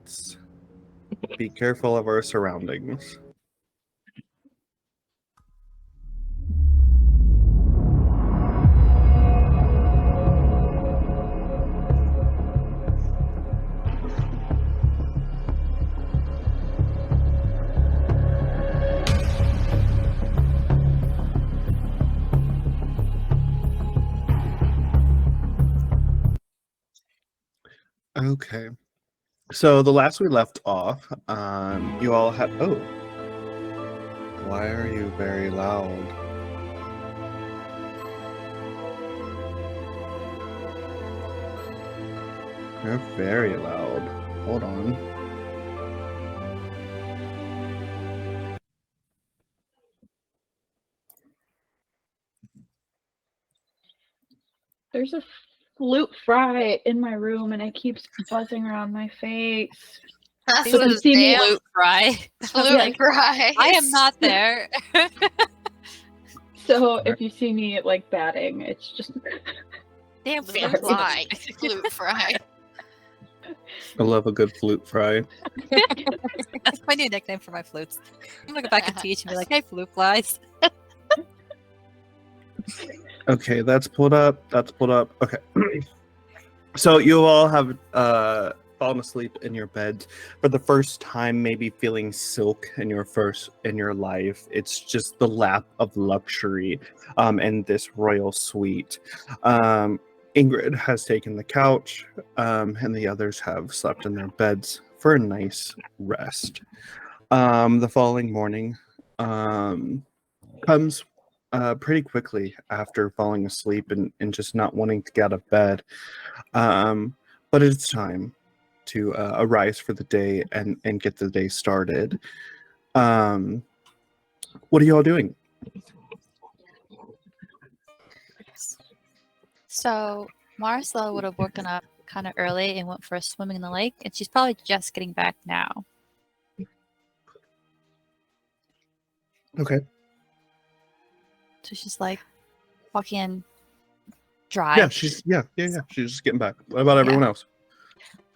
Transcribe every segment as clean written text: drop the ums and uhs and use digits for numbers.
let's be careful of our surroundings. Okay. So the last we left off, you all had... Oh. Why are you very loud? You're very loud. Hold on. There's a flute fry in my room and it keeps buzzing around my face. That's So you see me flute fry. flute fry. I am not there. So if you see me like batting, it's just Damn Flute fry. Flute fry. I love a good flute fry. That's my new nickname for my flutes. I'm gonna go back and teach and be like, hey, flute flies. Okay, that's pulled up. That's pulled up. Okay. So you all have fallen asleep in your bed for the first time, maybe feeling silk in your life. It's just the lap of luxury in this royal suite. Ingrid has taken the couch, and the others have slept in their beds for a nice rest. The following morning comes pretty quickly after falling asleep and just not wanting to get out of bed. But it's time to arise for the day and get the day started. What are you all doing? So Maristela would have woken up kind of early and went for a swimming in the lake, and she's probably just getting back now. Okay. So she's like walking in dry. Yeah, she's just getting back. What about everyone else?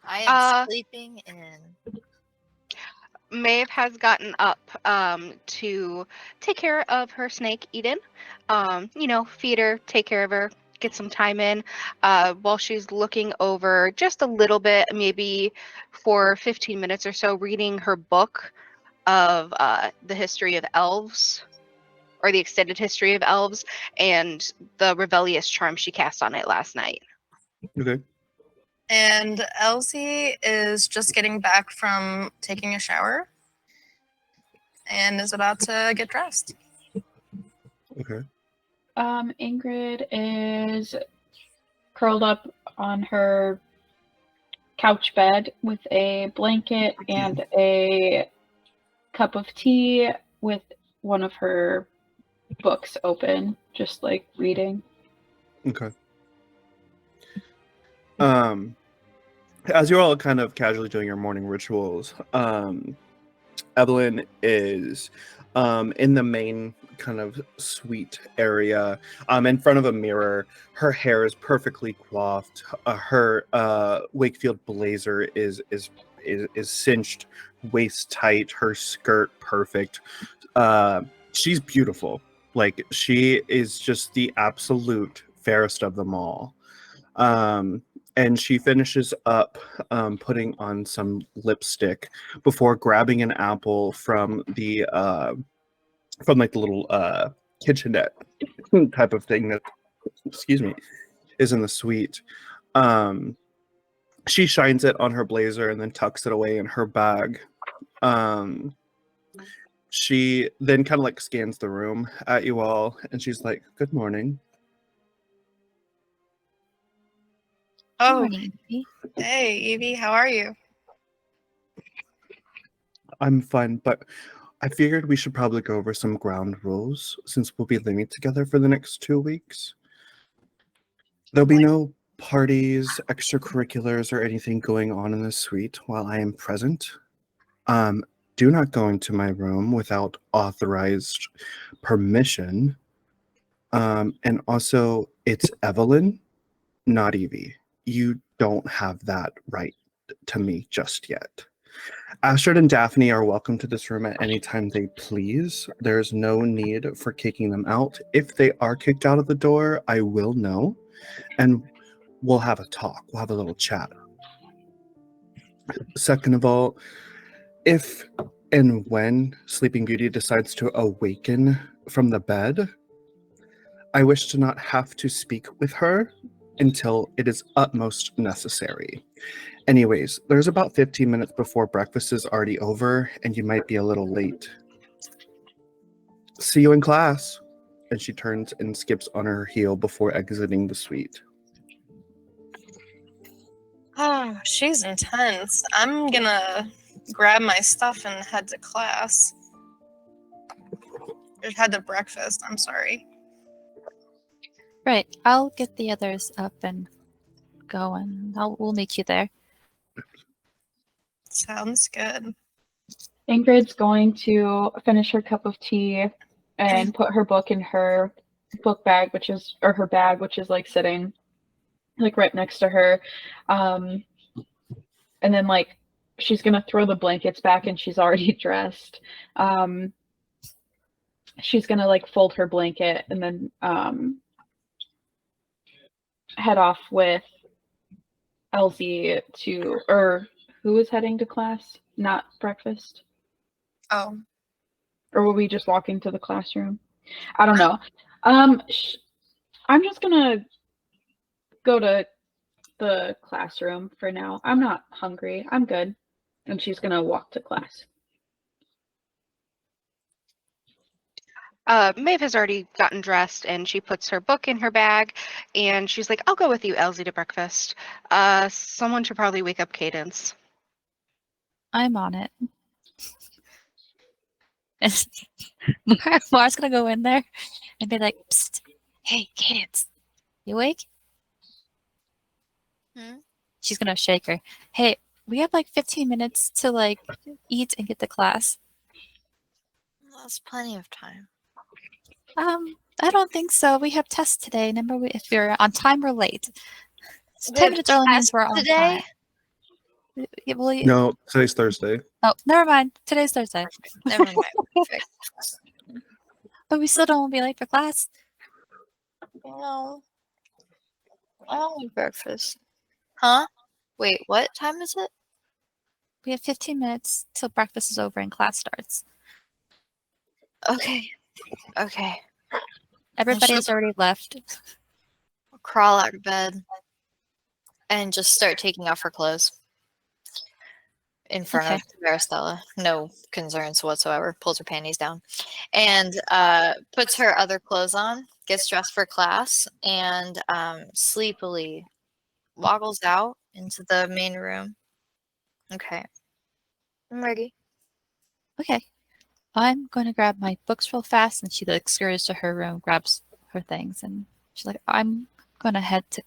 I am sleeping in. Maeve has gotten up to take care of her snake, Eden. Feed her, take care of her, get some time in while she's looking over just a little bit, maybe for 15 minutes or so, reading her book of the history of elves, or the extended history of elves, and the rebellious charm she cast on it last night. Okay. And Elsie is just getting back from taking a shower and is about to get dressed. Okay. Ingrid is curled up on her couch bed with a blanket and a cup of tea with one of her books open, just like reading. Okay. As you're all kind of casually doing your morning rituals, Evelyn is in the main kind of suite area, in front of a mirror. Her hair is perfectly coiffed. Her Wakefield blazer is cinched waist tight. Her skirt perfect. She's beautiful. Like, she is just the absolute fairest of them all. And she finishes up putting on some lipstick before grabbing an apple from the little kitchenette type of thing that, is in the suite. She shines it on her blazer and then tucks it away in her bag. She then kind of like scans the room at you all, and she's like, "Good morning." Oh, Morning, Evie. hey, Evie, how are you? I'm fine, but I figured we should probably go over some ground rules since we'll be living together for the next 2 weeks. There'll be no parties, extracurriculars, or anything going on in the suite while I am present. Do not go into my room without authorized permission. And also, it's Evelyn, not Evie. You don't have that right to me just yet. Astrid and Daphne are welcome to this room at any time they please. There's no need for kicking them out. If they are kicked out of the door, I will know, and we'll have a talk. We'll have a little chat. Second of all, if and when Sleeping Beauty decides to awaken from the bed, I wish to not have to speak with her until it is utmost necessary. Anyways, there's about 15 minutes before breakfast is already over, and you might be a little late. See you in class. And she turns and skips on her heel before exiting the suite. Oh, she's intense. I'm gonna grab my stuff and head to class. Or head to breakfast, I'm sorry. Right. I'll get the others up and go, and we'll meet you there. Sounds good. Ingrid's going to finish her cup of tea and put her book in her book bag, her bag, which is like sitting like right next to her. And then like she's gonna throw the blankets back, and she's already dressed. She's gonna like fold her blanket and then head off with Elsie or who is heading to class? Not breakfast? Oh. Or were we just walking to the classroom? I don't know. I'm just gonna go to the classroom for now. I'm not hungry. I'm good. And she's gonna walk to class. Maeve has already gotten dressed, and she puts her book in her bag, and she's like, I'll go with you, Elsie, to breakfast. Someone should probably wake up Cadence. I'm on it. Mars gonna go in there and be like, psst, hey, Cadence, you awake? She's gonna shake her. Hey, we have like 15 minutes to like eat and get to class. That's plenty of time. I don't think so. We have tests today. Remember, if you're on time or late. So 10 minutes early means we're on today? time. Yeah, well, No, today's Thursday. Oh, never mind. Today's Thursday. Never mind. Perfect. But we still don't want to be late for class. No. I don't want breakfast. Huh? Wait, what time is it? We have 15 minutes till breakfast is over and class starts. Okay. Okay. Everybody has already left. I'll crawl out of bed and just start taking off her clothes in front of Maristela. No concerns whatsoever. Pulls her panties down and puts her other clothes on, gets dressed for class, and sleepily waggles out into the main room. Okay. I'm ready. Okay. I'm going to grab my books real fast, and she like scurries to her room, grabs her things, and she's like, I'm going to head to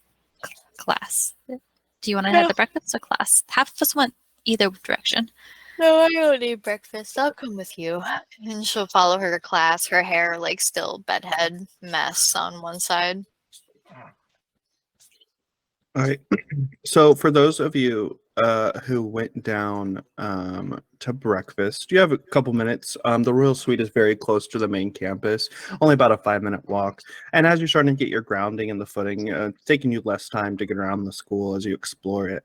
class. Do you want to head to breakfast or class? Half of us went either direction. No, I don't need breakfast. I'll come with you. And she'll follow her to class, her hair like still bedhead mess on one side. All right. So for those of you who went down to breakfast, you have a couple minutes. The Royal Suite is very close to the main campus, only about a 5-minute walk. And as you're starting to get your grounding and the footing, it's taking you less time to get around the school as you explore it.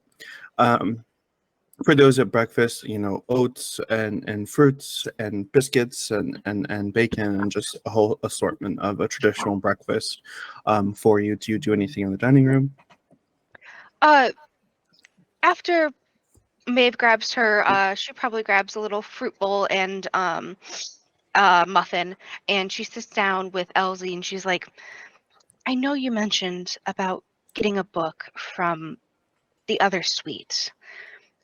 For those at breakfast, oats and fruits and biscuits and bacon and just a whole assortment of a traditional breakfast for you. Do you do anything in the dining room? After Maeve grabs her, she probably grabs a little fruit bowl and muffin, and she sits down with Elsie, and she's like, I know you mentioned about getting a book from the other suite.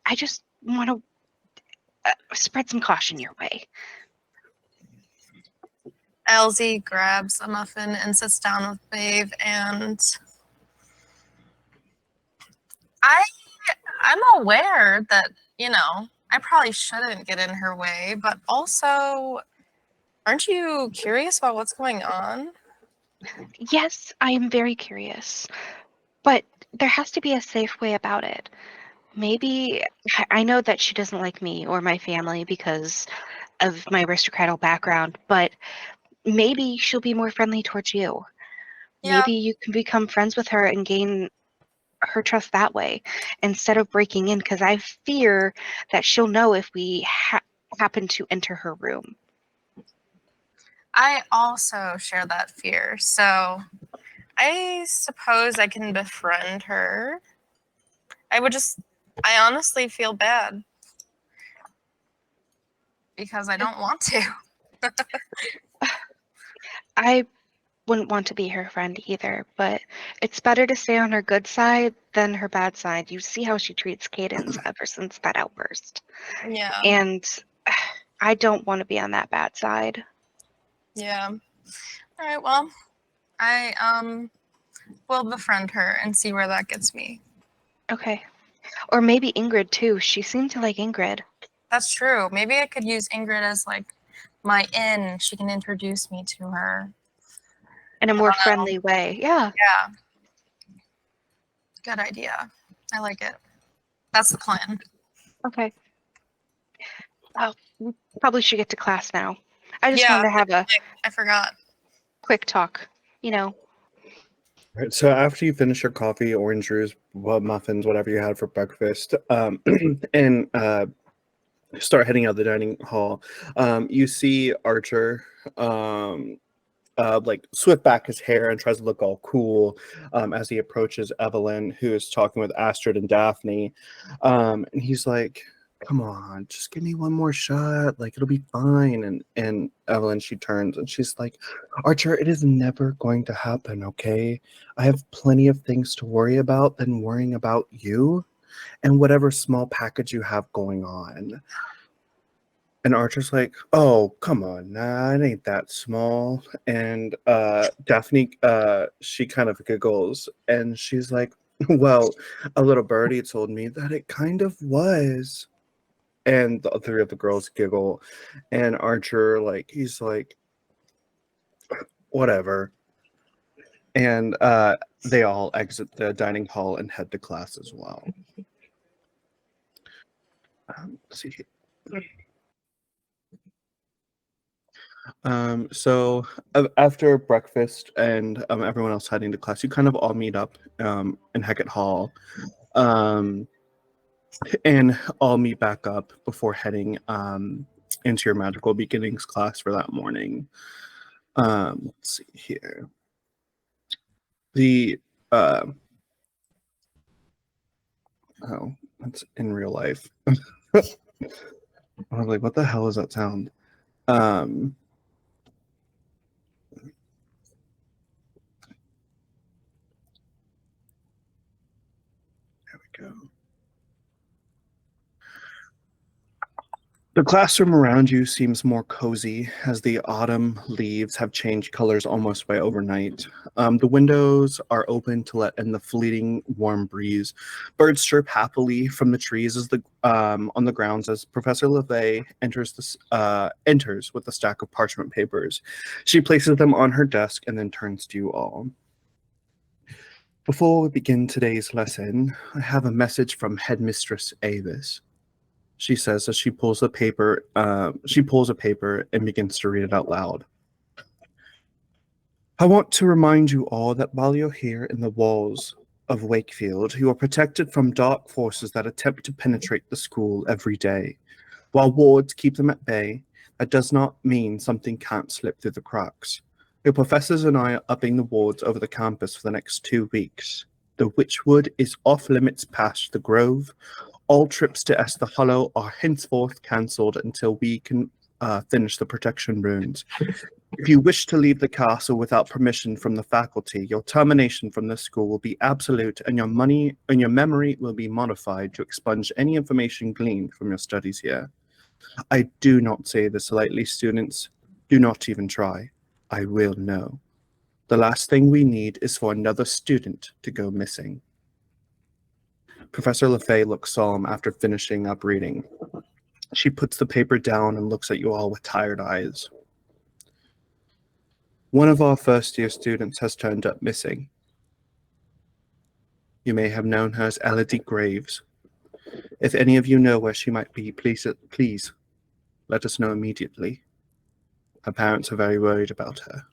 I just want to spread some caution your way. Elsie grabs a muffin and sits down with Maeve, and I'm aware that, I probably shouldn't get in her way, but also, aren't you curious about what's going on? Yes, I am very curious, but there has to be a safe way about it. maybe I know that she doesn't like me or my family because of my aristocratic background, but maybe she'll be more friendly towards you. Yeah. Maybe you can become friends with her and gain her trust that way instead of breaking in, because I fear that she'll know if we happen to enter her room. I also share that fear, so I suppose I can befriend her. I honestly feel bad because I don't want to. I wouldn't want to be her friend either, but it's better to stay on her good side than her bad side. You see how she treats Cadence ever since that outburst. Yeah. And I don't want to be on that bad side. Yeah. All right, well, I will befriend her and see where that gets me. Okay. Or maybe Ingrid too. She seemed to like Ingrid. That's true. Maybe I could use Ingrid as like my in. She can introduce me to her. In a more friendly way. Yeah. Yeah. Good idea. I like it. That's the plan. Okay. Oh, we probably should get to class now. I just Yeah, wanted to have a I forgot. quick talk. You know. Right, so after you finish your coffee, orange juice, muffins, whatever you had for breakfast, and start heading out the dining hall, you see Archer like swift back his hair and tries to look all cool as he approaches Evelyn, who is talking with Astrid and Daphne. And he's like, come on, just give me one more shot. Like, it'll be fine. And Evelyn, she turns and she's like, Archer, it is never going to happen, okay? I have plenty of things to worry about than worrying about you and whatever small package you have going on. And Archer's like, oh, come on, nah, it ain't that small. And Daphne, she kind of giggles, and she's like, well, a little birdie told me that it kind of was. And the three of the girls giggle, and Archer, like, he's like, whatever. And they all exit the dining hall and head to class as well. Let's see here. So after breakfast and everyone else heading to class, you kind of all meet up in Heckett Hall, and all meet back up before heading into your magical beginnings class for that morning. Let's see here. The oh, that's in real life. I was like, what the hell is that sound? There we go. The classroom around you seems more cozy as the autumn leaves have changed colors almost by overnight. The windows are open to let in the fleeting warm breeze. Birds chirp happily from the trees as on the grounds as Professor le Fey enters with a stack of parchment papers. She places them on her desk and then turns to you all. Before we begin today's lesson, I have a message from Headmistress Avis. She says as she pulls a paper and begins to read it out loud. I want to remind you all that while you're here in the walls of Wakefield, you are protected from dark forces that attempt to penetrate the school every day. While wards keep them at bay, that does not mean something can't slip through the cracks. Your professors and I are upping the wards over the campus for the next 2 weeks. The Witchwood is off limits past the Grove. All trips to Esther Hollow are henceforth cancelled until we can finish the protection runes. If you wish to leave the castle without permission from the faculty, your termination from the school will be absolute, and your memory will be modified to expunge any information gleaned from your studies here. I do not say this lightly, students. Do not even try. I will know. The last thing we need is for another student to go missing. Professor le Fey looks solemn after finishing up reading. She puts the paper down and looks at you all with tired eyes. One of our first-year students has turned up missing. You may have known her as Elodie Graves. If any of you know where she might be, please let us know immediately. Her parents are very worried about her.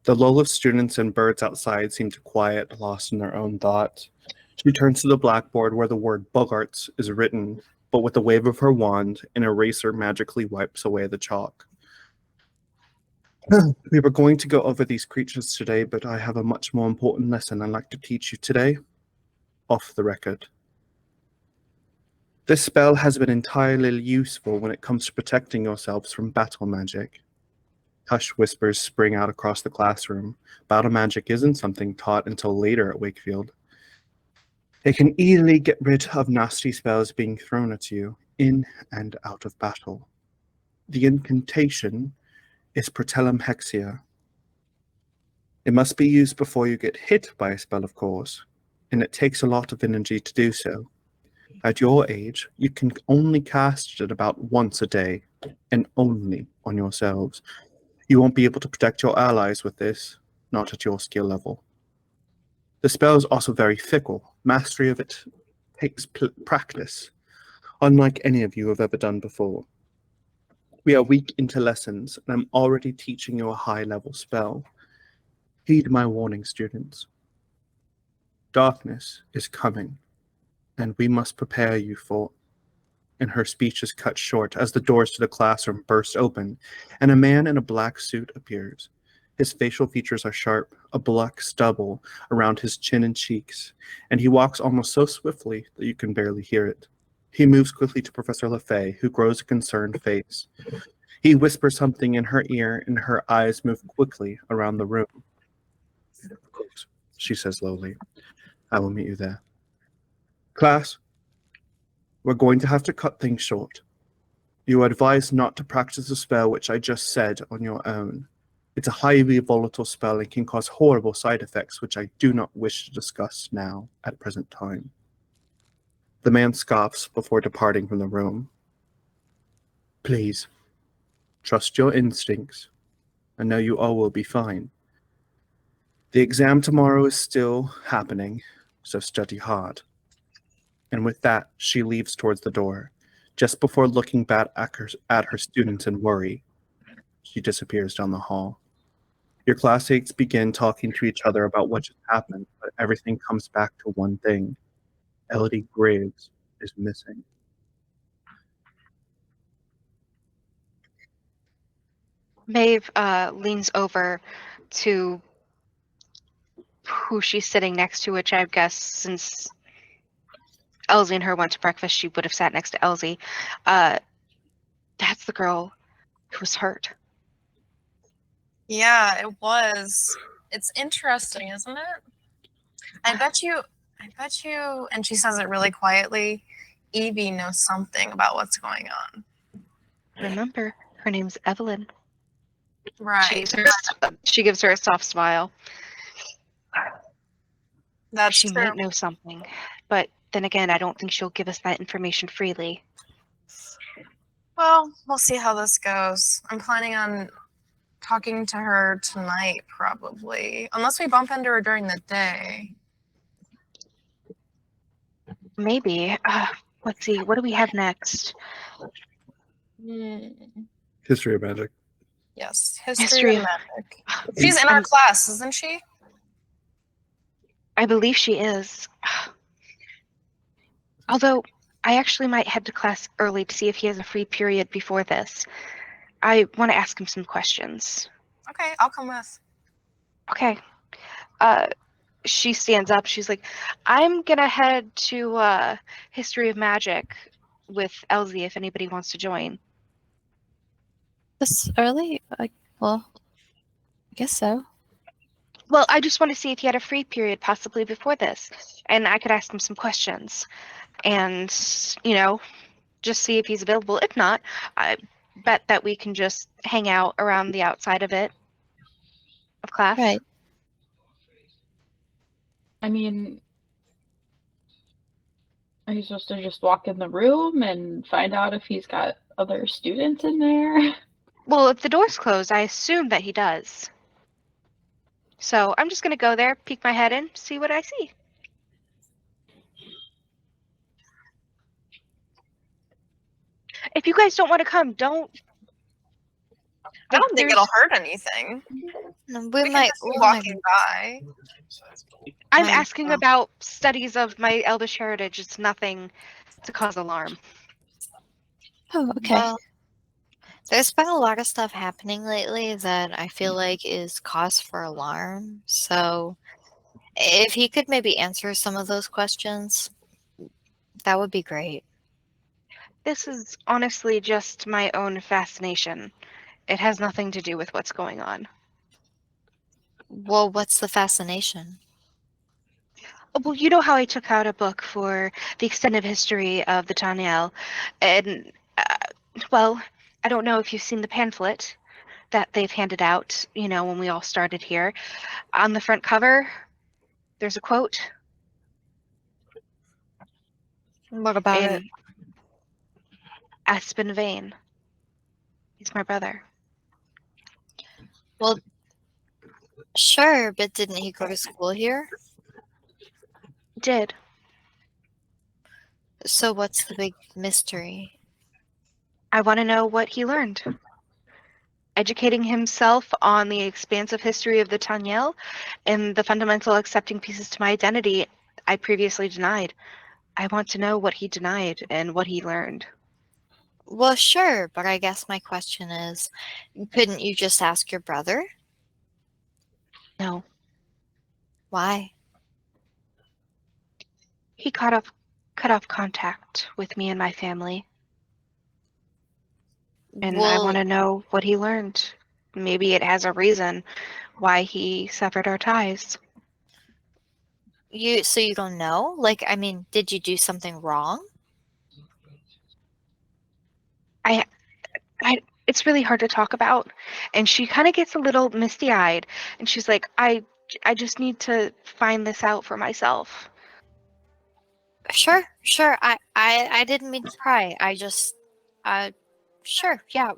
The lull of students and birds outside seemed to quiet, lost in their own thoughts. She turns to the blackboard where the word Bogarts is written, but with a wave of her wand, an eraser magically wipes away the chalk. We were going to go over these creatures today, but I have a much more important lesson I'd like to teach you today, off the record. This spell has been entirely useful when it comes to protecting yourselves from battle magic. Hushed whispers spring out across the classroom. Battle magic isn't something taught until later at Wakefield. It can easily get rid of nasty spells being thrown at you, in and out of battle. The incantation is Protellum Hexia. It must be used before you get hit by a spell, of course, and it takes a lot of energy to do so. At your age, you can only cast it about once a day, and only on yourselves. You won't be able to protect your allies with this, not at your skill level. The spell is also very fickle. Mastery of it takes practice, unlike any of you have ever done before. We are weak into lessons, and I'm already teaching you a high-level spell. Heed my warning, students. Darkness is coming, and we must prepare you for. And her speech is cut short as the doors to the classroom burst open, and a man in a black suit appears. His facial features are sharp, a black stubble around his chin and cheeks, and he walks almost so swiftly that you can barely hear it. He moves quickly to Professor le Fey, who grows a concerned face. He whispers something in her ear, and her eyes move quickly around the room. Of course, she says lowly. I will meet you there. Class, we're going to have to cut things short. You are advised not to practice the spell which I just said on your own. It's a highly volatile spell and can cause horrible side effects which I do not wish to discuss now at present time. The man scoffs before departing from the room. Please, trust your instincts. I know you all will be fine. The exam tomorrow is still happening, so study hard. And with that, she leaves towards the door. Just before looking back at her students in worry, she disappears down the hall. Your classmates begin talking to each other about what just happened, but everything comes back to one thing. Elodie Graves is missing. Maeve leans over to who she's sitting next to, which I guess since Elsie and her went to breakfast, she would have sat next to Elsie. That's the girl who was hurt. Yeah, it was. It's interesting, isn't it? I bet you, and she says it really quietly, Evie knows something about what's going on. Remember, her name's Evelyn. Right. She gives her a soft smile. That's She true. might know something, but then again, I don't think she'll give us that information freely. Well, we'll see how this goes. I'm planning on talking to her tonight, probably. Unless we bump into her during the day. Maybe. Let's see, what do we have next? History of magic. Yes, History history of- of magic. She's in our class, isn't she? I believe she is. Although, I actually might head to class early to see if he has a free period before this. I want to ask him some questions. Okay, I'll come with. Okay. She stands up. She's like, I'm going to head to History of Magic with Elsie if anybody wants to join. This early? Well, I guess so. Well, I just want to see if he had a free period possibly before this. And I could ask him some questions. And, you know, just see if he's available. If not, I bet that we can just hang out around the outside of class. Right. I mean, are you supposed to just walk in the room and find out if he's got other students in there? Well, if the door's closed, I assume that he does. So I'm just going to go there, peek my head in, see what I see. If you guys don't want to come, don't. I don't think There's- it'll hurt anything. No, We can just be walking by. I'm my- asking about studies of my elvish heritage. It's nothing to cause alarm. Oh, okay. Well, there's been a lot of stuff happening lately that I feel like is cause for alarm. So, if he could maybe answer some of those questions, that would be great. This is honestly just my own fascination. It has nothing to do with what's going on. Well, what's the fascination? Well, you know how I took out a book for the extended history of the Tanyel, and well, I don't know if you've seen the pamphlet that they've handed out. You know, when we all started here, on the front cover, there's a quote. What about it? In Aspen Vane. He's my brother. Well, sure, but didn't he go to school here? Did. So what's the big mystery? I want to know what he learned. Educating himself on the expansive history of the Tanyel and the fundamental accepting pieces to my identity I previously denied. I want to know what he denied and what he learned. Well, sure, but I guess my question is, couldn't you just ask your brother? No. Why? He cut off contact with me and my family. And I Well, want to know what he learned. Maybe it has a reason why he severed our ties. so you don't know? Like, I mean, did you do something wrong? It's really hard to talk about. And she kind of gets a little misty-eyed. And she's like, I just need to find this out for myself. Sure. I didn't mean to pry. I just, sure, yeah,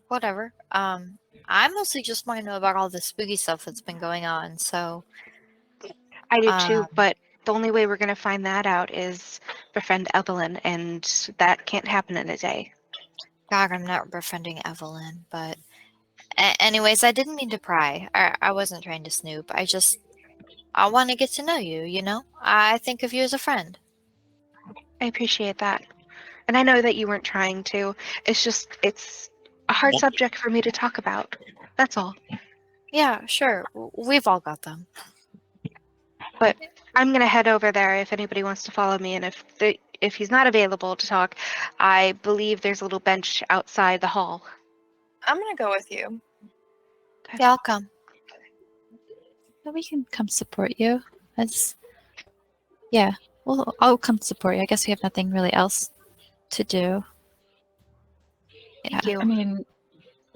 whatever. I mostly just want to know about all the spooky stuff that's been going on. So, I do too, but the only way we're going to find that out is befriend Evelyn, and that can't happen in a day. God, I'm not befriending Evelyn, but anyways, I didn't mean to pry. I wasn't trying to snoop. I want to get to know you, you know? I think of you as a friend. I appreciate that. And I know that you weren't trying to. It's a hard subject for me to talk about. That's all. Yeah, sure. We've all got them. But I'm going to head over there if anybody wants to follow me, and if he's not available to talk, I believe there's a little bench outside the hall. I'm gonna go with you. Yeah, I'll come. Well, we can come support you. Yeah, well, I'll come support you. I guess we have nothing really else to do. Yeah. Thank you. I mean,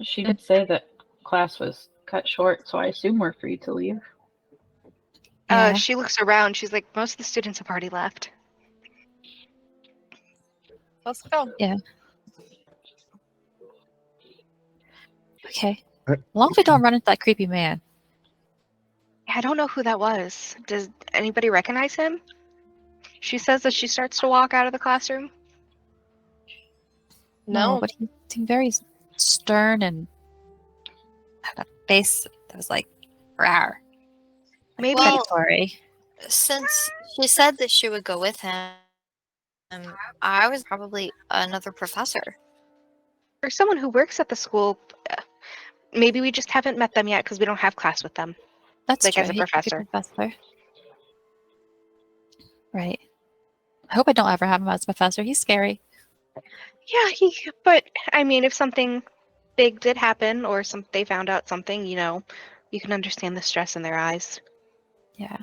she did say that class was cut short, so I assume we're free to leave. Yeah. She looks around. She's like, most of the students have already left. Let's go. Okay. As long as we don't run into that creepy man. I don't know who that was. Does anybody recognize him? She says that she starts to walk out of the classroom. No. But he seemed very stern and had a face that was like, rawr. Maybe Predatory. Since she said that she would go with him, I was probably another professor. for someone who works at the school, maybe we just haven't met them yet because we don't have class with them. That's Like, true. as a He could be professor. professor. Right. I hope I don't ever have him as a professor. He's scary. Yeah, but I mean, if something big did happen or they found out something, you know, you can understand the stress in their eyes. Yeah.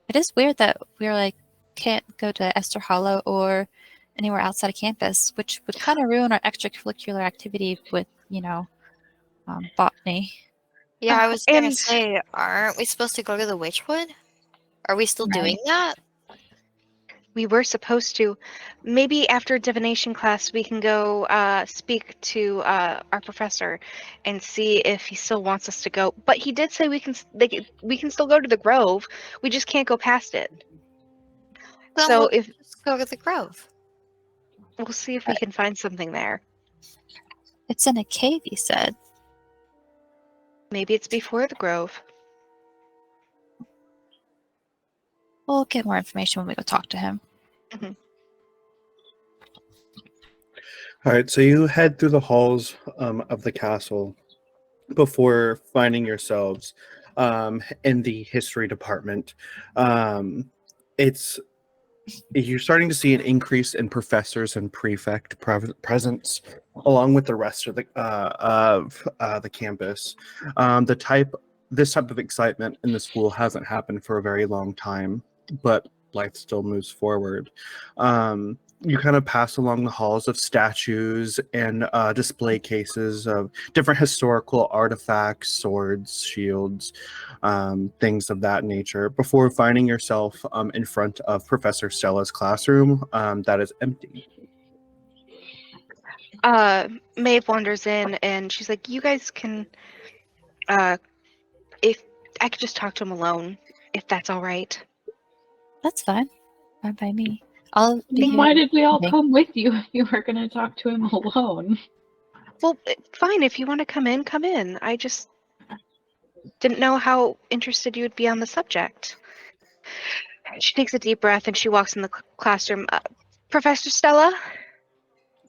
It is weird that we're like, can't go to Esther Hollow or anywhere outside of campus, which would kind of ruin our extracurricular activity with, botany. Yeah, I was gonna And say, aren't we supposed to go to the Witchwood? Are we still doing that? we were supposed to. Maybe after divination class, we can go speak to our professor and see if he still wants us to go. But he did say we can still go to the Grove. We just can't go past it. Then So we'll if just go to the Grove. we'll see if we can find something there. It's in a cave, he said. Maybe it's before the grove. We'll get more information when we go talk to him. All right, so you head through the halls of the castle before finding yourselves in the history department. You're starting to see an increase in professors and prefect presence, along with the rest of the campus. This type of excitement in the school hasn't happened for a very long time, but life still moves forward. You kind of pass along the halls of statues and display cases of different historical artifacts, swords, shields, things of that nature, before finding yourself in front of Professor Stella's classroom that is empty. Maeve wanders in and she's like, you guys can, if I could just talk to him alone, if that's all right. That's fine. Fine by me. I'll be Then why here. did we all Okay. come with you if you were going to talk to him alone? Well, fine, if you want to come in, come in. I just didn't know how interested you would be on the subject. She takes a deep breath and she walks in the classroom. Professor Stella?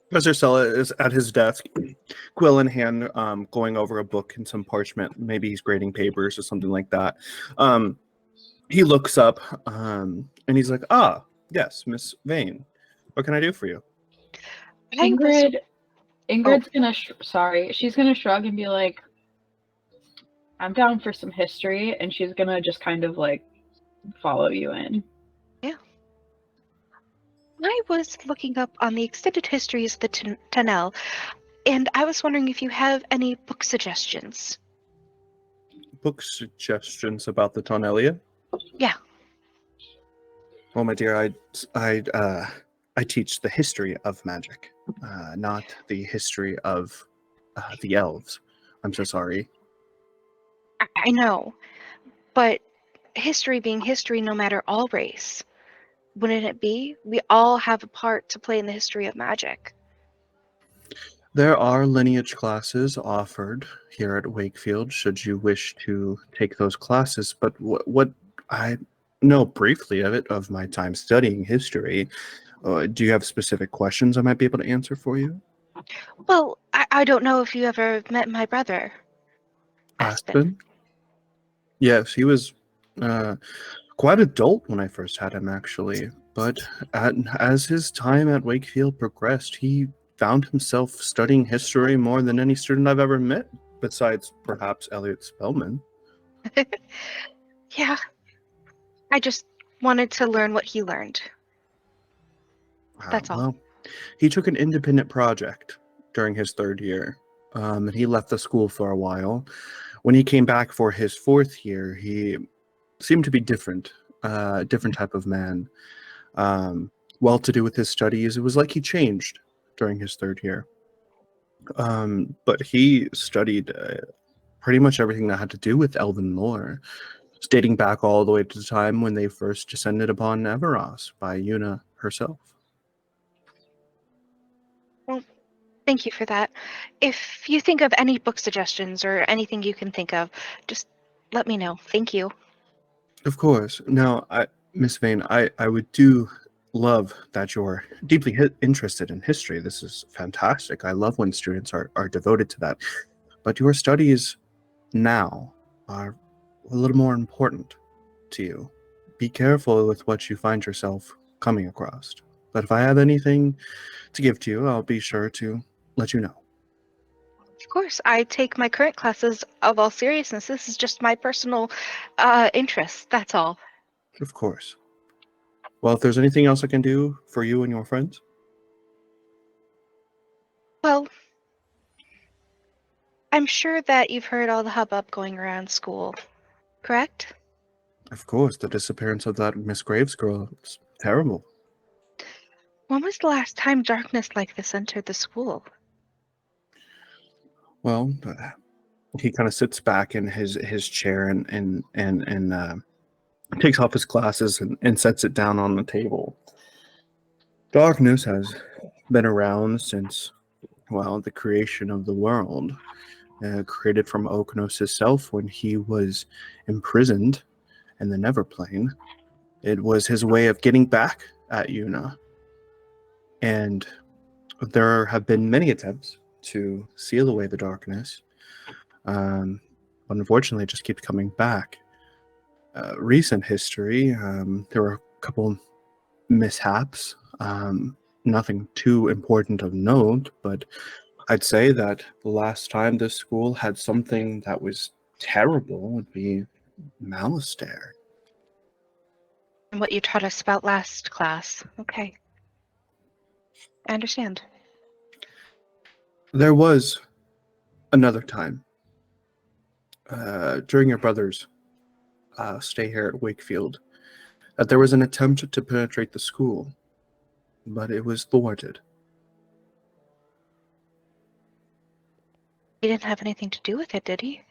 Professor Stella is at his desk, quill in hand, going over a book and some parchment. Maybe he's grading papers or something like that. He looks up and he's like, yes, Miss Vane. What can I do for you? Ingrid's gonna, she's gonna shrug and be like, I'm down for some history, and she's gonna just kind of like follow you in. Yeah. I was looking up on the extended histories of the Tunnel, and I was wondering if you have any book suggestions. Book suggestions about the Tonnelia? Yeah. Well, my dear, I teach the history of magic, not the history of the elves. I'm so sorry. I know, but history being history, no matter all race, wouldn't it be? We all have a part to play in the history of magic. There are lineage classes offered here at Wakefield, should you wish to take those classes, but what I know briefly of it, of my time studying history. Do you have specific questions I might be able to answer for you? Well, I don't know if you ever met my brother, Aspen. Yes, he was quite adult when I first had him, actually. But as his time at Wakefield progressed, he found himself studying history more than any student I've ever met, besides perhaps Eliot Spellman. Yeah. I just wanted to learn what he learned. That's all. Well, he took an independent project during his third year, and he left the school for a while. When he came back for his fourth year, he seemed to be different type of man. Well-to-do with his studies. It was like he changed during his third year. But he studied pretty much everything that had to do with elven lore, dating back all the way to the time when they first descended upon Everas by Una herself. Well, thank you for that. If you think of any book suggestions or anything you can think of, just let me know. Thank you. Of course. Now, Miss Vane, I would do love that you're deeply interested in history. This is fantastic. I love when students are devoted to that. But your studies now are a little more important to you. Be careful with what you find yourself coming across. But if I have anything to give to you, I'll be sure to let you know. Of course, I take my current classes of all seriousness. This is just my personal interest. That's all. Of course. Well, if there's anything else I can do for you and your friends? Well, I'm sure that you've heard all the hubbub going around school, correct? Of course, the disappearance of that Miss Graves girl is terrible. When was the last time darkness like this entered the school? Well, he kind of sits back in his chair and takes off his glasses and sets it down on the table. Darkness has been around since well, the creation of the world, created from Oknos' self when he was imprisoned in the Neverplane. It was his way of getting back at Yuna. And there have been many attempts to seal away the darkness, but unfortunately it just keeps coming back. Recent history, there were a couple mishaps, nothing too important of note, but I'd say that the last time this school had something that was terrible would be Malastare. And what you taught us about last class. Okay. I understand. There was another time during your brother's stay here at Wakefield that there was an attempt to penetrate the school, but it was thwarted. He didn't have anything to do with it, did he?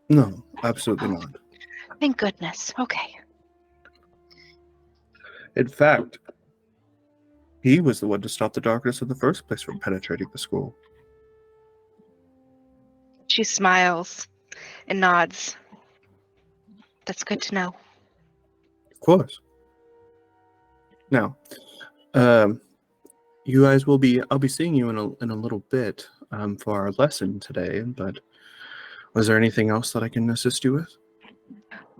No, absolutely not. Thank goodness. Okay. In fact, he was the one to stop the darkness in the first place from penetrating the school. She smiles and nods. That's good to know. Of course. Now, you guys I'll be seeing you in a little bit for our lesson today, but was there anything else that I can assist you with?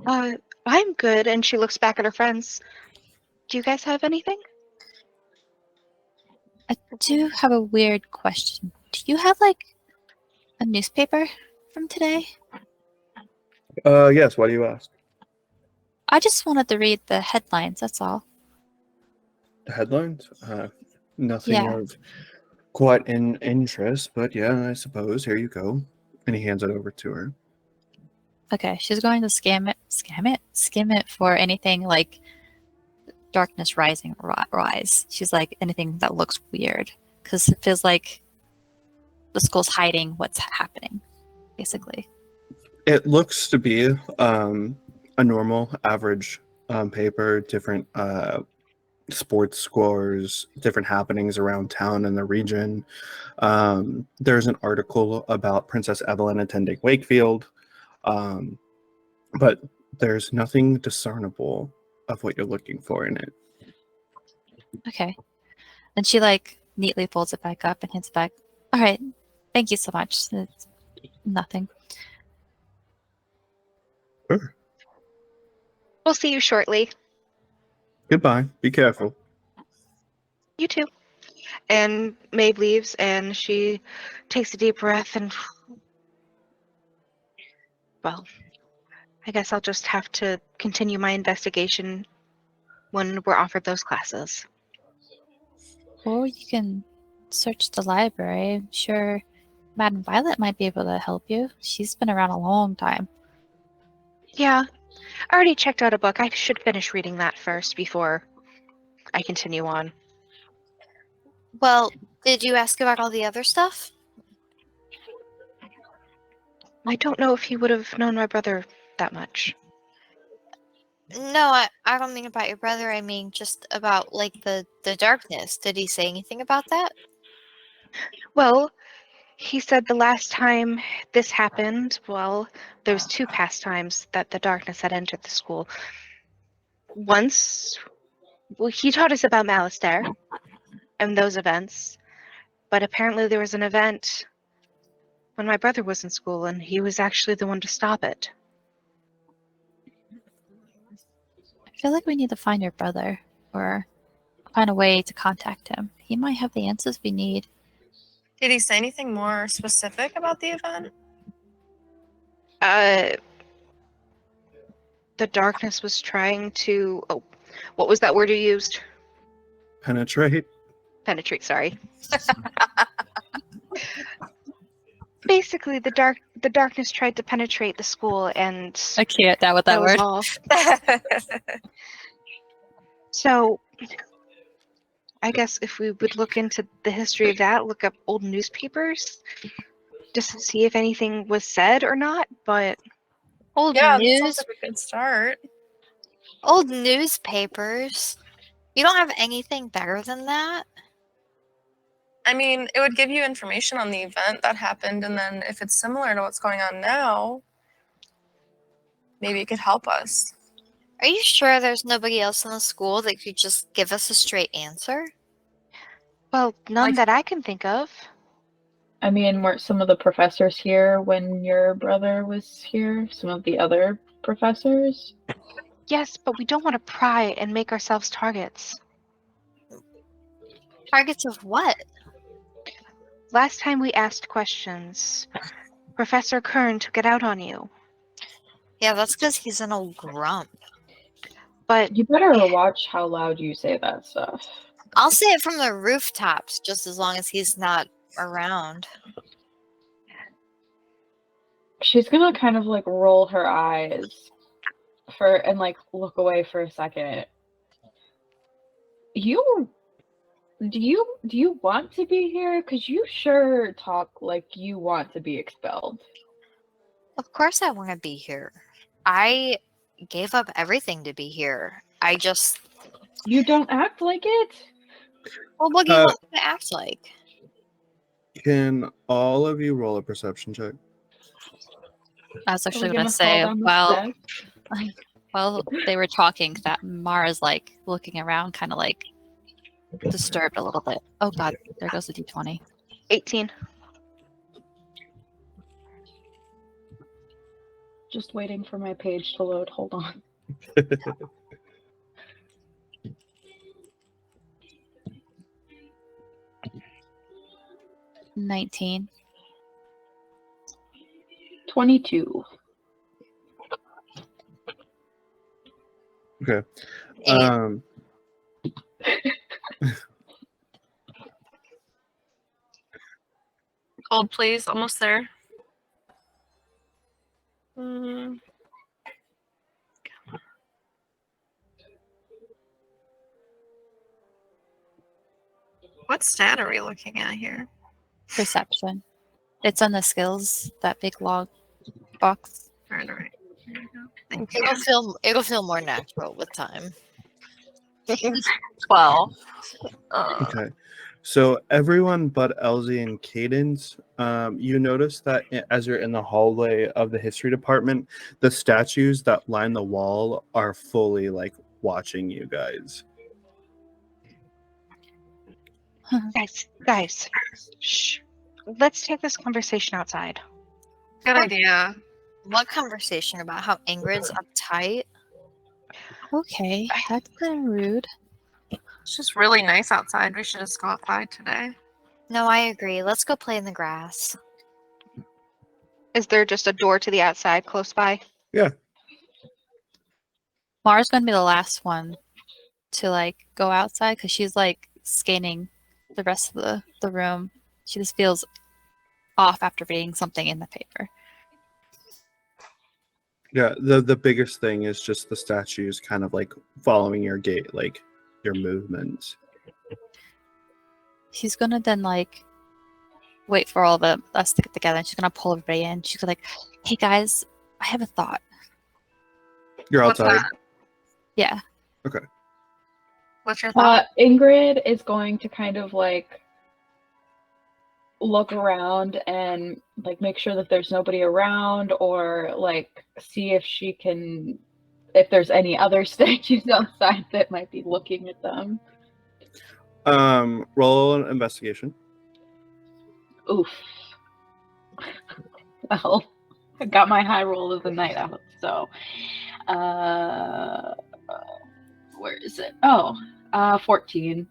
I'm good. And she looks back at her friends. Do you guys have anything? I do have a weird question. Do you have, like, a newspaper from today? Yes, why do you ask? I just wanted to read the headlines, that's all. The headlines? Nothing Yeah. of quite an interest, but yeah, I suppose. Here you go. And he hands it over to her. Okay, she's going to skim it for anything like darkness rising rise. She's like anything that looks weird because it feels like the school's hiding what's happening, basically. It looks to be a normal, average paper, different sports scores, different happenings around town and the region. There's an article about Princess Evelyn attending Wakefield, but there's nothing discernible of what you're looking for in it. Okay. And she like neatly folds it back up and hands it back. All right. Thank you so much. It's nothing. Sure. We'll see you shortly. Goodbye. Be careful. You too. And Maeve leaves and she takes a deep breath and, well, I guess I'll just have to continue my investigation when we're offered those classes. Or you can search the library. I'm sure Madame Violet might be able to help you. She's been around a long time. Yeah, I already checked out a book. I should finish reading that first before I continue on. Well, did you ask about all the other stuff? I don't know if he would have known my brother that much. No, I don't mean about your brother. I mean just about, like, the darkness. Did he say anything about that? Well, he said the last time this happened, well, there was 2 past times that the darkness had entered the school. Once, well, he taught us about Malastare and those events, but apparently there was an event when my brother was in school, and he was actually the one to stop it. I feel like we need to find your brother or find a way to contact him. He might have the answers we need. Did he say anything more specific about the event? The darkness was trying to... Oh, what was that word you used? Penetrate. Penetrate, sorry. Basically, the darkness tried to penetrate the school, and I can't that with that was word. all. So, I guess if we would look into the history of that, look up old newspapers, just to see if anything was said or not. But Old Yeah, that news, sounds like a good start. old newspapers. You don't have anything better than that? I mean, it would give you information on the event that happened, and then if it's similar to what's going on now, maybe it could help us. Are you sure there's nobody else in the school that could just give us a straight answer? Well, none Like- that I can think of. I mean, weren't some of the professors here when your brother was here? Some of the other professors? Yes, but we don't want to pry and make ourselves targets. Targets of what? Last time we asked questions, Professor Kern took it out on you. Yeah, that's because he's an old grump. But You better watch how loud you say that stuff. I'll say it from the rooftops just as long as he's not around. She's gonna kind of like roll her eyes and like look away for a second. Do you want to be here? Because you sure talk like you want to be expelled. Of course I want to be here. I gave up everything to be here. You don't act like it. Well, what do you want me to act like? Can all of you roll a perception check? I was Are actually we going gonna to fall say, down the well, steps? while they were talking, that Mara's like looking around, kind of like disturbed a little bit. Oh god, there goes the d20. 18. Just waiting for my page to load. Hold on. $19. 22. Okay. Eight. Hold, please. Almost there. Mm. What stat are we looking at here? Perception. It's on the skills, that big log box. All right. There you go. Thank you. It'll feel more natural with time. 12. Okay. So everyone but Elsie and Cadence, you notice that as you're in the hallway of the history department, the statues that line the wall are fully like watching you guys. Guys, shh. Let's take this conversation outside. Good idea. What conversation about how Ingrid's uptight? Okay, that's kind of rude. It's just really nice outside. We should just go outside today. No, I agree. Let's go play in the grass. Is there just a door to the outside close by? Mara's going to be the last one to like go outside because she's like scanning the rest of the room. She just feels off after reading something in the paper. Yeah, the biggest thing is just the statues kind of like following your gait, like your movements. She's gonna then like wait for all of us to get together, and she's gonna pull everybody in. She's like, "Hey guys, I have a thought." You're What's outside. that? Yeah, What's your thought? Ingrid is going to kind of like look around and like make sure that there's nobody around, or like see if there's any other statues outside that might be looking at them. Roll an investigation. Oof. Well, I got my high roll of the night out, so where is it? 14.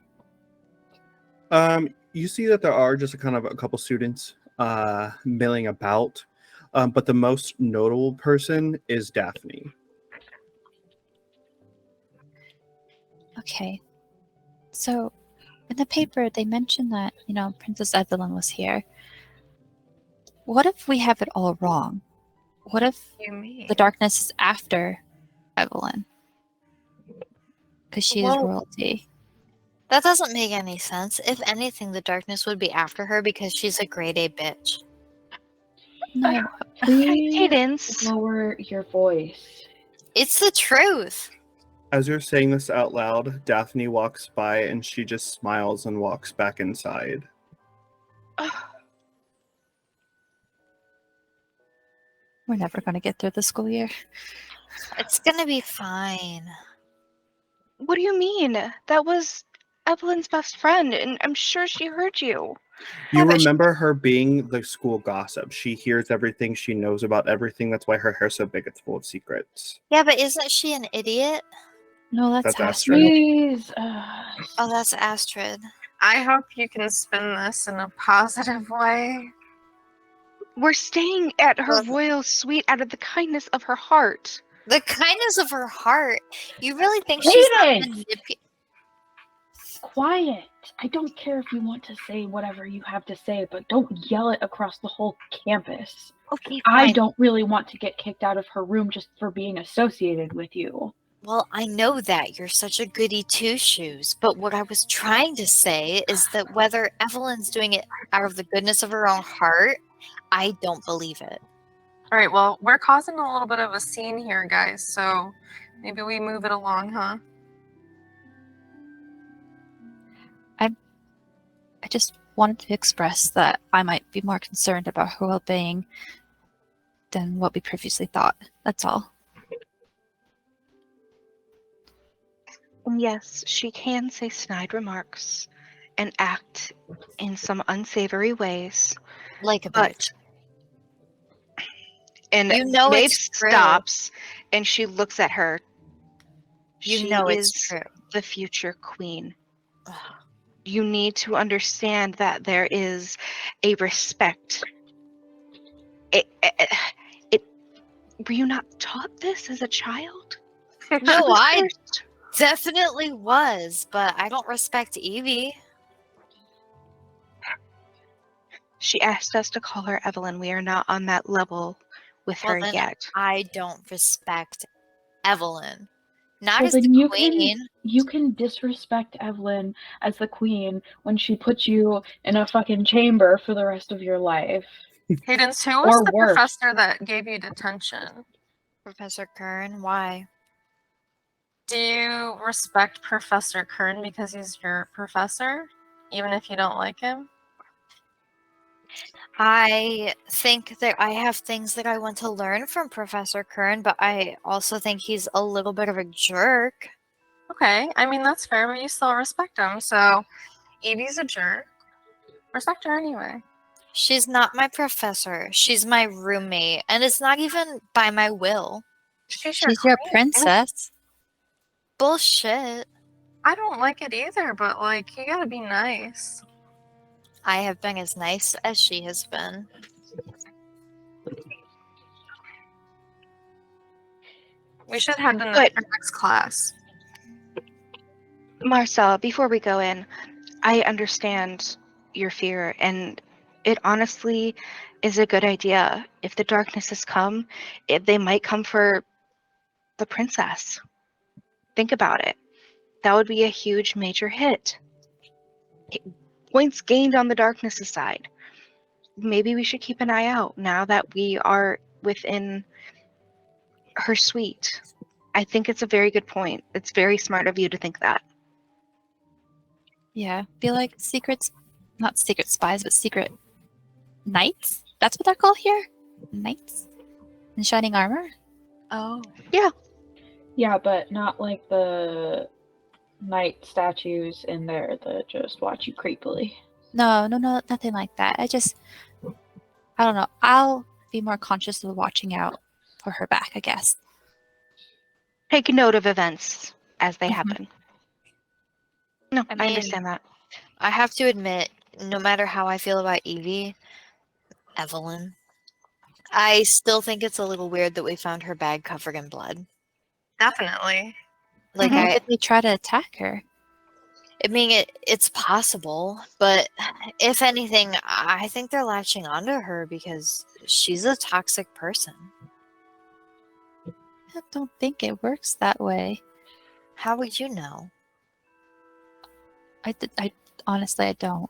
You see that there are just a couple students milling about, but the most notable person is Daphne. okay. So, in the paper, they mentioned that, Princess Evelyn was here. What if we have it all wrong? What if You mean? the darkness is after Evelyn? Because she is Well- royalty. That doesn't make any sense. If anything, the darkness would be after her because she's a grade A bitch. No, Please Cadence. lower your voice. It's the truth. As you're saying this out loud, Daphne walks by and she just smiles and walks back inside. We're never going to get through the school year. It's gonna be fine. What do you mean? That was Evelyn's best friend, and I'm sure she heard you. You Yeah, but remember her being the school gossip. She hears everything. She knows about everything. That's why her hair's so big. It's full of secrets. Yeah, but isn't she an idiot? No, that's That's Astrid. Astrid. Please. Oh, that's Astrid. I hope you can spin this in a positive way. We're staying at her Ugh. royal suite out of the kindness of her heart. The kindness of her heart. You really think she's not Cadence! Quiet. I don't care if you want to say whatever you have to say, but don't yell it across the whole campus. Okay, I fine. don't really want to get kicked out of her room just for being associated with you. Well, I know that you're such a goody two-shoes, but what I was trying to say is that whether Evelyn's doing it out of the goodness of her own heart, I don't believe it. All right, well, we're causing a little bit of a scene here, guys, so maybe we move it along, huh? I just wanted to express that I might be more concerned about her well-being than what we previously thought. That's all. And yes, she can say snide remarks and act in some unsavory ways. Like a But- bitch. And You know Maeve it's true. stops and she looks at her. You She know is it's true. the future queen. Ugh. You need to understand that there is a respect. Were you not taught this as a child? No, I First- definitely was, but I don't respect Evie. She asked us to call her Evelyn. We are not on that level with Well, her then yet. I don't respect Evelyn. Not Well, as the then you queen. You can disrespect Evelyn as the queen when she puts you in a fucking chamber for the rest of your life. Cadence, who was Or the worse. professor that gave you detention? Professor Kern, why? Do you respect Professor Kern because he's your professor, even if you don't like him? I think that I have things that I want to learn from Professor Kern, but I also think he's a little bit of a jerk. Okay, I mean, that's fair, but you still respect him, so Evie's a jerk. Respect her anyway. She's not my professor. She's my roommate, and it's not even by my will. She's She's your queen. princess. Bullshit. I don't like it either, but, like, you gotta be nice. I have been as nice as she has been. We should head to the But- next class. Marcel, before we go in, I understand your fear, and it honestly is a good idea. If the darknesses come, they might come for the princess. Think about it. That would be a huge major hit. Points gained on the darknesses side. Maybe we should keep an eye out now that we are within her suite. I think it's a very good point. It's very smart of you to think that. Yeah, be like not secret spies, but secret knights? That's what they're called here? Knights? In shining armor? Oh. Yeah, but not like the knight statues in there that just watch you creepily. No, nothing like that. I don't know. I'll be more conscious of watching out for her back, I guess. Take note of events as they Mhm. happen. No, I I mean- understand that. I have to admit, no matter how I feel about Evie, Evelyn, I still think it's a little weird that we found her bag covered in blood. Definitely. Like, Mhm. Why did they try to attack her? I mean, it's possible, but if anything, I think they're latching onto her because she's a toxic person. I don't think it works that way. How would you know? I honestly, I don't.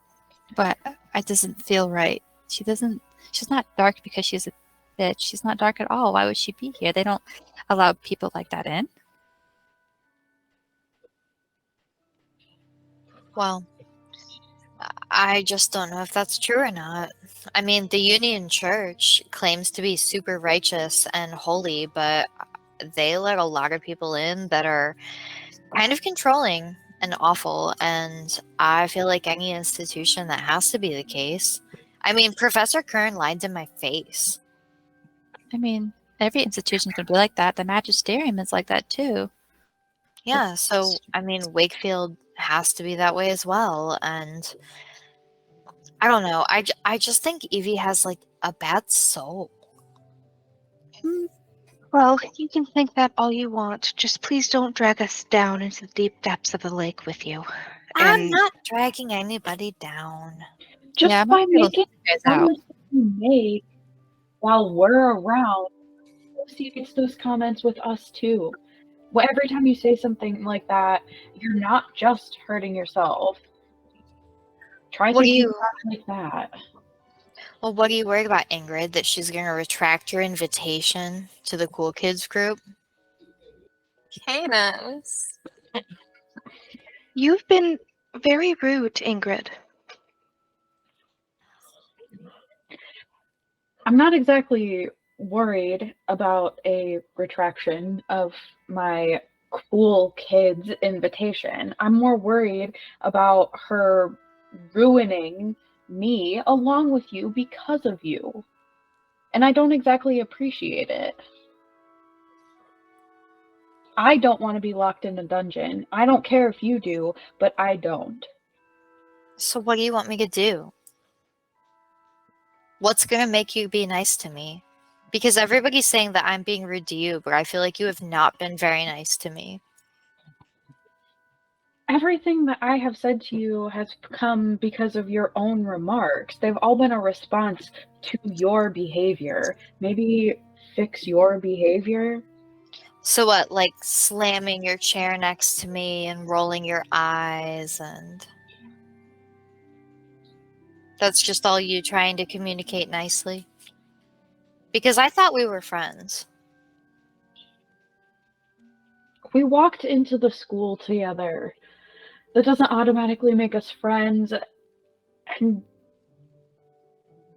But it doesn't feel right. She's not dark because she's a bitch. She's not dark at all. Why would she be here? They don't allow people like that in. Well, I just don't know if that's true or not. I mean, the Union Church claims to be super righteous and holy, but they let a lot of people in that are kind of controlling and awful, and I feel like any institution that has to be the case. I mean, Professor Kern lied to my face. I mean, every institution's going to be like that. The magisterium is like that too. Yeah, so, I mean, Wakefield has to be that way as well, and I don't know. I just think Evie has, like, a bad soul. Well, you can think that all you want. Just please don't drag us down into the deep depths of the lake with you. I'm And not dragging anybody down. Just Yeah, I'm by not able to making figure this out. comments that you make while we're around, Lucy gets those comments with us too. Well, every time you say something like that, you're not just hurting yourself. Try What do thinking you- about it like that. Well, what are you worried about, Ingrid? That she's going to retract your invitation to the cool kids group? Cadence. you've been very rude, Ingrid. I'm not exactly worried about a retraction of my cool kids invitation. I'm more worried about her ruining me along with you because of you. And I don't exactly appreciate it. I don't want to be locked in a dungeon. I don't care if you do, but I don't. So what do you want me to do? What's going to make you be nice to me? Because everybody's saying that I'm being rude to you, but I feel like you have not been very nice to me. Everything that I have said to you has come because of your own remarks. They've all been a response to your behavior. Maybe fix your behavior. So what, like slamming your chair next to me and rolling your eyes and... That's just all you trying to communicate nicely? Because I thought we were friends. We walked into the school together. That doesn't automatically make us friends. And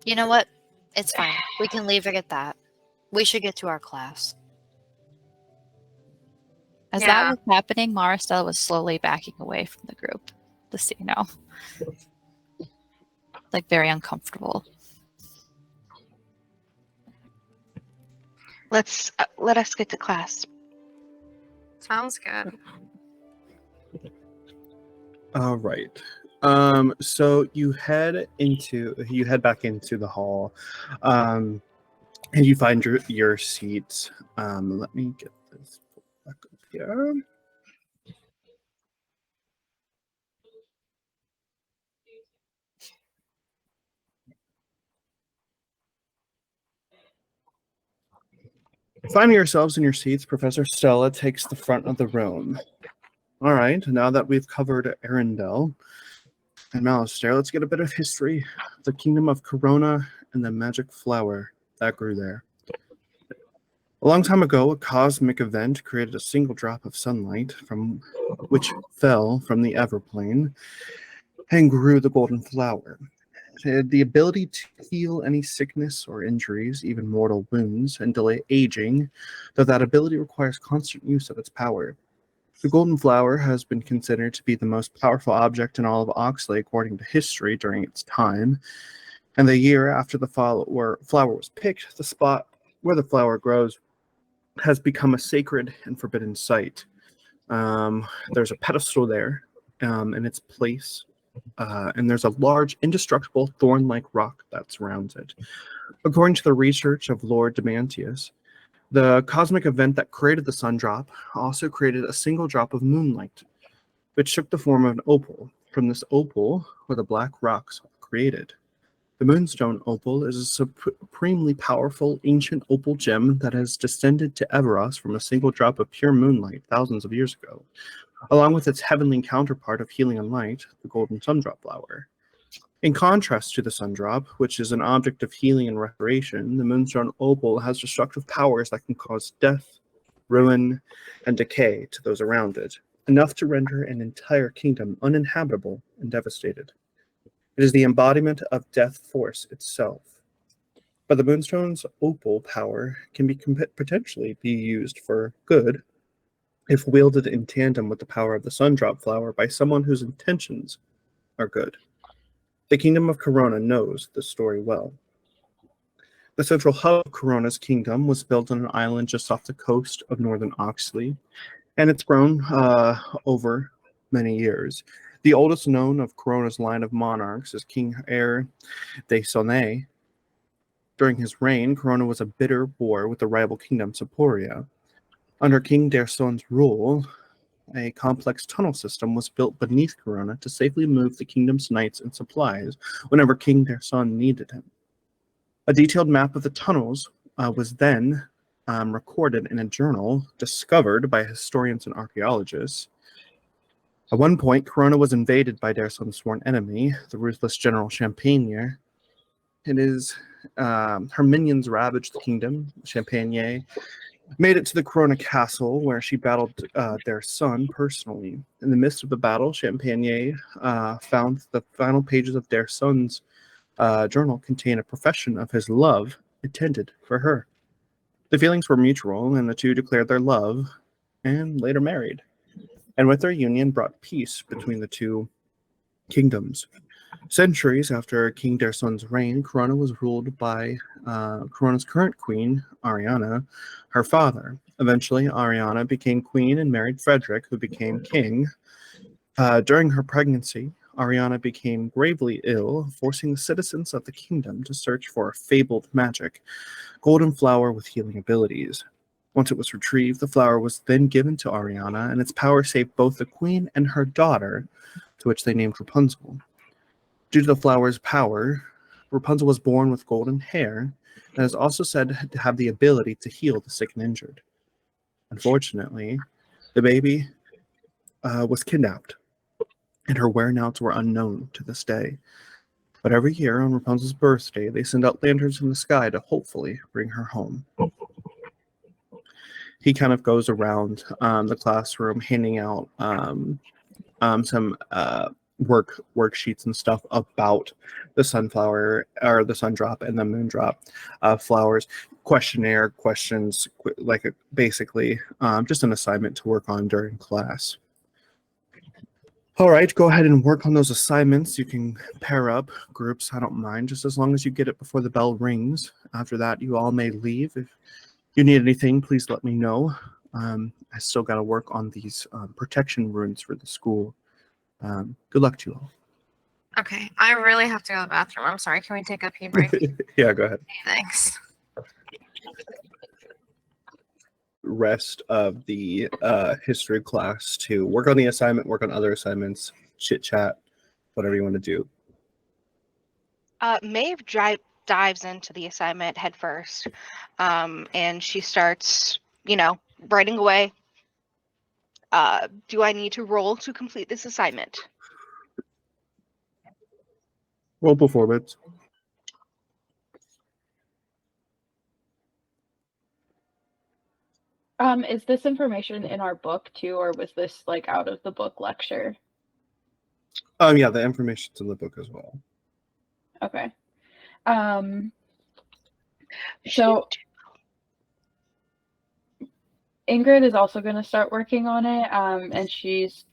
You know what? It's fine. We can leave it at that. We should get to our class. As Yeah. that was happening, Maristela was slowly backing away from the group. Just so you know. Like, very uncomfortable. Let us get to class. Sounds good. All right. So you head back into the hall, and you find your seats. Let me get this back up here. Finding yourselves in your seats, Professor Stella takes the front of the room. All right, now that we've covered Arendelle and Malistaire, let's get a bit of history. The kingdom of Corona and the magic flower that grew there. A long time ago, a cosmic event created a single drop of sunlight from which fell from the everplane and grew the golden flower. It had the ability to heal any sickness or injuries, even mortal wounds, and delay aging, though that ability requires constant use of its power. The golden flower has been considered to be the most powerful object in all of Oxley according to history during its time, and the year after the flower was picked, the spot where the flower grows has become a sacred and forbidden site. There's a pedestal there in its place, and there's a large, indestructible, thorn-like rock that surrounds it. According to the research of Lord Demantius, the cosmic event that created the sun drop also created a single drop of moonlight, which took the form of an opal. From this opal were the black rocks created. The Moonstone Opal is a supremely powerful ancient opal gem that has descended to Everas from a single drop of pure moonlight thousands of years ago, along with its heavenly counterpart of healing and light, the golden sundrop flower. In contrast to the sundrop, which is an object of healing and restoration, the Moonstone Opal has destructive powers that can cause death, ruin, and decay to those around it, enough to render an entire kingdom uninhabitable and devastated. It is the embodiment of death force itself. But the moonstone's opal power can be potentially be used for good if wielded in tandem with the power of the sundrop flower by someone whose intentions are good. The Kingdom of Corona knows this story well. The central hub of Corona's kingdom was built on an island just off the coast of northern Oxley, and it's grown over many years. The oldest known of Corona's line of monarchs is King Heir de Sonnet. During his reign, Corona was a bitter war with the rival kingdom Seporia. Under King Derson's rule, a complex tunnel system was built beneath Corona to safely move the kingdom's knights and supplies whenever King Derson needed him. A detailed map of the tunnels was then recorded in a journal discovered by historians and archaeologists. At one point, Corona was invaded by Derson's sworn enemy, the ruthless General Champagne. Her minions ravaged the kingdom. Champagne made it to the Corona castle, where she battled their son personally. In the midst of the battle, Champagne found the final pages of their son's journal contain a profession of his love intended for her. The feelings were mutual, and the two declared their love and later married. And with their union brought peace between the two kingdoms. Centuries after King Derson's reign, Corona was ruled by Corona's current queen, Ariana, her father. Eventually, Ariana became queen and married Frederick, who became king. During her pregnancy, Ariana became gravely ill, forcing the citizens of the kingdom to search for a fabled magic, golden flower with healing abilities. Once it was retrieved, the flower was then given to Ariana, and its power saved both the queen and her daughter, to which they named Rapunzel. Due to the flower's power, Rapunzel was born with golden hair, and is also said to have the ability to heal the sick and injured. Unfortunately, the baby was kidnapped, and her whereabouts were unknown to this day. But every year on Rapunzel's birthday, they send out lanterns in the sky to hopefully bring her home. He kind of goes around the classroom handing out some worksheets and stuff about the sunflower or the sundrop and the moondrop flowers, questionnaire questions, basically just an assignment to work on during class. All right, go ahead and work on those assignments. You can pair up groups, I don't mind, just as long as you get it before the bell rings. After that, you all may leave. If you need anything, please let me know. I still got to work on these protection runes for the school. Good luck to you all. Okay, I really have to go to the bathroom. I'm sorry. Can we take a pee break? Yeah, go ahead. Thanks. Rest of the history class to work on the assignment, work on other assignments, chit chat, whatever you want to do. Maeve dives into the assignment head first, and she starts, writing away. Do I need to roll to complete this assignment? Roll performance. Is this information in our book too, or was this out of the book lecture? Yeah, the information's in the book as well. Okay. So Ingrid is also going to start working on it, and she's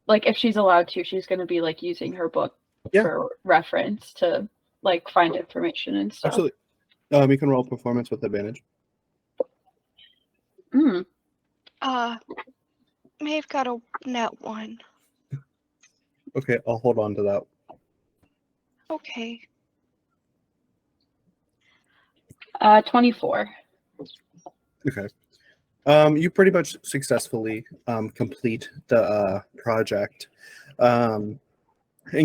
if she's allowed to, she's going to be using her book for reference to find information and stuff. Absolutely. You can roll performance with advantage. Maeve got a net 1. Okay, I'll hold on to that. Okay. 24. Okay. You pretty much successfully complete the project and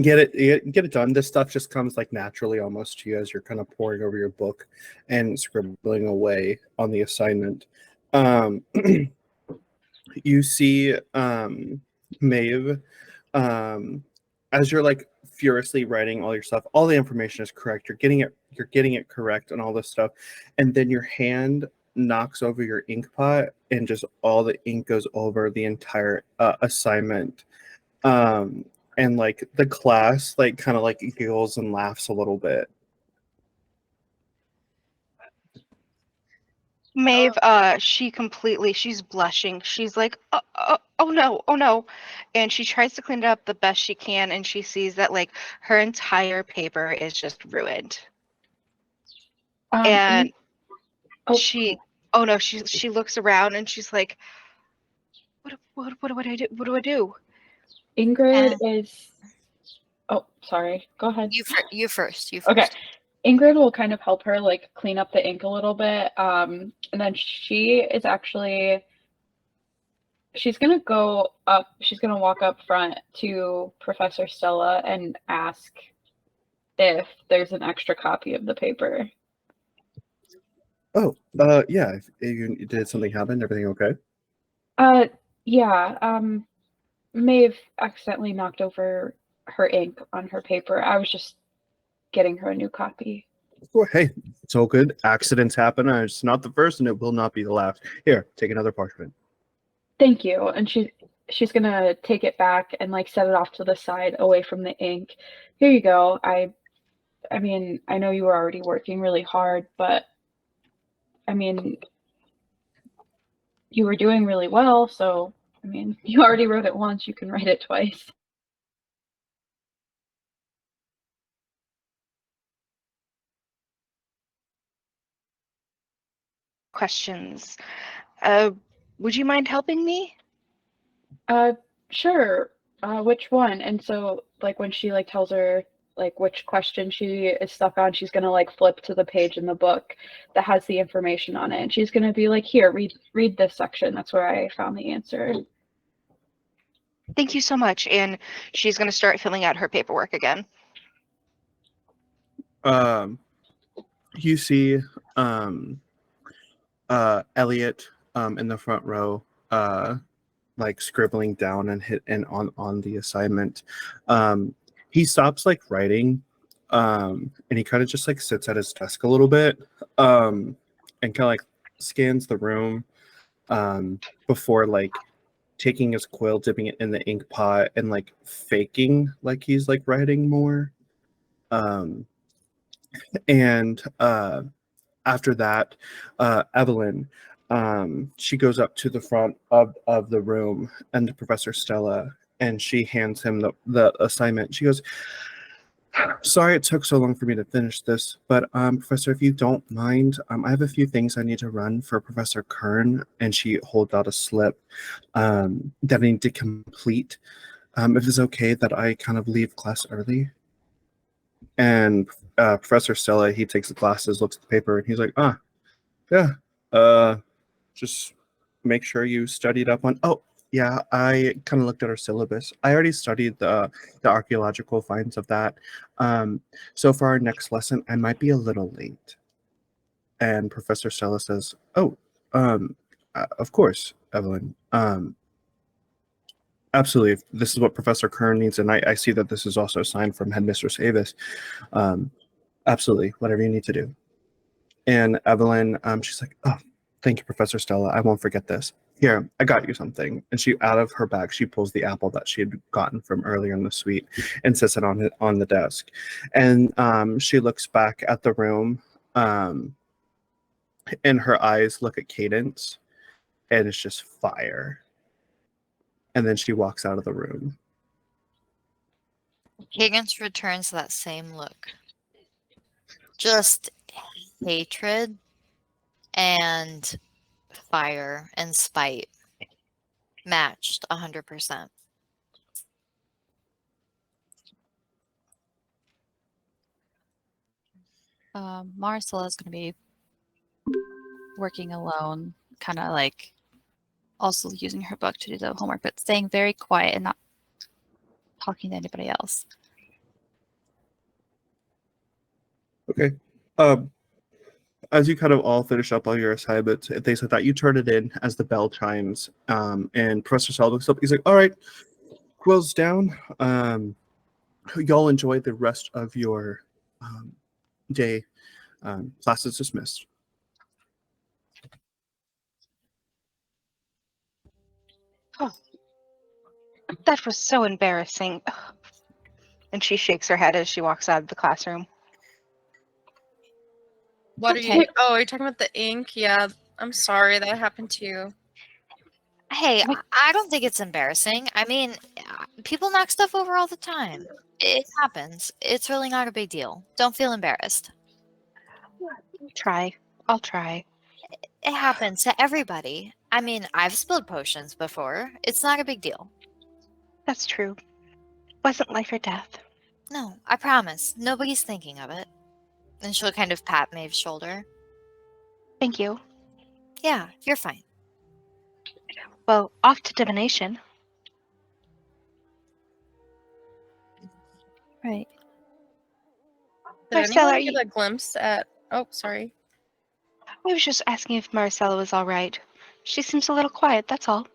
get it done. This stuff just comes naturally almost to you as you're kind of poring over your book and scribbling away on the assignment. You see Maeve as you're furiously writing all your stuff. All the information is correct. You're getting it correct and all this stuff, and then your hand knocks over your ink pot and just all the ink goes over the entire assignment. And like the class like kind of like giggles and laughs a little bit. Maeve, she's blushing. She's like, oh no, oh no. And she tries to clean it up the best she can, and she sees that like her entire paper is just ruined. And oh. she looks around and she's like, what do I do? What do I do? Ingrid is. Oh, sorry. Go ahead. You first. Okay. Ingrid will kind of help her like clean up the ink a little bit. And then she's gonna go up, she's gonna walk up front to Professor Stella and ask if there's an extra copy of the paper. Oh, yeah. Did something happen? Everything okay? Yeah. Maeve accidentally knocked over her ink on her paper. I was just getting her a new copy. Well, hey, it's all good. Accidents happen. It's not the first, and it will not be the last. Here, take another parchment. Thank you. And she's gonna take it back and like set it off to the side away from the ink. Here you go. I mean, I know you were already working really hard, but I mean, you were doing really well, so I mean, you already wrote it once, you can write it twice. Questions. Would you mind helping me? Sure. Which one? And so like when she like tells her like which question she is stuck on, she's gonna like flip to the page in the book that has the information on it, and she's gonna be like, here, read this section. That's where I found the answer. Thank you so much. And she's gonna start filling out her paperwork again. You see Eliot in the front row like scribbling down and on the assignment. He stops like writing and he kind of just like sits at his desk a little bit and kind of like scans the room before like taking his quill, dipping it in the ink pot, and like faking like he's like writing more. And after that, Evelyn, she goes up to the front of the room and to Professor Stella, and she hands him the assignment. She goes, sorry it took so long for me to finish this, but Professor, if you don't mind, I have a few things I need to run for Professor Kern, and she holds out a slip that I need to complete. If it's okay that I kind of leave class early. And Professor Stella, he takes the glasses, looks at the paper, and he's like, yeah, just make sure you studied up on. Oh, yeah, I kind of looked at our syllabus. I already studied the archaeological finds of that. So for our next lesson, I might be a little late. And Professor Stella says, oh, of course, Evelyn. Absolutely. If this is what Professor Kern needs, and I see that this is also signed from Headmistress Avis. Absolutely, whatever you need to do. And Evelyn, she's like, oh, thank you, Professor Stella. I won't forget this. Here, I got you something. And she, out of her bag, she pulls the apple that she had gotten from earlier in the suite and sets it on the desk. And she looks back at the room, and her eyes look at Cadence, and it's just fire. And then she walks out of the room. Cadence returns that same look. Just hatred and fire and spite. Matched 100%. Maristela is going to be working alone, kind of like also using her book to do the homework, but staying very quiet and not talking to anybody else. Okay. As you kind of all finish up all your assignments, they said that you turn it in as the bell chimes. And Professor Stella looks up. He's like, all right, quill's down. Y'all enjoy the rest of your day. Class is dismissed. Oh, that was so embarrassing. And she shakes her head as she walks out of the classroom. What are Okay. you? Oh, are you talking about the ink? Yeah, I'm sorry that happened to you. Hey, What? I don't think it's embarrassing. I mean, people knock stuff over all the time. It happens. It's really not a big deal. Don't feel embarrassed. I'll try. It happens to everybody. I mean, I've spilled potions before. It's not a big deal. That's true. Wasn't life or death. No, I promise. Nobody's thinking of it. And she'll kind of pat Maeve's shoulder. Thank you. Yeah, you're fine. Well, off to divination. Right. Did Maristela, are anyone you... get a glimpse at? Oh, sorry. I was just asking if Maristela was all right. She seems a little quiet, that's all.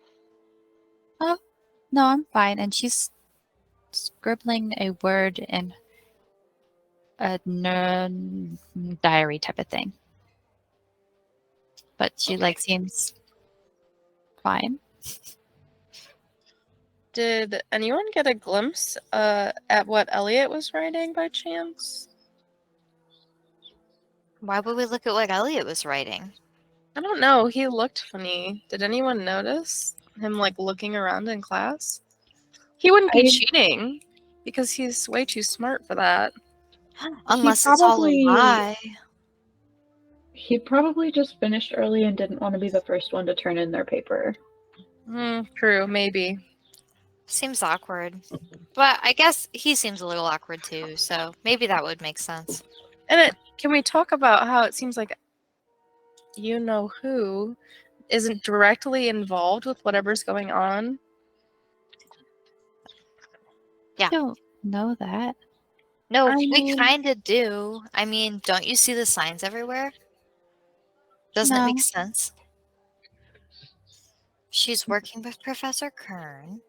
Oh, no, I'm fine. And she's scribbling a word in a diary type of thing. But she Okay. seems fine. Did anyone get a glimpse at what Eliot was writing by chance? Why would we look at what Eliot was writing? I don't know. He looked funny. Did anyone notice him looking around in class? He wouldn't be cheating because he's way too smart for that. Unless it's all a lie. He probably just finished early and didn't want to be the first one to turn in their paper. True, maybe. Seems awkward. But I guess he seems a little awkward too, so maybe that would make sense. And can we talk about how it seems like you-know-who isn't directly involved with whatever's going on? Yeah. I don't know that. No, I we mean- kind of do. I mean, don't you see the signs everywhere? Doesn't it No. make sense? She's working with Professor Kern.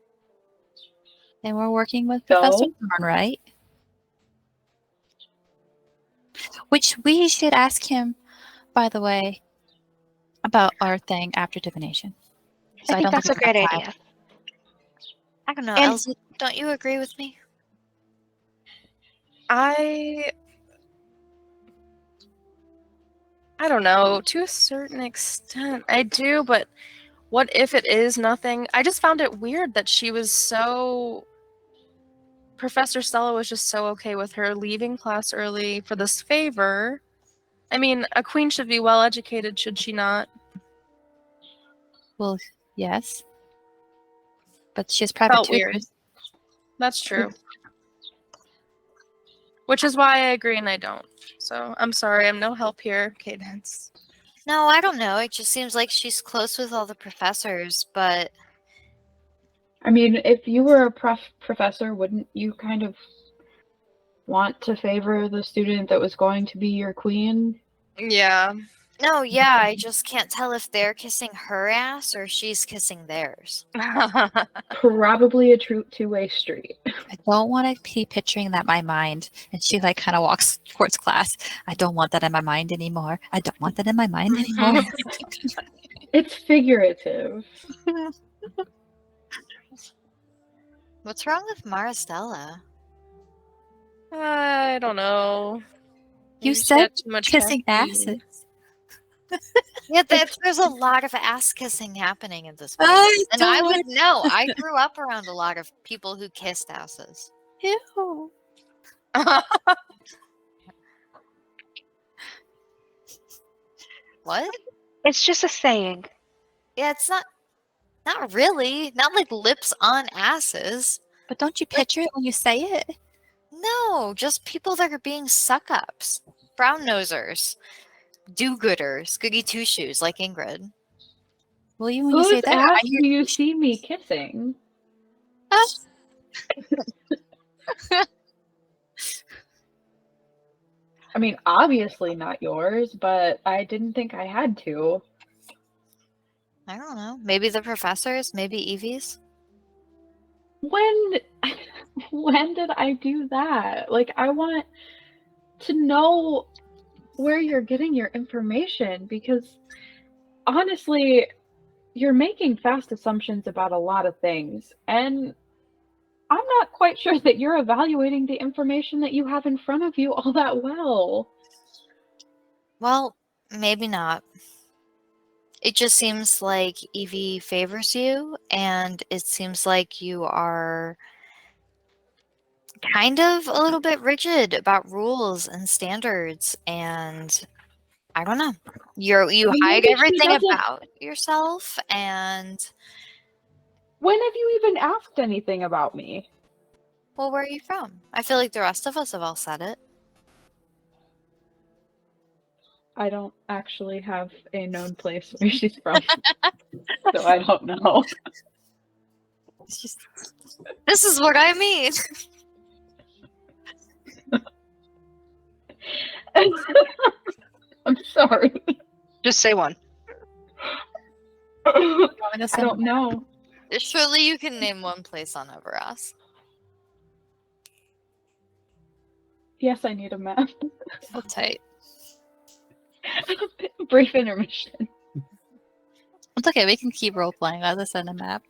And we're working with Professor So? Thornwright. Which we should ask him, by the way, about our thing after divination. So I think that's a we great have time. idea. I don't know, And- Elsie, don't you agree with me? I don't know. To a certain extent, I do, but what if it is nothing? I just found it weird that she was so... Professor Stella was just so okay with her leaving class early for this favor. I mean, a queen should be well educated, should she not? Well, yes. But she has private Felt weird. tutors. That's true. Which is why I agree and I don't. So, I'm sorry, I'm no help here, Cadence. No, I don't know. It just seems like she's close with all the professors, but I mean, if you were a professor, wouldn't you kind of want to favor the student that was going to be your queen? Yeah. no, yeah, I just can't tell if they're kissing her ass or she's kissing theirs. Probably a true two-way street. I don't want to be picturing that in my mind. And she kind of walks towards class. I don't want that in my mind anymore. I don't want that in my mind anymore. It's figurative. What's wrong with Maristela? I don't know. You Maybe she said had too much kissing caffeine. asses. Yeah, there's a lot of ass kissing happening in this place. I And I don't would know. I grew up around a lot of people who kissed asses. Ew. What? It's just a saying. Yeah, it's not really. Not like lips on asses. But don't you picture it when you say it? No, just people that are being suck-ups. Brown nosers. Do-gooders. Goody two-shoes like Ingrid. Well, you when you say Whose that, ass I hear do you see me kissing? I mean, obviously not yours, but I didn't think I had to. I don't know. Maybe the professors? Maybe Evie's? When did I do that? I want to know where you're getting your information because honestly, you're making fast assumptions about a lot of things. And I'm not quite sure that you're evaluating the information that you have in front of you all that well. Well, maybe not. It just seems like Evie favors you, and it seems like you are kind of a little bit rigid about rules and standards, and I don't know. You Well, hide maybe she everything doesn't- about yourself, and When have you even asked anything about me? well, where are you from? I feel like the rest of us have all said it. I don't actually have a known place where she's from, so I don't know. It's just, this is what I mean. I'm sorry. Just say one. I Want to send don't know. Surely you can name one place on Everas. Yes, I need a map. Hold tight. Brief intermission. It's okay, we can keep role playing. I'll just send a map.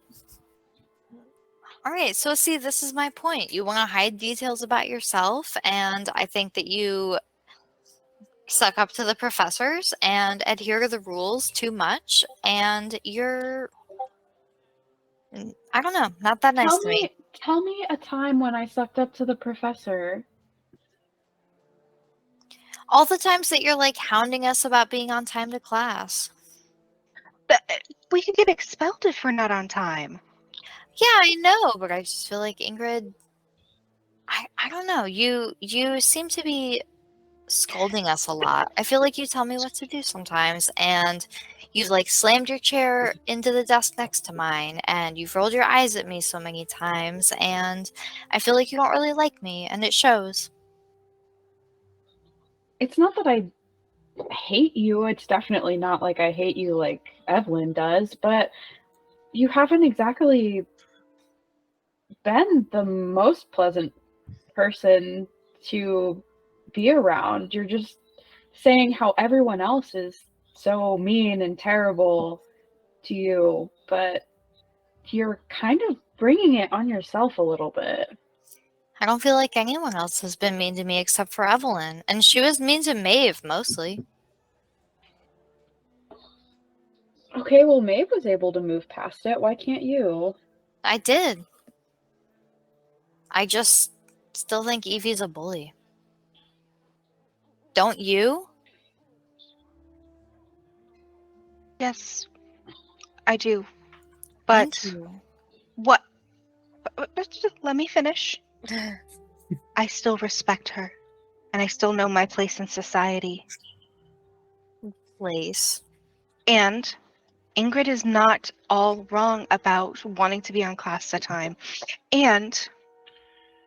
All right, so see, this is my point. You want to hide details about yourself, and I think that you suck up to the professors and adhere to the rules too much, and you're, I don't know, not that nice to me. Tell me a time when I sucked up to the professor. All the times that you're like hounding us about being on time to class. But we could get expelled if we're not on time. Yeah, I know, but I just feel like Ingrid, I don't know. You seem to be scolding us a lot. I feel like you tell me what to do sometimes, and you've like slammed your chair into the desk next to mine, and you've rolled your eyes at me so many times, and I feel like you don't really like me, and it shows. It's not that I hate you. It's definitely not like I hate you like Evelyn does, but you haven't exactly been the most pleasant person to be around. You're just saying how everyone else is so mean and terrible to you, but you're kind of bringing it on yourself a little bit. I don't feel like anyone else has been mean to me except for Evelyn, and she was mean to Maeve mostly. Okay, well, Maeve was able to move past it. Why can't you? I did. I just still think Evie's a bully. Don't you? Yes, I do. Thank But you. what? Just let me finish. I still respect her, and I still know my place in society. Place. And Ingrid is not all wrong about wanting to be on class at time and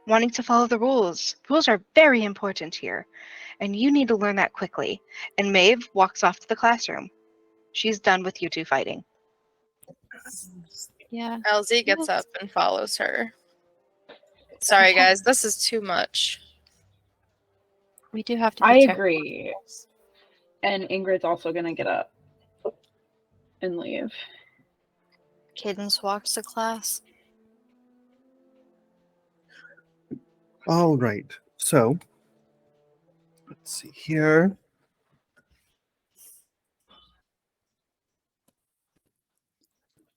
wanting to follow the rules. Rules are very important here, and you need to learn that quickly. And Maeve walks off to the classroom. She's done with you two fighting. Yeah. LZ gets up and follows her. Sorry, guys, this is too much. We do have to be I careful. agree. And Ingrid's also gonna get up and leave. Cadence walks to class. All right. So, let's see here.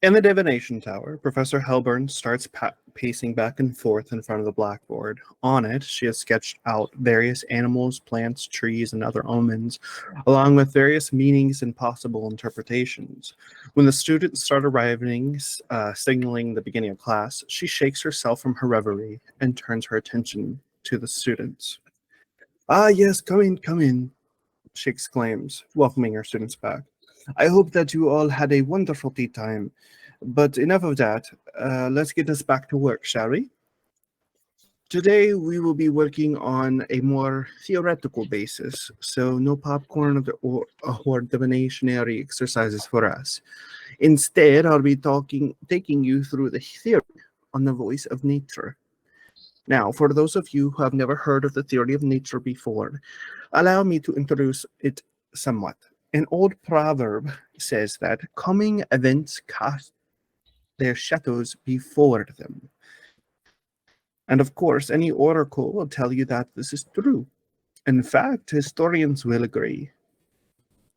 In the divination tower, Professor Hellburn starts pacing back and forth in front of the blackboard. On it, she has sketched out various animals, plants, trees, and other omens, along with various meanings and possible interpretations. When the students start arriving, signaling the beginning of class, she shakes herself from her reverie and turns her attention to the students. "Ah, yes, come in," she exclaims, welcoming her students back. "I hope that you all had a wonderful tea time. But enough of that. Let's get us back to work, shall we? Today, we will be working on a more theoretical basis, so no popcorn or divinationary exercises for us. Instead, I'll be taking you through the theory on the voice of nature. Now, for those of you who have never heard of the theory of nature before, allow me to introduce it somewhat. An old proverb says that coming events cast their shadows before them. And of course, any oracle will tell you that this is true. In fact, historians will agree.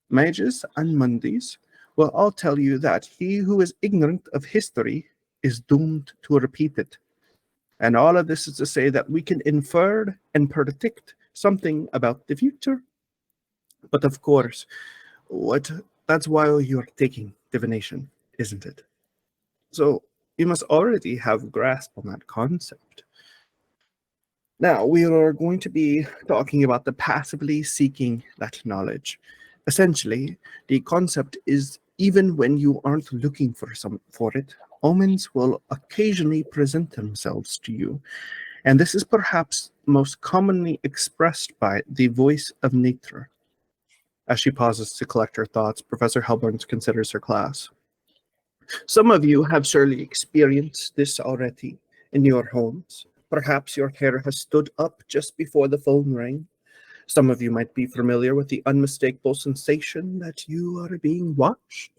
Mages and Mondays will all tell you that he who is ignorant of history is doomed to repeat it. And all of this is to say that we can infer and predict something about the future. But of course, that's why you're taking divination, isn't it? So you must already have a grasp on that concept. Now, we are going to be talking about the passively seeking that knowledge. Essentially, the concept is even when you aren't looking for it, omens will occasionally present themselves to you. And this is perhaps most commonly expressed by the voice of nature. As she pauses to collect her thoughts, Professor Hellburns considers her class. Some of you have surely experienced this already in your homes. Perhaps your hair has stood up just before the phone rang. Some of you might be familiar with the unmistakable sensation that you are being watched.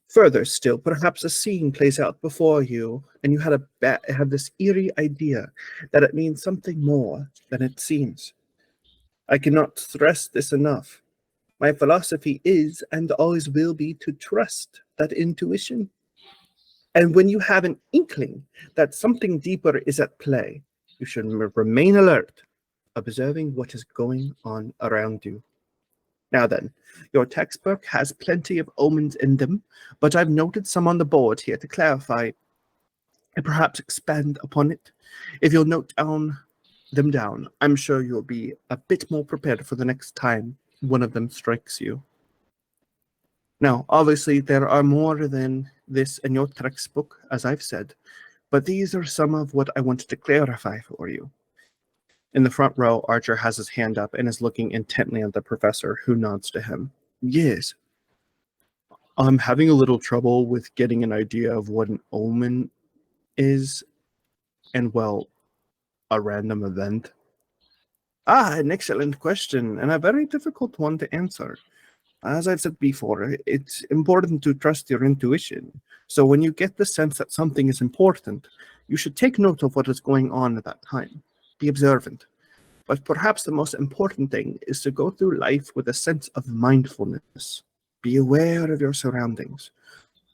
Further still, perhaps a scene plays out before you, and you have this eerie idea that it means something more than it seems. I cannot stress this enough. My philosophy is and always will be to trust that intuition. And when you have an inkling that something deeper is at play, you should remain alert, observing what is going on around you. Now then, your textbook has plenty of omens in them, but I've noted some on the board here to clarify and perhaps expand upon it. If you'll note them down, I'm sure you'll be a bit more prepared for the next time one of them strikes you. Now, obviously, there are more than this in your textbook, as I've said, but these are some of what I wanted to clarify for you. In the front row, Archer has his hand up and is looking intently at the professor, who nods to him. Yes. I'm having a little trouble with getting an idea of what an omen is, and, well, a random event. An excellent question, and a very difficult one to answer. As I've said before, it's important to trust your intuition. So when you get the sense that something is important, you should take note of what is going on at that time. Be observant. But perhaps the most important thing is to go through life with a sense of mindfulness. Be aware of your surroundings.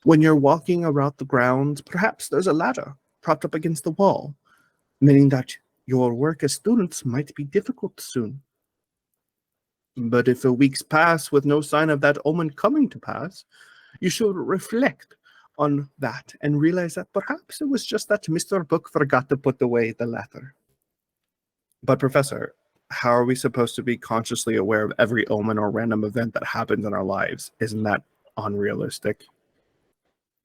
When you're walking around the grounds, perhaps there's a ladder propped up against the wall, meaning that your work as students might be difficult soon. But if a week's pass with no sign of that omen coming to pass, you should reflect on that and realize that perhaps it was just that Mr. Book forgot to put away the letter. But Professor, how are we supposed to be consciously aware of every omen or random event that happens in our lives? Isn't that unrealistic?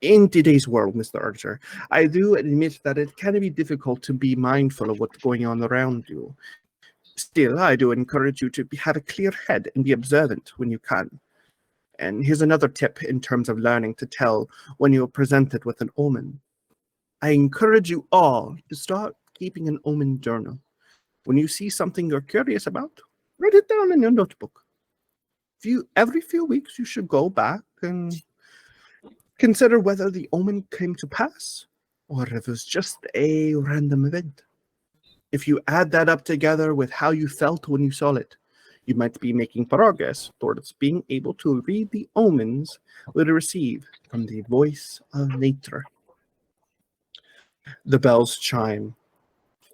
In today's world, Mr. Archer, I do admit that it can be difficult to be mindful of what's going on around you. Still, I do encourage you to have a clear head and be observant when you can. And here's another tip in terms of learning to tell when you're presented with an omen. I encourage you all to start keeping an omen journal. When you see something you're curious about, write it down in your notebook. Every few weeks, you should go back and consider whether the omen came to pass or if it was just a random event. If you add that up together with how you felt when you saw it, you might be making progress towards being able to read the omens we receive from the voice of nature. The bells chime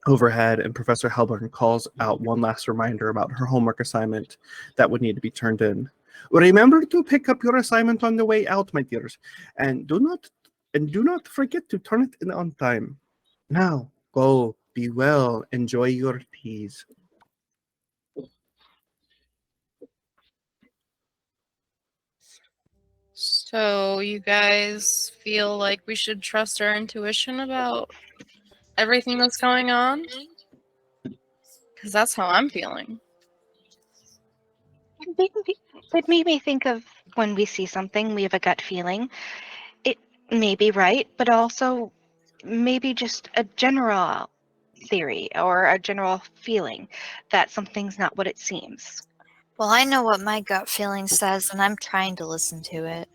overhead, and Professor Hellburn calls out one last reminder about her homework assignment that would need to be turned in. Remember to pick up your assignment on the way out, my dears, and do not forget to turn it in on time. Now, go, be well, enjoy your teas. So you guys feel like we should trust our intuition about everything that's going on? Because that's how I'm feeling. It made me think of when we see something, we have a gut feeling. It may be right, but also maybe just a general theory or a general feeling that something's not what it seems. Well, I know what my gut feeling says, and I'm trying to listen to it.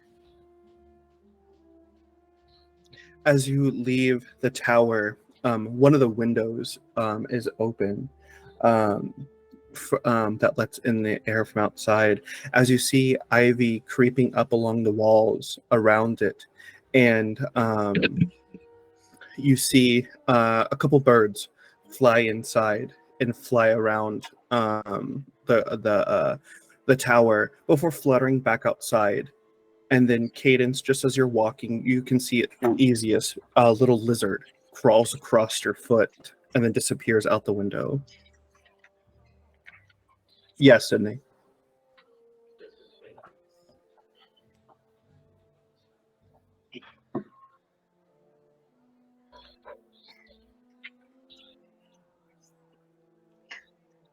As you leave the tower, one of the windows is open, that lets in the air from outside, as you see Ivy creeping up along the walls around it, and you see a couple birds fly inside and fly around the tower before fluttering back outside. And then Cadence, just as you're walking, you can see it easiest. A little lizard crawls across your foot and then disappears out the window. Yes, Sydney.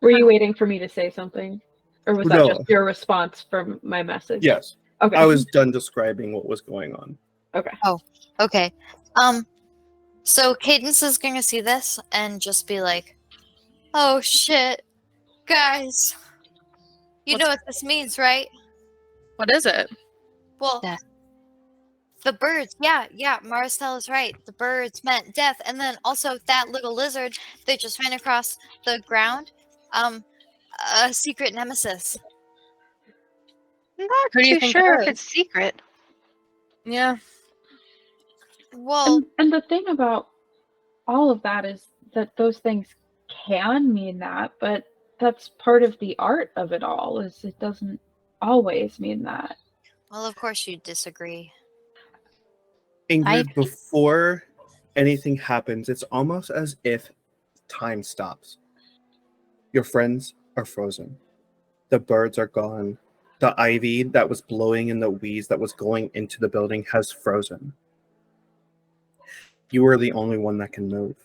Were you waiting for me to say something? Or was that No. just your response from my message? Yes. Okay. I was done describing what was going on. Okay. Okay. So Cadence is gonna see this and just be like, "Oh shit, guys! You know what this means, right? What is it? Well, Death. the birds. Yeah, Maristela's right. The birds meant death, and then also that little lizard that just ran across the ground. A secret nemesis. I'm not Who do you too think sure it if is? it's secret. Yeah. Well, And the thing about all of that is that those things can mean that, but that's part of the art of it all, is it doesn't always mean that. well, of course you disagree. Ingrid, before anything happens, it's almost as if time stops. Your friends are frozen. The birds are gone. The ivy that was blowing in the weeds that was going into the building has frozen. You are the only one that can move.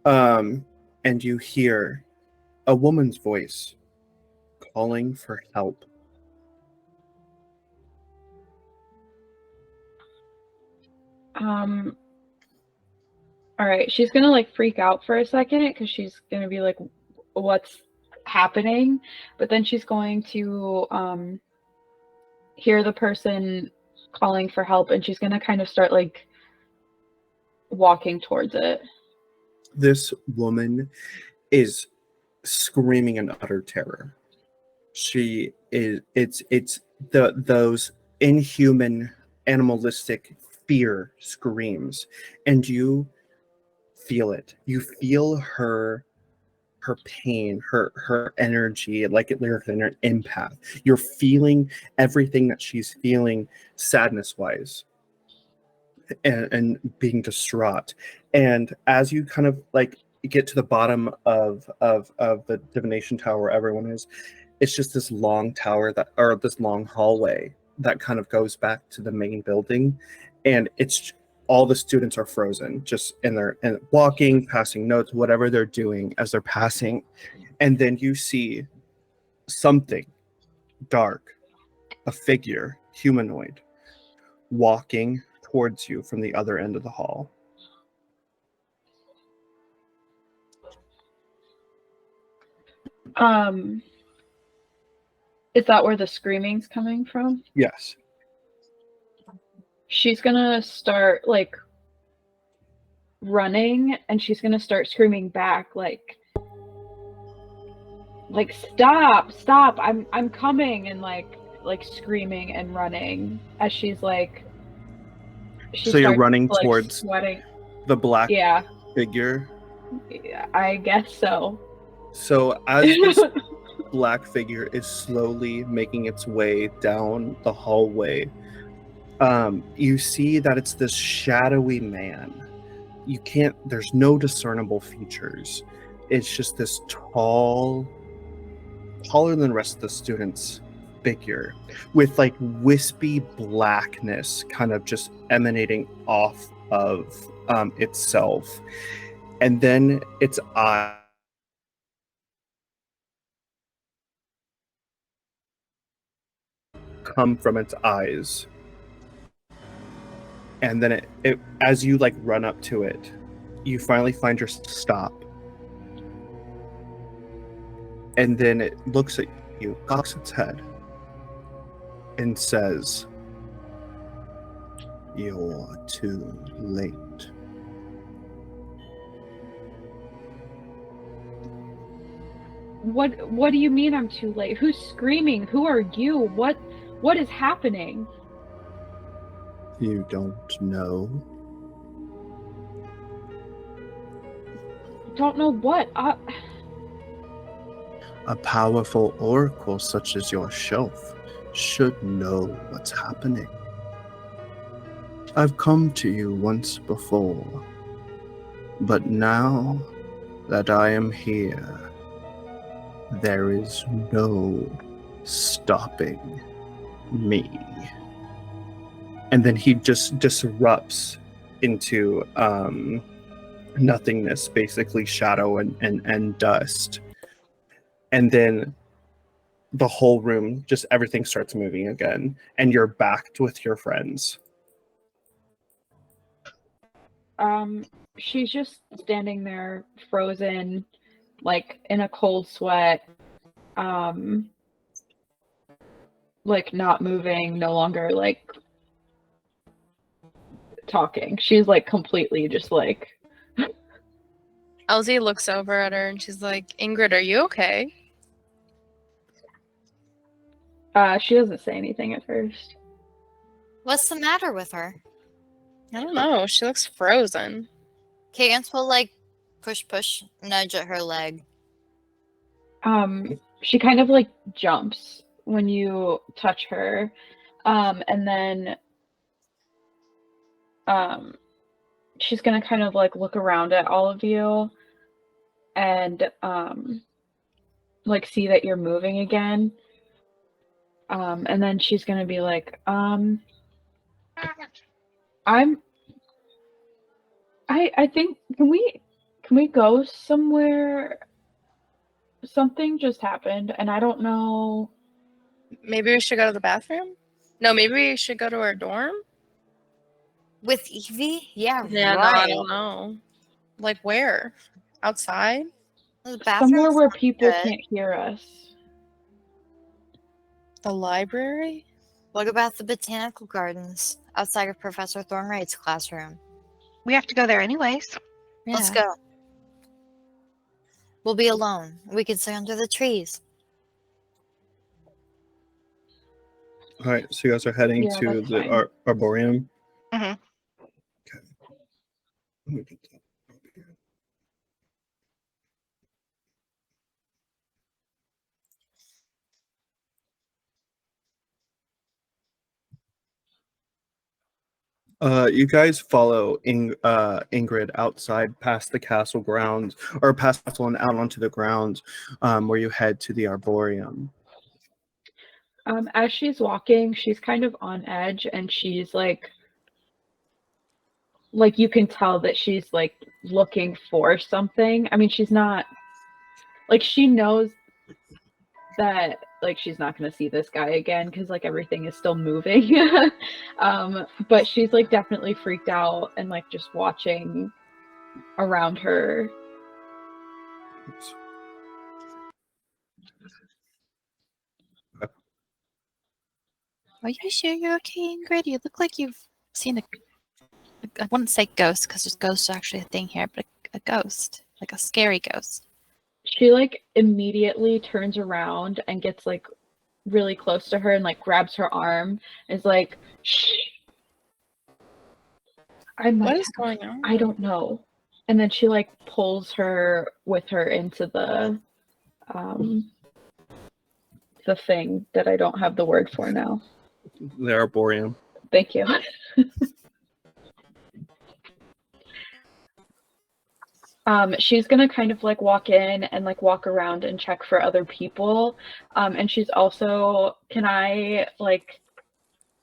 And you hear a woman's voice calling for help. All right, she's gonna like freak out for a second because she's gonna be like, what's happening? But then she's going to hear the person calling for help, and she's gonna kind of start like walking towards it. This woman is screaming in utter terror. She is it's those inhuman, animalistic fear screams, and you feel it. You feel her pain, her energy, like an empath. You're feeling everything that she's feeling, sadness wise, and being distraught. And as you kind of like get to the bottom of the divination tower where everyone is, it's just this long tower this long hallway that kind of goes back to the main building, and it's all the students are frozen, just in their and walking, passing notes, whatever they're doing as they're passing. And then you see something dark, a figure, humanoid, walking towards you from the other end of the hall. Is that where the screaming's coming from? Yes. She's gonna start like running, and she's gonna start screaming back like stop, I'm coming, and like screaming and running as she's like So you're running like, towards sweating. the black Yeah, figure. I guess so. So as this black figure is slowly making its way down the hallway, you see that it's this shadowy man. There's no discernible features. It's just this taller than the rest of the students figure, with like wispy blackness kind of just emanating off of itself. And then its eye come from its eyes, and then it as you like run up to it, you finally find yourself stop, and then it looks at you, cocks its head, and says, "You're too late." What do you mean I'm too late? Who's screaming? Who are you? What is happening? You don't know? Don't know what. A powerful oracle such as yourself should know what's happening. I've come to you once before, but now that I am here, there is no stopping me. And then he just disrupts into nothingness, basically shadow and dust. And then the whole room, just everything starts moving again, and you're back with your friends. She's just standing there, frozen, like in a cold sweat, like not moving, no longer like talking. She's like completely just like. Elsie looks over at her and she's like, Ingrid, are you okay? She doesn't say anything at first. What's the matter with her? I don't know. She looks frozen. Cadence will like push, nudge at her leg. She kind of like jumps when you touch her, and then she's gonna kind of like look around at all of you and like see that you're moving again, and then she's gonna be like, I think can we go somewhere? Something just happened and I don't know. Maybe we should go to the bathroom? No, maybe we should go to our dorm? With Evie? Yeah, Yeah, right. no, I don't know. Like where? Outside? The bathroom Somewhere where sounds people good. can't hear us. The library? What about the botanical gardens outside of Professor Thornwright's classroom? We have to go there anyways. Yeah. Let's go. We'll be alone. We can stay under the trees. All right, so you guys are heading Yeah, to that's the fine. arboreum. Mhm. Okay. Let me get that up here. You guys follow Ingrid outside past the castle grounds, or past the castle and out onto the grounds, where you head to the arboreum. As she's walking, she's kind of on edge and she's like you can tell that she's like looking for something. I mean, she's not like she knows that like she's not going to see this guy again because like everything is still moving. But she's like definitely freaked out and like just watching around her. Oops. Are you sure you're okay, Ingrid? You look like you've seen I wouldn't say ghost because there's ghosts actually a thing here, but a ghost, like a scary ghost. She like immediately turns around and gets like really close to her and like grabs her arm. Is like, shh. What is going on? I don't know. And then she like pulls her with her into the thing that I don't have the word for now. The arboreum. Thank you. She's gonna kind of like walk in and like walk around and check for other people. And she's also, can I like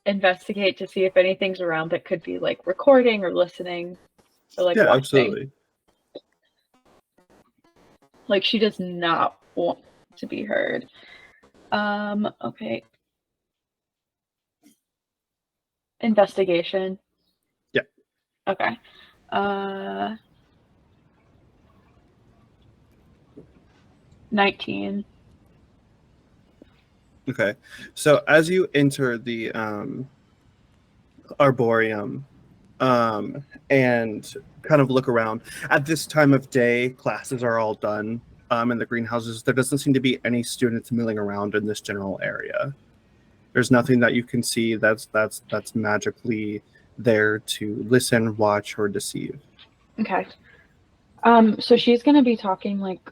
investigate to see if anything's around that could be like recording or listening or like Yeah, watching? absolutely. Like she does not want to be heard. Okay. Investigation. Yeah. Okay. 19. Okay. So as you enter the arboreum and kind of look around, at this time of day, classes are all done. in the greenhouses, there doesn't seem to be any students milling around in this general area. There's nothing that you can see that's magically there to listen, watch, or deceive. Okay. So she's gonna be talking like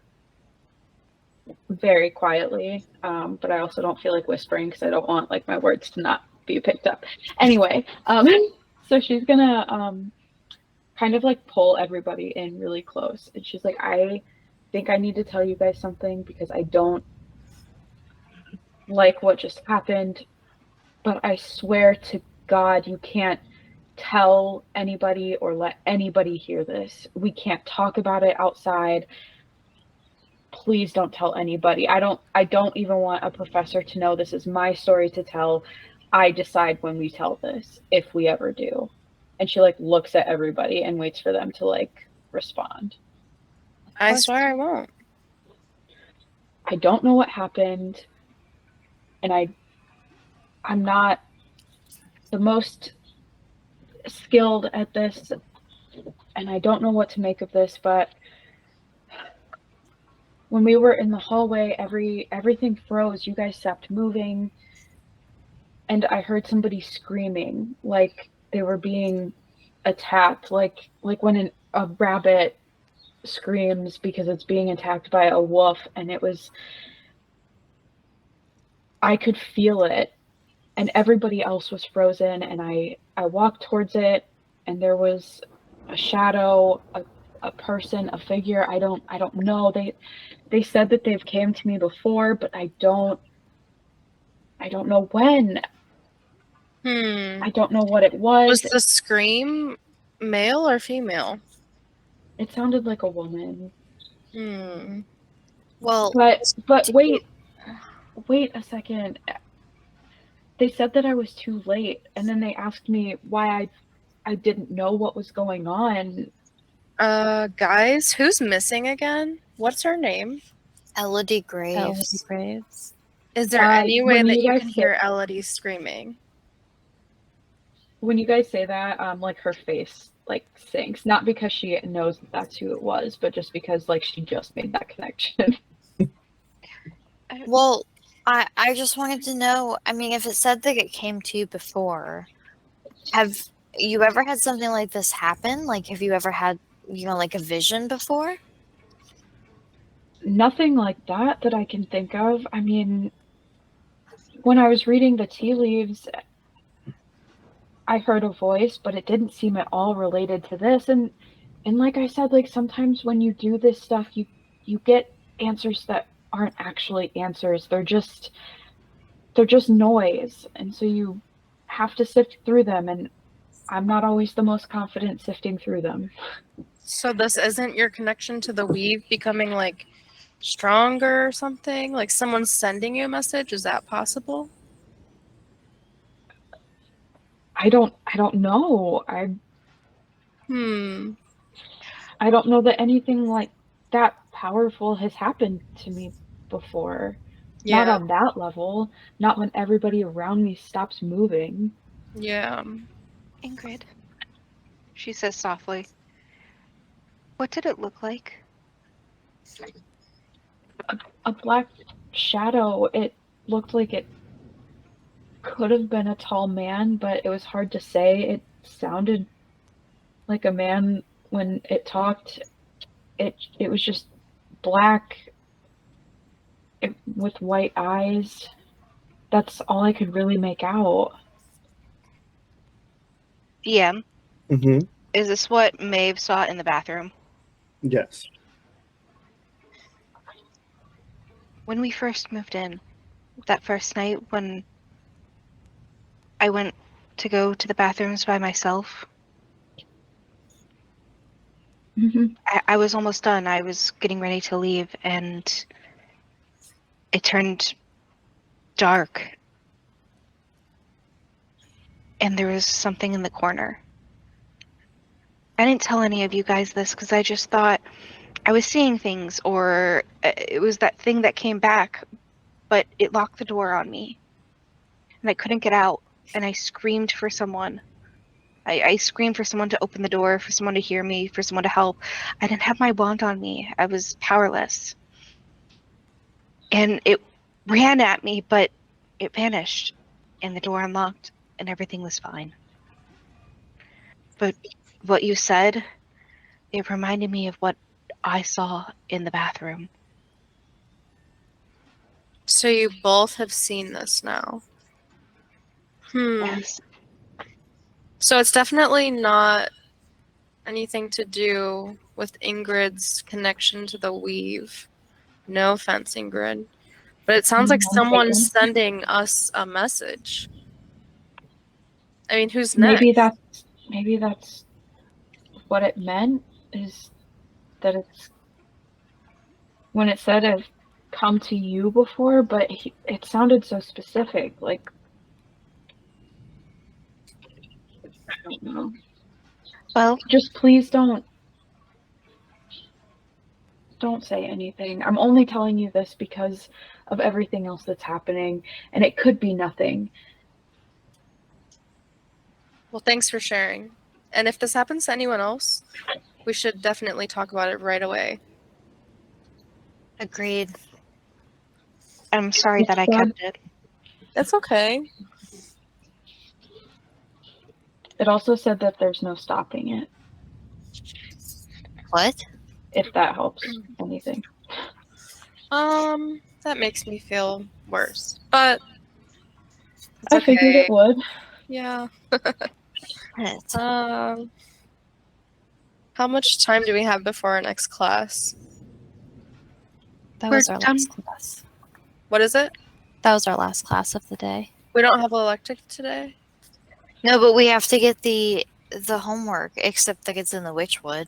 very quietly, but I also don't feel like whispering because I don't want like my words to not be picked up. Anyway, so she's gonna kind of like pull everybody in really close, and she's like, I think I need to tell you guys something because I don't like what just happened, but I swear to God you can't tell anybody or let anybody hear this. We can't talk about it outside. Please don't tell anybody. I don't even want a professor to know. This is my story to tell. I decide when we tell this, if we ever do. And she like looks at everybody and waits for them to like respond. I swear I won't. I don't know what happened, and I'm not the most skilled at this, and I don't know what to make of this, but when we were in the hallway, everything froze. You guys stopped moving, and I heard somebody screaming like they were being attacked, like when a rabbit screams because it's being attacked by a wolf, and I could feel it, and everybody else was frozen, and I walked towards it, and there was a shadow, a person, a figure. I don't know. They said that they've came to me before, but I don't know when. I don't know what it was. Was the scream male or female? It sounded like a woman. Well, But wait a second. They said that I was too late, and then they asked me why I didn't know what was going on. Guys, who's missing again? What's her name? Elodie Elodie Graves. Graves. Is there any way when that you you guys can say- hear Elodie screaming? When you guys say that, like her face like sinks, not because she knows that that's who it was, but just because like she just made that connection. Well, I just wanted to know, I mean, if it said that it came to you before, have you ever had something like this happen? Like, have you ever had, like a vision before? Nothing like that I can think of. I mean, when I was reading the tea leaves, I heard a voice, but it didn't seem at all related to this. And like I said, like sometimes when you do this stuff, you get answers that aren't actually answers. They're just noise. And so you have to sift through them, and I'm not always the most confident sifting through them. So this isn't your connection to the weave becoming like stronger or something? Like someone's sending you a message? Is that possible? I don't know. I don't know that anything like that powerful has happened to me before. Yeah. Not on that level. Not when everybody around me stops moving. Yeah. Ingrid, she says softly, what did it look like? A black shadow. It looked like it could have been a tall man, but it was hard to say. It sounded like a man when it talked. It was just black with white eyes. That's all I could really make out. DM, Mm-hmm. is this what Maeve saw in the bathroom? Yes. When we first moved in, that first night when I went to go to the bathrooms by myself, I was almost done. I was getting ready to leave, and it turned dark. And there was something in the corner. I didn't tell any of you guys this because I just thought I was seeing things, or it was that thing that came back, but it locked the door on me. And I couldn't get out, and I screamed for someone. I screamed for someone to open the door, for someone to hear me, for someone to help. I didn't have my wand on me. I was powerless. and it ran at me, but it vanished, and the door unlocked, and everything was fine. But what you said, it reminded me of what I saw in the bathroom. So you both have seen this now. Yes. So it's definitely not anything to do with Ingrid's connection to the weave. No offense, Ingrid. But it sounds like None someone's taken. sending us a message. I mean, who's Maybe next? that's what it meant, is that it's when it said I've come to you before, but it sounded so specific. Like, I don't know. Well, Just please don't say anything. I'm only telling you this because of everything else that's happening, and it could be nothing. Well, thanks for sharing. And if this happens to anyone else, we should definitely talk about it right away. Agreed. I'm sorry that I kept it. That's okay. It also said that there's no stopping it, What? if that helps anything. That makes me feel worse. But it's I figured it okay. would. Yeah. It's- How much time do we have before our next class? That We're was our done. last class. What is it? That was our last class of the day. We don't have elective today? No, but we have to get the homework, except that it's in the Witchwood.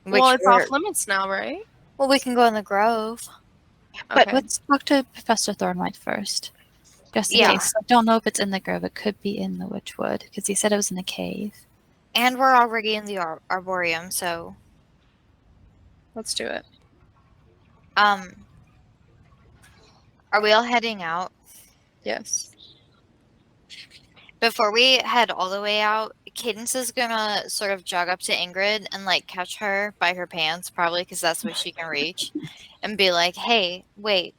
Well, it's off limits now, right? Well, we can go in the Grove. But- Okay. Let's talk to Professor Thornwright first. Just in Yeah. case. I don't know if it's in the grove. It could be in the Witchwood, because he said it was in a cave. And we're already in the Arboreum, so Let's do it. are we all heading out? Yes. Before we head all the way out, Cadence is gonna sort of jog up to Ingrid and like catch her by her pants, probably because that's what she can reach, and be like, "Hey, wait."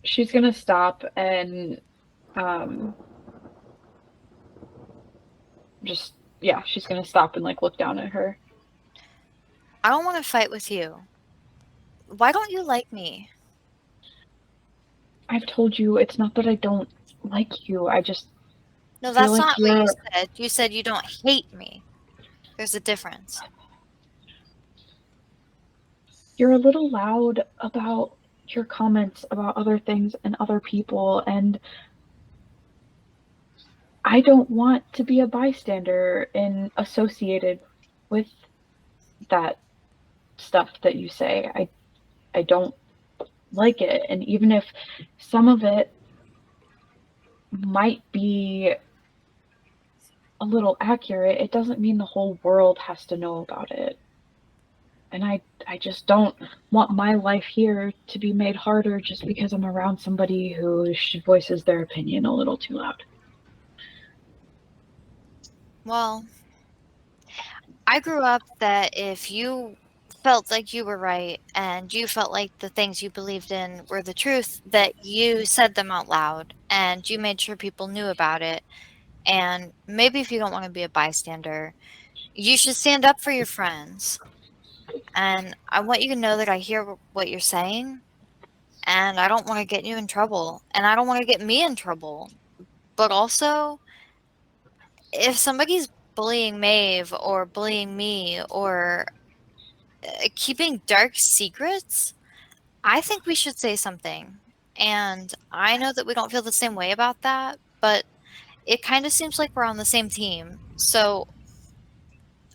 She's gonna stop and she's gonna stop and like look down at her. I don't want to fight with you. Why don't you like me? I've told you it's not that I don't like you. I just No, feel that's like not what you you're said. You said you don't hate me. There's a difference. you're a little loud about your comments about other things and other people, and I don't want to be a bystander and associated with that stuff that you say. I don't like it, and even if some of it might be a little accurate, it doesn't mean the whole world has to know about it. And I just don't want my life here to be made harder just because I'm around somebody who voices their opinion a little too loud. Well, I grew up that if you felt like you were right and you felt like the things you believed in were the truth, that you said them out loud and you made sure people knew about it. And maybe if you don't want to be a bystander, you should stand up for your friends. And I want you to know that I hear what you're saying, and I don't want to get you in trouble, and I don't want to get me in trouble. But also, if somebody's bullying Maeve or bullying me or keeping dark secrets, I think we should say something. And I know that we don't feel the same way about that, but it kind of seems like we're on the same team. So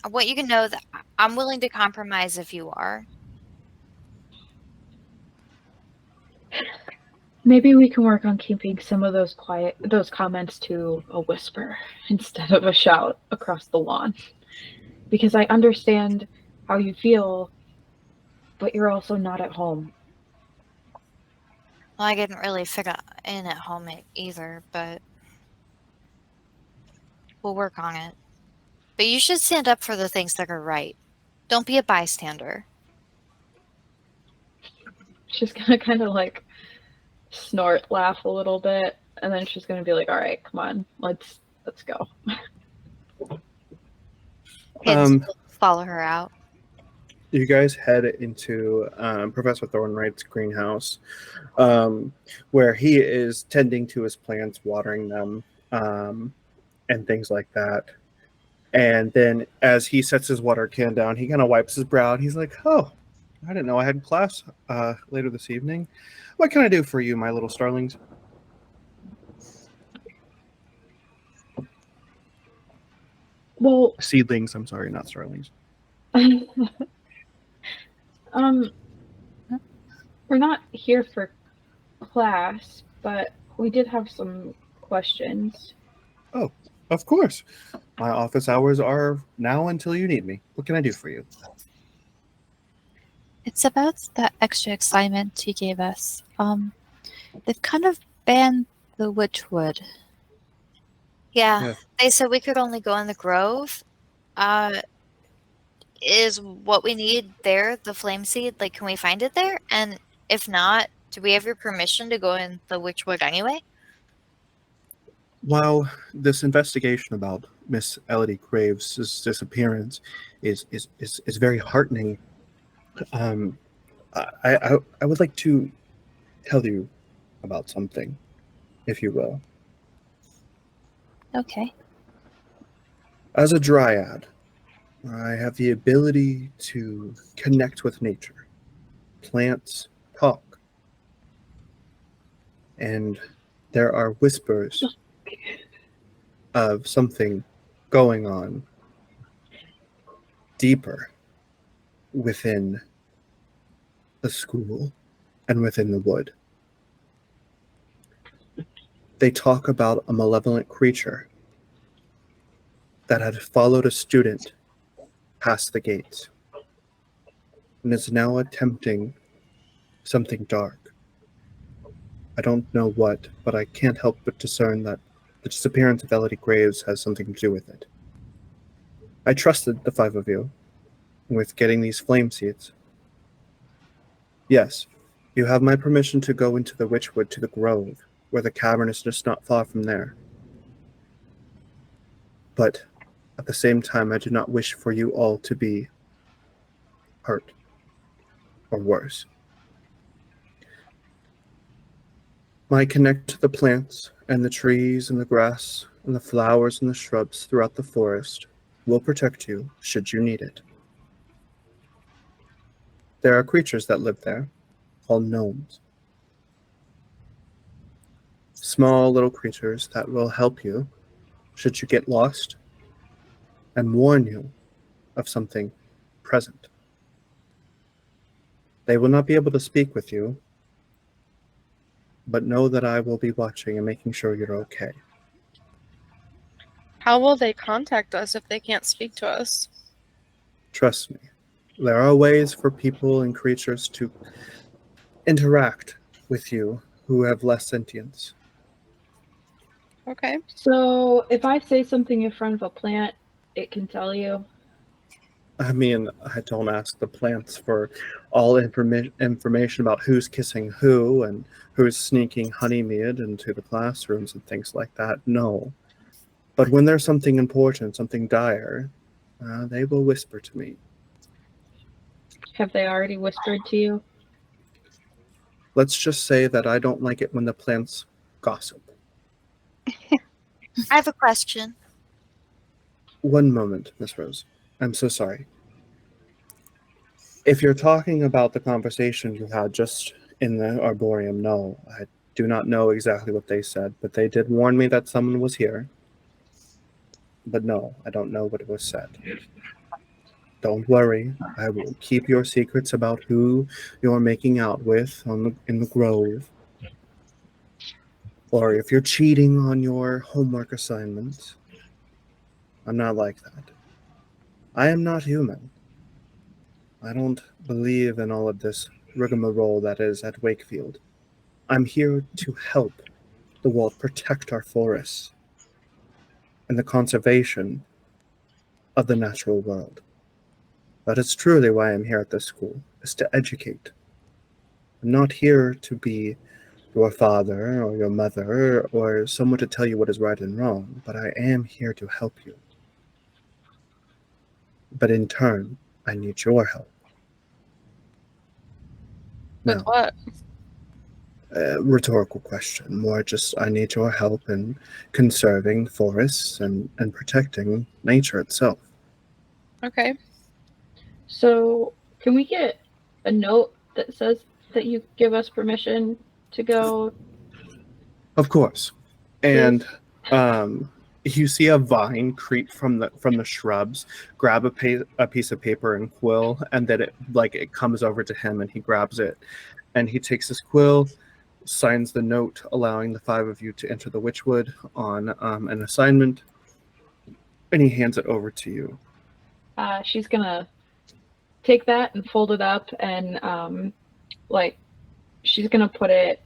I want you to know that I'm willing to compromise if you are. Maybe we can work on keeping some of those comments to a whisper instead of a shout across the lawn. Because I understand how you feel, but you're also not at home. Well, I didn't really fit in at home either, but we'll work on it. But you should stand up for the things that are right. Don't be a bystander. she's gonna kind of like snort, laugh a little bit, and then she's gonna be like, "All right, come on, let's go." Kids will follow her out. You guys head into Professor Thornwright's greenhouse, where he is tending to his plants, watering them, and things like that. And then as he sets his water can down, he kind of wipes his brow and he's like, "Oh, I didn't know I had class later this evening. What can I do for you, my little starlings?" Well, Seedlings, I'm sorry, not starlings. we're not here for class, but we did have some questions. Oh, of course. My office hours are now until you need me. What can I do for you? It's about that extra assignment you gave us. They've kind of banned the witchwood. Yeah, they said we could only go in the grove. Is what we need there the flameseed? Like, can we find it there? And if not, do we have your permission to go in the witchwood anyway? While this investigation about Miss Elodie Graves' disappearance is very heartening, I would like to tell you about something, if you will. Okay. As a dryad, I have the ability to connect with nature. Plants talk. And there are whispers of something going on deeper within the school and within the wood. They talk about a malevolent creature that had followed a student past the gates and is now attempting something dark. I don't know what, but I can't help but discern that the disappearance of Elodie Graves has something to do with it. I trusted the 5 of you with getting these flame seeds. Yes, you have my permission to go into the Witchwood to the Grove, where the cavern is just not far from there. But at the same time, I do not wish for you all to be hurt or worse. My connect to the plants and the trees and the grass and the flowers and the shrubs throughout the forest will protect you should you need it. There are creatures that live there, called gnomes. Small little creatures that will help you should you get lost and warn you of something present. They will not be able to speak with you, but know that I will be watching and making sure you're okay. How will they contact us if they can't speak to us? Trust me, there are ways for people and creatures to interact with you who have less sentience. Okay. So if I say something in front of a plant, it can tell you. I mean, I don't ask the plants for all information about who's kissing who and who's sneaking honeymead into the classrooms and things like that. No. But when there's something important, something dire, they will whisper to me. Have they already whispered to you? Let's just say that I don't like it when the plants gossip. I have a question. One moment, Miss Rose. I'm so sorry. If you're talking about the conversation you had just in the Arboreum, no. I do not know exactly what they said, but they did warn me that someone was here. But no, I don't know what was said. Don't worry. I will keep your secrets about who you're making out with in the grove. Or if you're cheating on your homework assignments. I'm not like that. I am not human. I don't believe in all of this rigmarole that is at Wakefield. I'm here to help the world protect our forests and the conservation of the natural world. That is truly why I'm here at this school, is to educate. I'm not here to be your father or your mother or someone to tell you what is right and wrong, but I am here to help you. But in turn, I need your help. With Now, what? rhetorical question, more just I need your help in conserving forests and protecting nature itself. Okay. So, can we get a note that says that you give us permission to go? Of course. And you see a vine creep from the shrubs, grab a piece of paper and quill, and then it comes over to him and he grabs it. And he takes his quill, signs the note allowing the 5 of you to enter the Witchwood on an assignment, and he hands it over to you. She's gonna take that and fold it up, and she's gonna put it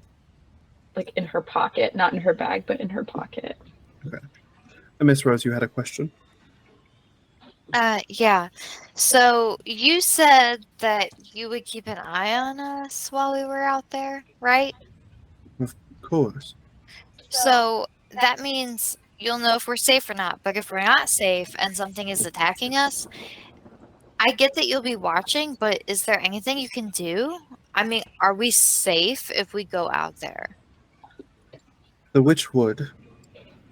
in her pocket, not in her bag, but in her pocket. Okay. And Miss Rose, you had a question? Yeah. So you said that you would keep an eye on us while we were out there, right? Of course. So that means you'll know if we're safe or not. But if we're not safe and something is attacking us, I get that you'll be watching, but is there anything you can do? I mean, are we safe if we go out there? The Witchwood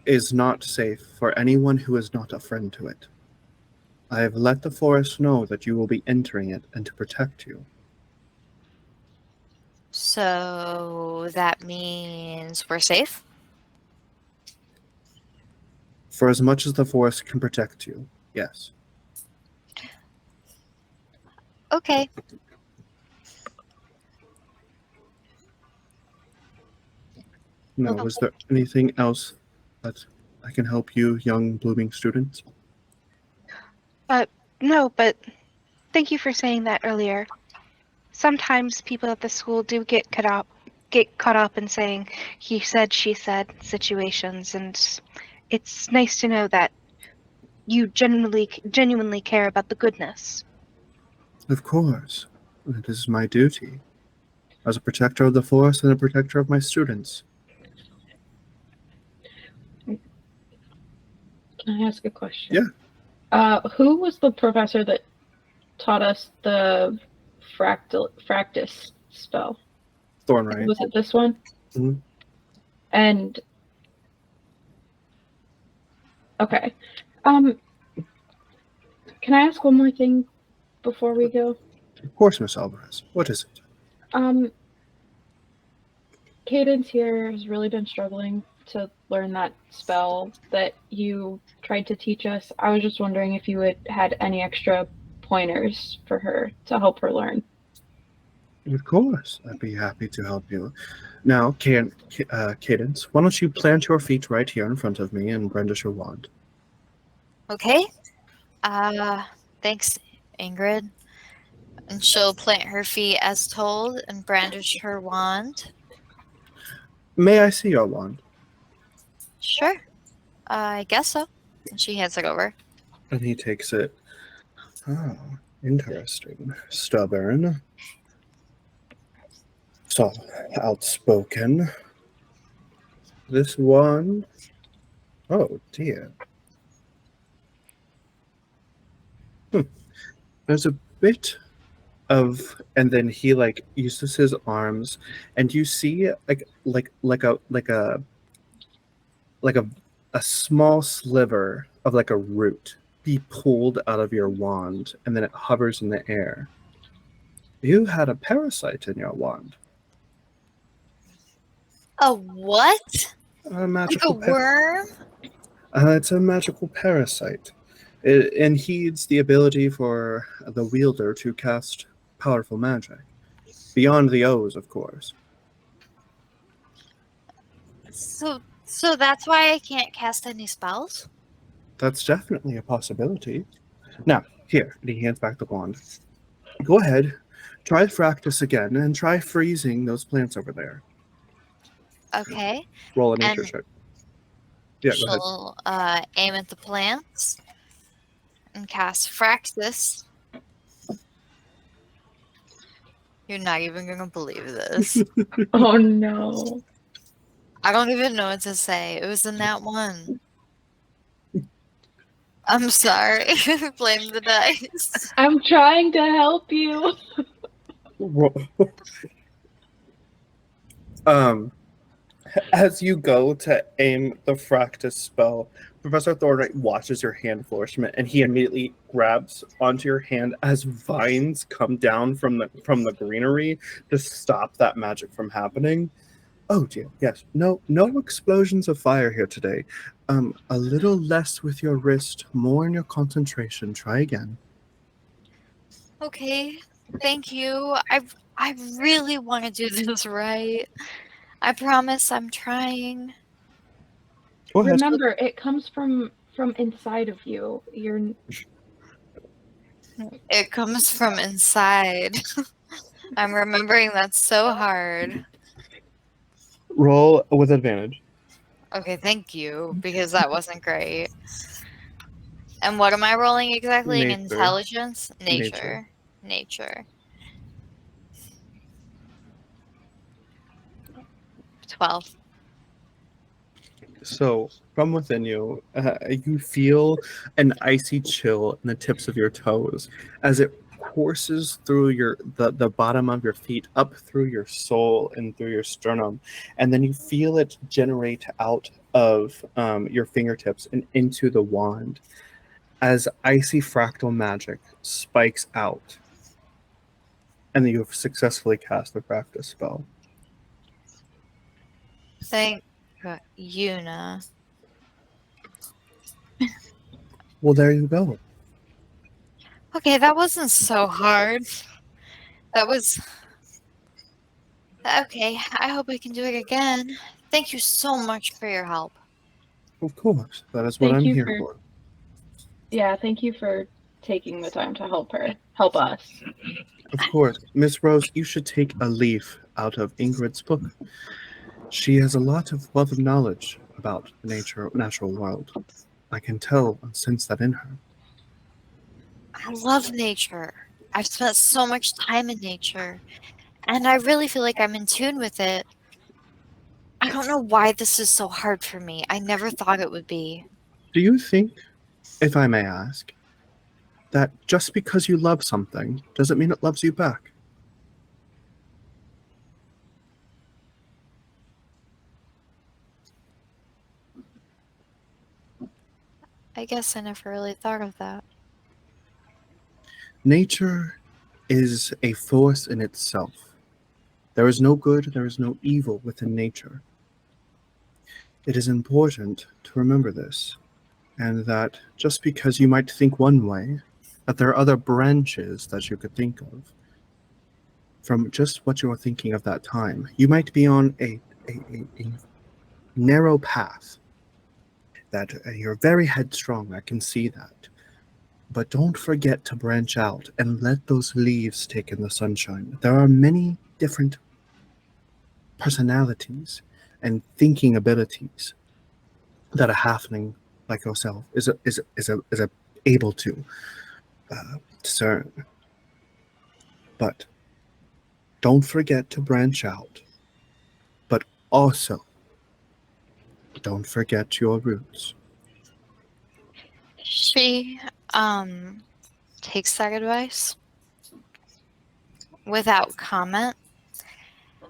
is not safe for anyone who is not a friend to it. I have let the forest know that you will be entering it and to protect you. So that means we're safe? For as much as the forest can protect you, yes. Okay. Now, Okay. was there anything else that I can help you, young blooming students? No, but thank you for saying that earlier. Sometimes people at the school do get caught up in saying he said, she said situations, and it's nice to know that you genuinely care about the goodness. Of course. It is my duty as a protector of the forest and a protector of my students. Can I ask a question? Yeah. Who was the professor that taught us the fractus spell? Thornwright. Was it this one? Mhm. And okay. Can I ask one more thing before we go? Of course, Miss Alvarez. What is it? Cadence here has really been struggling to learn that spell that you tried to teach us. I was just wondering if you had any extra pointers for her to help her learn. Of course. I'd be happy to help you. Now, Cadence, why don't you plant your feet right here in front of me and brandish your wand? Okay. Thanks, Ingrid. And she'll plant her feet as told and brandish her wand. May I see your wand? Sure. I guess so. And she hands it over. And he takes it. Oh, interesting. Stubborn. So outspoken. This wand. Oh dear. There's a bit of, and then he uses his arms, and you see a small sliver of a root be pulled out of your wand, and then it hovers in the air. You had a parasite in your wand. A what? A magical Like a worm? It's a magical parasite. It impedes the ability for the wielder to cast powerful magic. Beyond the O's, of course. So that's why I can't cast any spells? That's definitely a possibility. Now, here, and he hands back the wand. Go ahead, try Fractus again, and try freezing those plants over there. Okay. Roll a nature And check. Yeah, go ahead. she'll aim at the plants and cast Fraxis. You're not even gonna believe this. Oh no. I don't even know what to say. It was in that one. I'm sorry. Blame the dice. I'm trying to help you. As you go to aim the fractus spell, Professor Thornwright watches your hand flourishment, and he immediately grabs onto your hand as vines come down from the greenery to stop that magic from happening. Oh dear, yes. No explosions of fire here today. A little less with your wrist, more in your concentration. Try again. Okay, thank you. I really want to do this right. I promise I'm trying. Go ahead. Remember, it comes from inside of you. It comes from inside. I'm remembering that so hard. Roll with advantage. Okay, thank you, because that wasn't great. And what am I rolling exactly? An Nature. intelligence? Nature. Nature. 12. So, from within you, you feel an icy chill in the tips of your toes as it courses through the bottom of your feet, up through your soul and through your sternum, and then you feel it generate out of your fingertips and into the wand as icy fractal magic spikes out, and then you have successfully cast the practice spell. Thank Yuna. Well, there you go. Okay, that wasn't so hard. That was... Okay, I hope I can do it again. Thank you so much for your help. Of course, that is what Thank I'm you here for- for. Yeah, thank you for taking the time to help us. Of course. Miss Rose, you should take a leaf out of Ingrid's book. She has a lot of wealth of knowledge about the natural world. I can tell and sense that in her. I love nature. I've spent so much time in nature, and I really feel like I'm in tune with it. I don't know why this is so hard for me. I never thought it would be. Do you think, if I may ask, that just because you love something doesn't mean it loves you back? I guess I never really thought of that. Nature is a force in itself. There is no good, there is no evil within nature. It is important to remember this, and that just because you might think one way, that there are other branches that you could think of from just what you're thinking of that time. You might be on a narrow path, that you're very headstrong, I can see that. But don't forget to branch out and let those leaves take in the sunshine. There are many different personalities and thinking abilities that a halfling like yourself is able to discern. But don't forget to branch out. But also, don't forget your roots. She takes that advice without comment,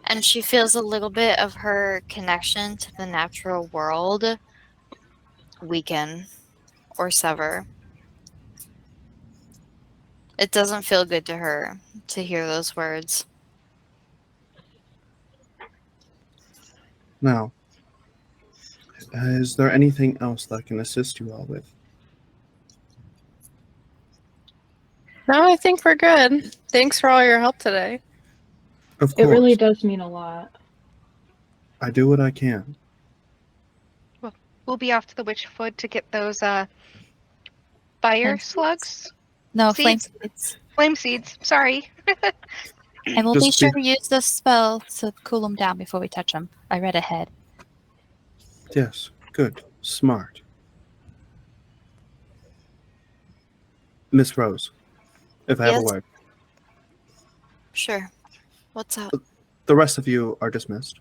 and she feels a little bit of her connection to the natural world weaken or sever. It doesn't feel good to her to hear those words. Now, is there anything else that I can assist you all with? No, I think we're good. Thanks for all your help today. Of It course, really does mean a lot. I do what I can. We'll be off to the Witchfoot to get those fire Flame slugs. No, Seeds. flame seeds. Flame seeds. Sorry. And we'll be Just sure to use this spell to cool them down before we touch them. I read ahead. Yes, good, smart. Miss Rose, if I have a Yes? word. Sure. What's up? The rest of you are dismissed.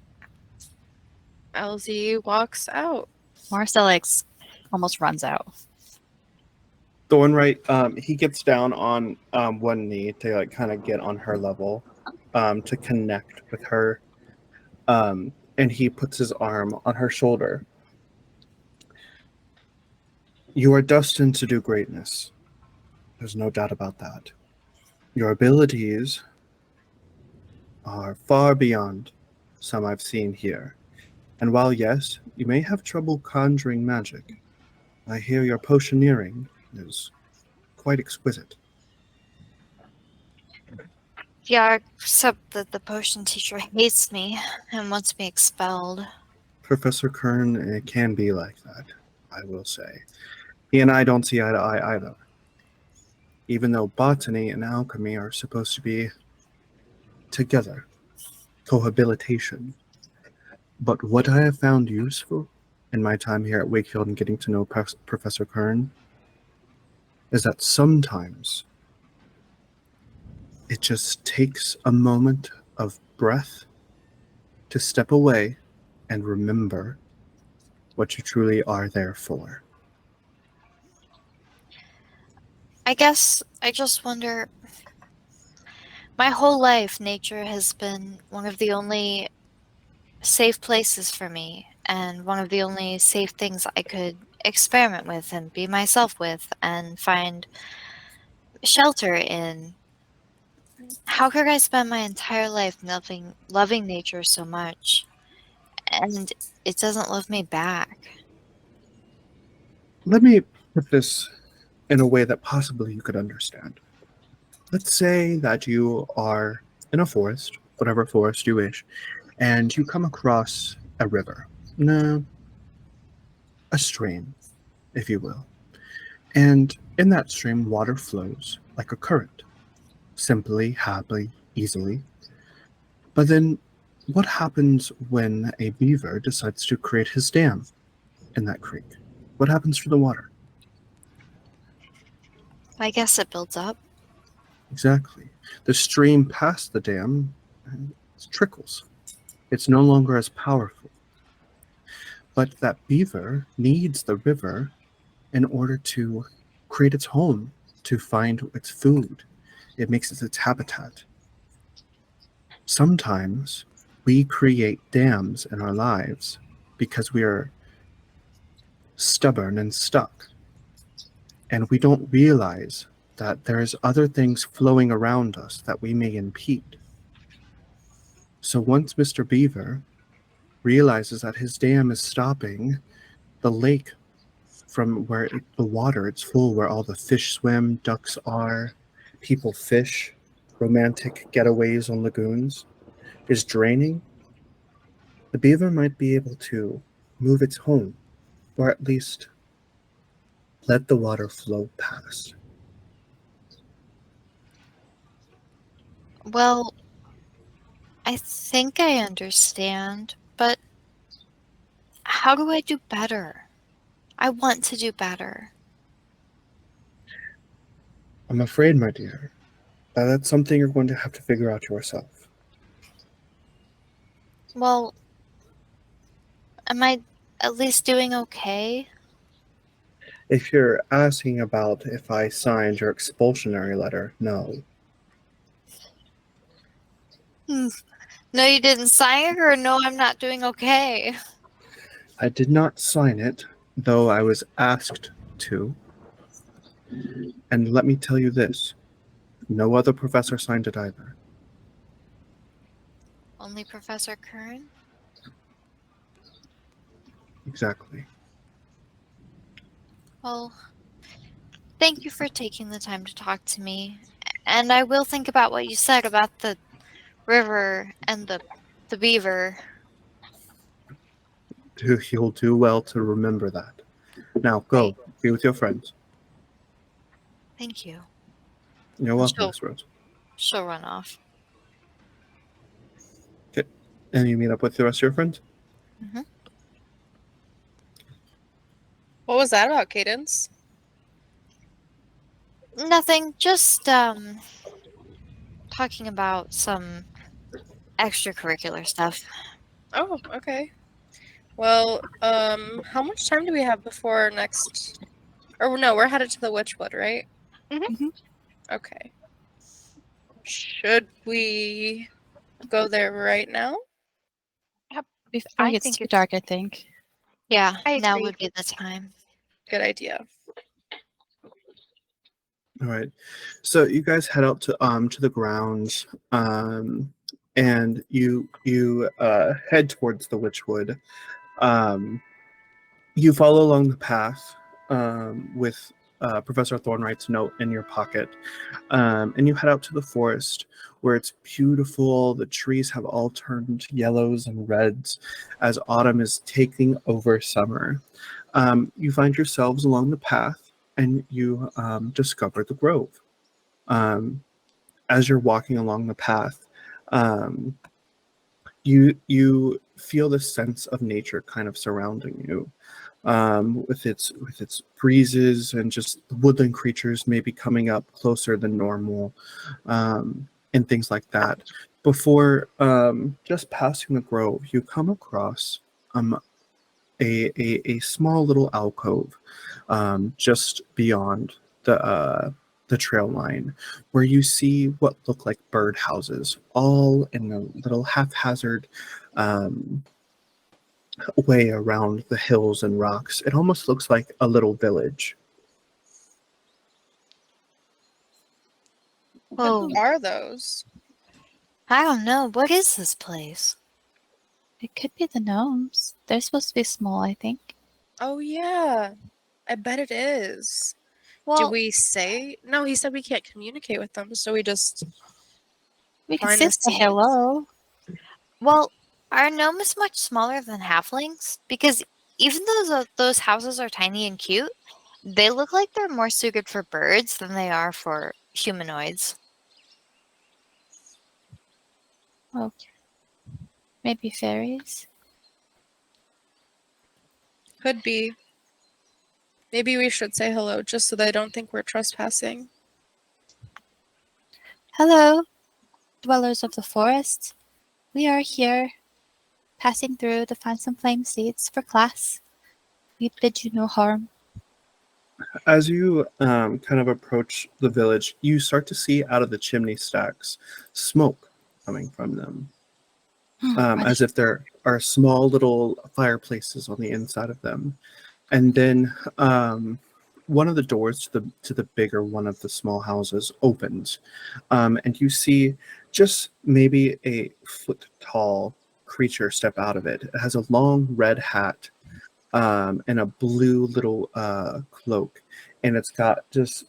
LZ walks out. Maristela almost runs out. Thornwright, he gets down on one knee to like kind of get on her level, to connect with her, and he puts his arm on her shoulder. You are destined to do greatness. There's no doubt about that. Your abilities are far beyond some I've seen here. And while yes, you may have trouble conjuring magic, I hear your potioneering is quite exquisite. Yeah, except that the potion teacher hates me and wants me expelled. Professor Kern, it can be like that, I will say. He and I don't see eye to eye either. Even though botany and alchemy are supposed to be together, cohabitation. But what I have found useful in my time here at Wakefield and getting to know Professor Kern is that sometimes it just takes a moment of breath to step away and remember what you truly are there for. I guess I just wonder. My whole life, nature has been one of the only safe places for me, and one of the only safe things I could experiment with and be myself with and find shelter in. How could I spend my entire life loving nature so much, and it doesn't love me back? Let me put this in a way that possibly you could understand. Let's say that you are in a forest, whatever forest you wish, and you come across a river. No, a stream, if you will. And in that stream, water flows like a current, simply, happily, easily. But then what happens when a beaver decides to create his dam in that creek? What happens to the water? I guess it builds up. Exactly. The stream past the dam trickles. It's no longer as powerful. But that beaver needs the river in order to create its home, to find its food. It makes it its habitat. Sometimes we create dams in our lives because we are stubborn and stuck. And we don't realize that there's other things flowing around us that we may impede. So once Mr. Beaver realizes that his dam is stopping the lake from where the water, it's full, where all the fish swim, ducks are, people fish, romantic getaways on lagoons, is draining, the beaver might be able to move its home, or at least let the water flow past. Well, I think I understand, but how do I do better? I want to do better. I'm afraid, my dear, that that's something you're going to have to figure out yourself. Well, am I at least doing okay? If you're asking about if I signed your expulsionary letter, no. No, you didn't sign it, or no, I'm not doing okay? I did not sign it, though I was asked to. And let me tell you this, no other professor signed it either. Only Professor Kern? Exactly. Well, thank you for taking the time to talk to me. And I will think about what you said about the river and the beaver. You'll do well to remember that. Now, go. Be with your friends. Thank you. You're welcome, Sure. Miss Rose. She'll run off. Okay. And you meet up with the rest of your friends? Mhm. What was that about, Cadence? Nothing, just talking about some extracurricular stuff. Oh, okay. Well, how much time do we have before next? Or no, we're headed to the Witchwood, right? Mhm. Okay. Should we go there right now? Before I it gets think too it's. dark, I think. Yeah, I now agree. would be the time. Good idea. All right. So you guys head out to the grounds, and you head towards the Witchwood. You follow along the path with Professor Thornwright's note in your pocket, and you head out to the forest where it's beautiful. The trees have all turned yellows and reds as autumn is taking over summer. You find yourselves along the path, and you discover the grove. As you're walking along the path, um, you feel the sense of nature kind of surrounding you, with its breezes and just the woodland creatures maybe coming up closer than normal, and things like that. Before just passing the grove, you come across a small little alcove just beyond the trail line, where you see what look like bird houses, all in a little haphazard um, way around the hills and rocks. It almost looks like a little village. Whoa. What are those? I don't know. What is this place? It could be the gnomes. They're supposed to be small, I think. Oh, yeah. I bet it is. Do Well, we say? No, he said we can't communicate with them, so we just We can find still the say seeds. hello. well, are gnomes much smaller than halflings? Because even though those houses are tiny and cute, they look like they're more suited for birds than they are for humanoids. Oh, maybe fairies. Could be. Maybe we should say hello just so they don't think we're trespassing. Hello, dwellers of the forest. We are here, passing through to find some flame seeds for class. We bid you no harm. As you kind of approach the village, you start to see out of the chimney stacks smoke coming from them, Are as if there are small little fireplaces on the inside of them. And then one of the doors to the bigger one of the small houses opens, and you see just maybe a foot tall creature step out of it. It has a long red hat, and a blue little cloak, and it's got just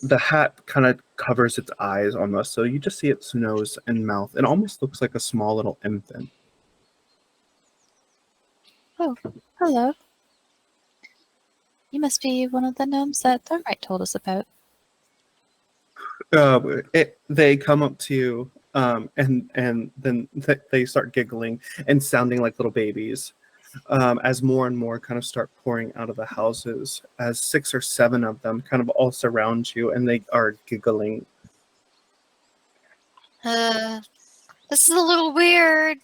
the hat kind of covers its eyes almost, so you just see its nose and mouth. It almost looks like a small little infant. Oh, hello. You must be one of the gnomes that Thornwright told us about. They come up to you, and then they start giggling and sounding like little babies, as more and more kind of start pouring out of the houses, as 6 or 7 of them kind of all surround you, and they are giggling. This is a little weird.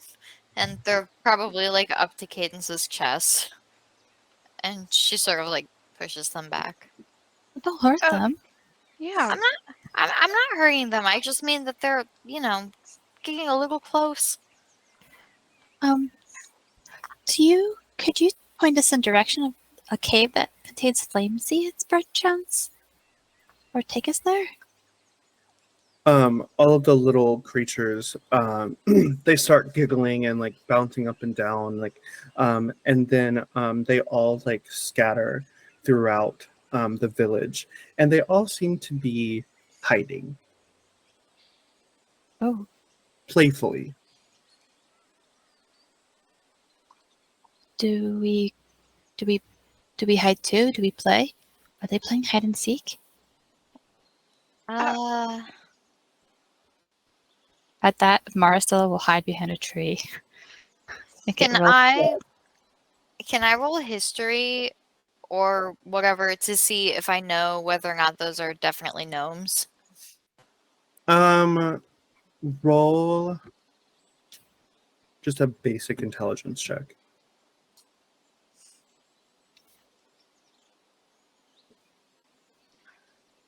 And they're probably like up to Cadence's chest. And she sort of like pushes them back. Don't hurt Oh. them. Yeah. I'm not hurting them. I just mean that they're, getting a little close. Could you point us in direction of a cave that contains flame seeds, perchance? Or take us there? All of the little creatures, they start giggling and like bouncing up and down, like, and then they all like scatter throughout the village, and they all seem to be hiding Oh, playfully. do we hide too? Do we play? Are they playing hide and seek? At that, Maristela will hide behind a tree. Can I roll history or whatever to see if I know whether or not those are definitely gnomes? Roll Just a basic intelligence check.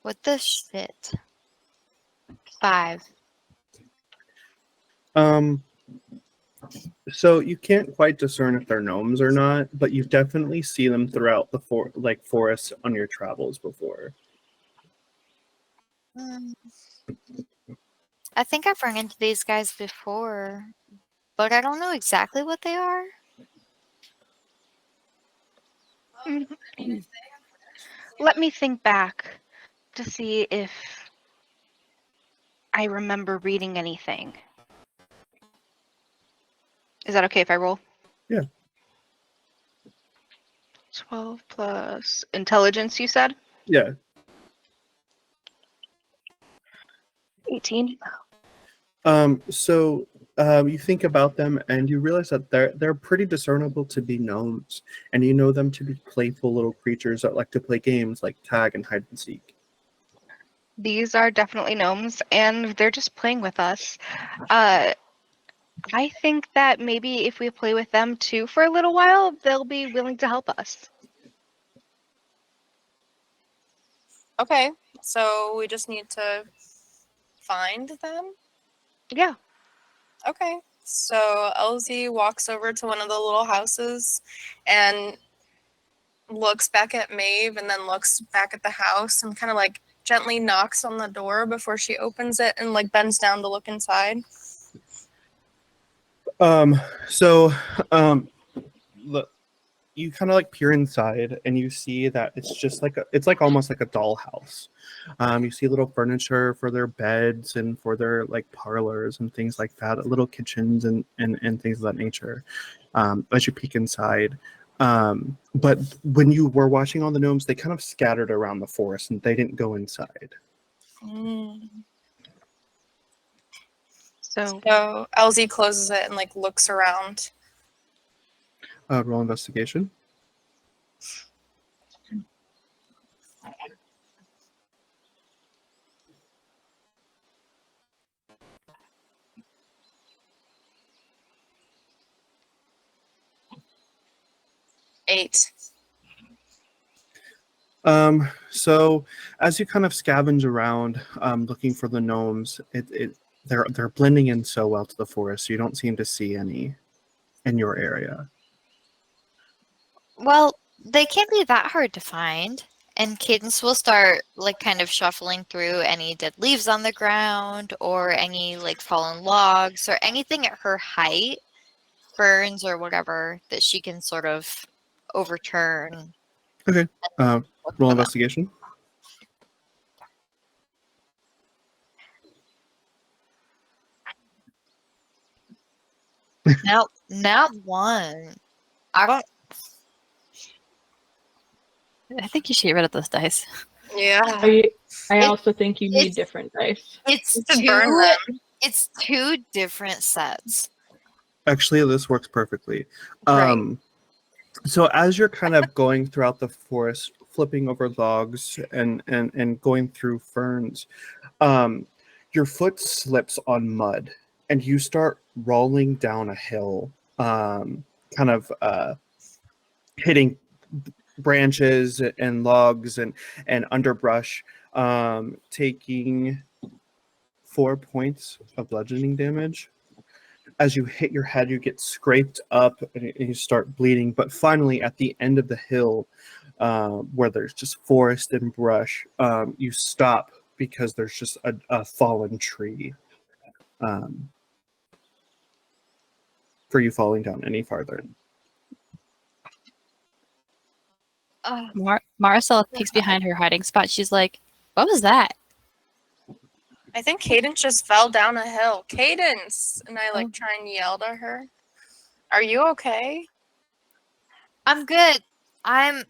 What the shit? 5. So you can't quite discern if they're gnomes or not, but you definitely see them throughout the forest on your travels before. I think I've run into these guys before, but I don't know exactly what they are. Let me think back to see if I remember reading anything. Is that okay if I roll? Yeah. 12 plus intelligence, you said? Yeah. 18. So you think about them and you realize that they're pretty discernible to be gnomes, and you know them to be playful little creatures that like to play games like tag and hide and seek. These are definitely gnomes, and they're just playing with us. I think that maybe if we play with them too for a little while, they'll be willing to help us. Okay, so we just need to find them? Yeah. Okay, so Elsie walks over to one of the little houses and looks back at Maeve and then looks back at the house and kind of like gently knocks on the door before she opens it and like bends down to look inside. Look, you kind of like peer inside and you see that it's just like it's like almost like a dollhouse. You see little furniture for their beds and for their like parlors and things like that, little kitchens and things of that nature. As you peek inside. But when you were watching all the gnomes, they kind of scattered around the forest and they didn't go inside. So Elsie closes it and like looks around. Roll investigation. Eight. So as you kind of scavenge around, looking for the gnomes, they're blending in so well to the forest, so you don't seem to see any in your area. Well, they can't be that hard to find. And Cadence will start like kind of shuffling through any dead leaves on the ground or any like fallen logs or anything at her height, ferns or whatever that she can sort of overturn. Okay. Roll investigation. Now, not one. I think you should get rid of those dice. Yeah. I also think you need it's- different dice. It's To burn them. It's 2 different sets. Actually, this works perfectly. Right. So as you're kind of going throughout the forest, flipping over logs and going through ferns, your foot slips on mud and you start rolling down a hill, kind of hitting branches and logs and underbrush, taking 4 points of bludgeoning damage. As you hit your head, you get scraped up and you start bleeding. But finally, at the end of the hill, where there's just forest and brush, you stop because there's just a fallen tree for you falling down any farther. Maristela peeks behind her hiding spot. She's like, "What was that?" I think Cadence just fell down a hill. Cadence! And I like try and yell at her. Are you okay? I'm good. I'm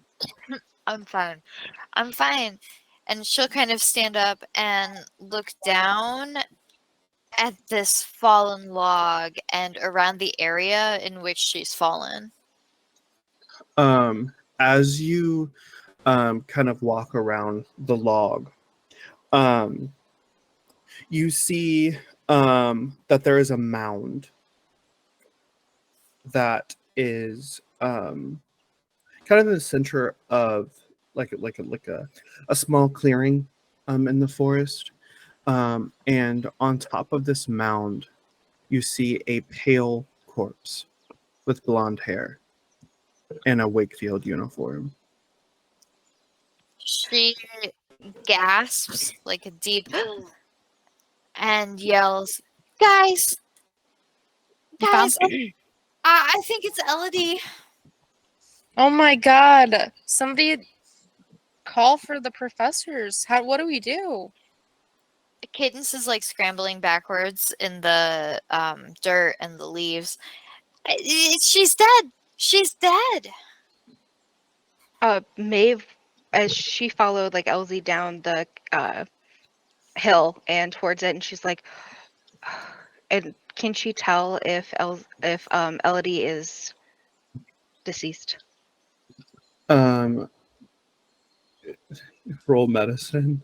fine. I'm fine. And she'll kind of stand up and look down at this fallen log and around the area in which she's fallen. As you kind of walk around the log, you see that there is a mound that is kind of in the center of a small clearing in the forest. And on top of this mound, you see a pale corpse with blonde hair and a Wakefield uniform. She gasps like a deep and yells, "Guys! You found Guys! I think it's Elodie." Oh my god. Somebody call for the professors. What do we do? Cadence is like scrambling backwards in the dirt and the leaves. She's dead! She's dead! Maeve, as she followed like Elsie down the hill and towards it, and she's like, and can she tell if Elodie is deceased? Roll medicine.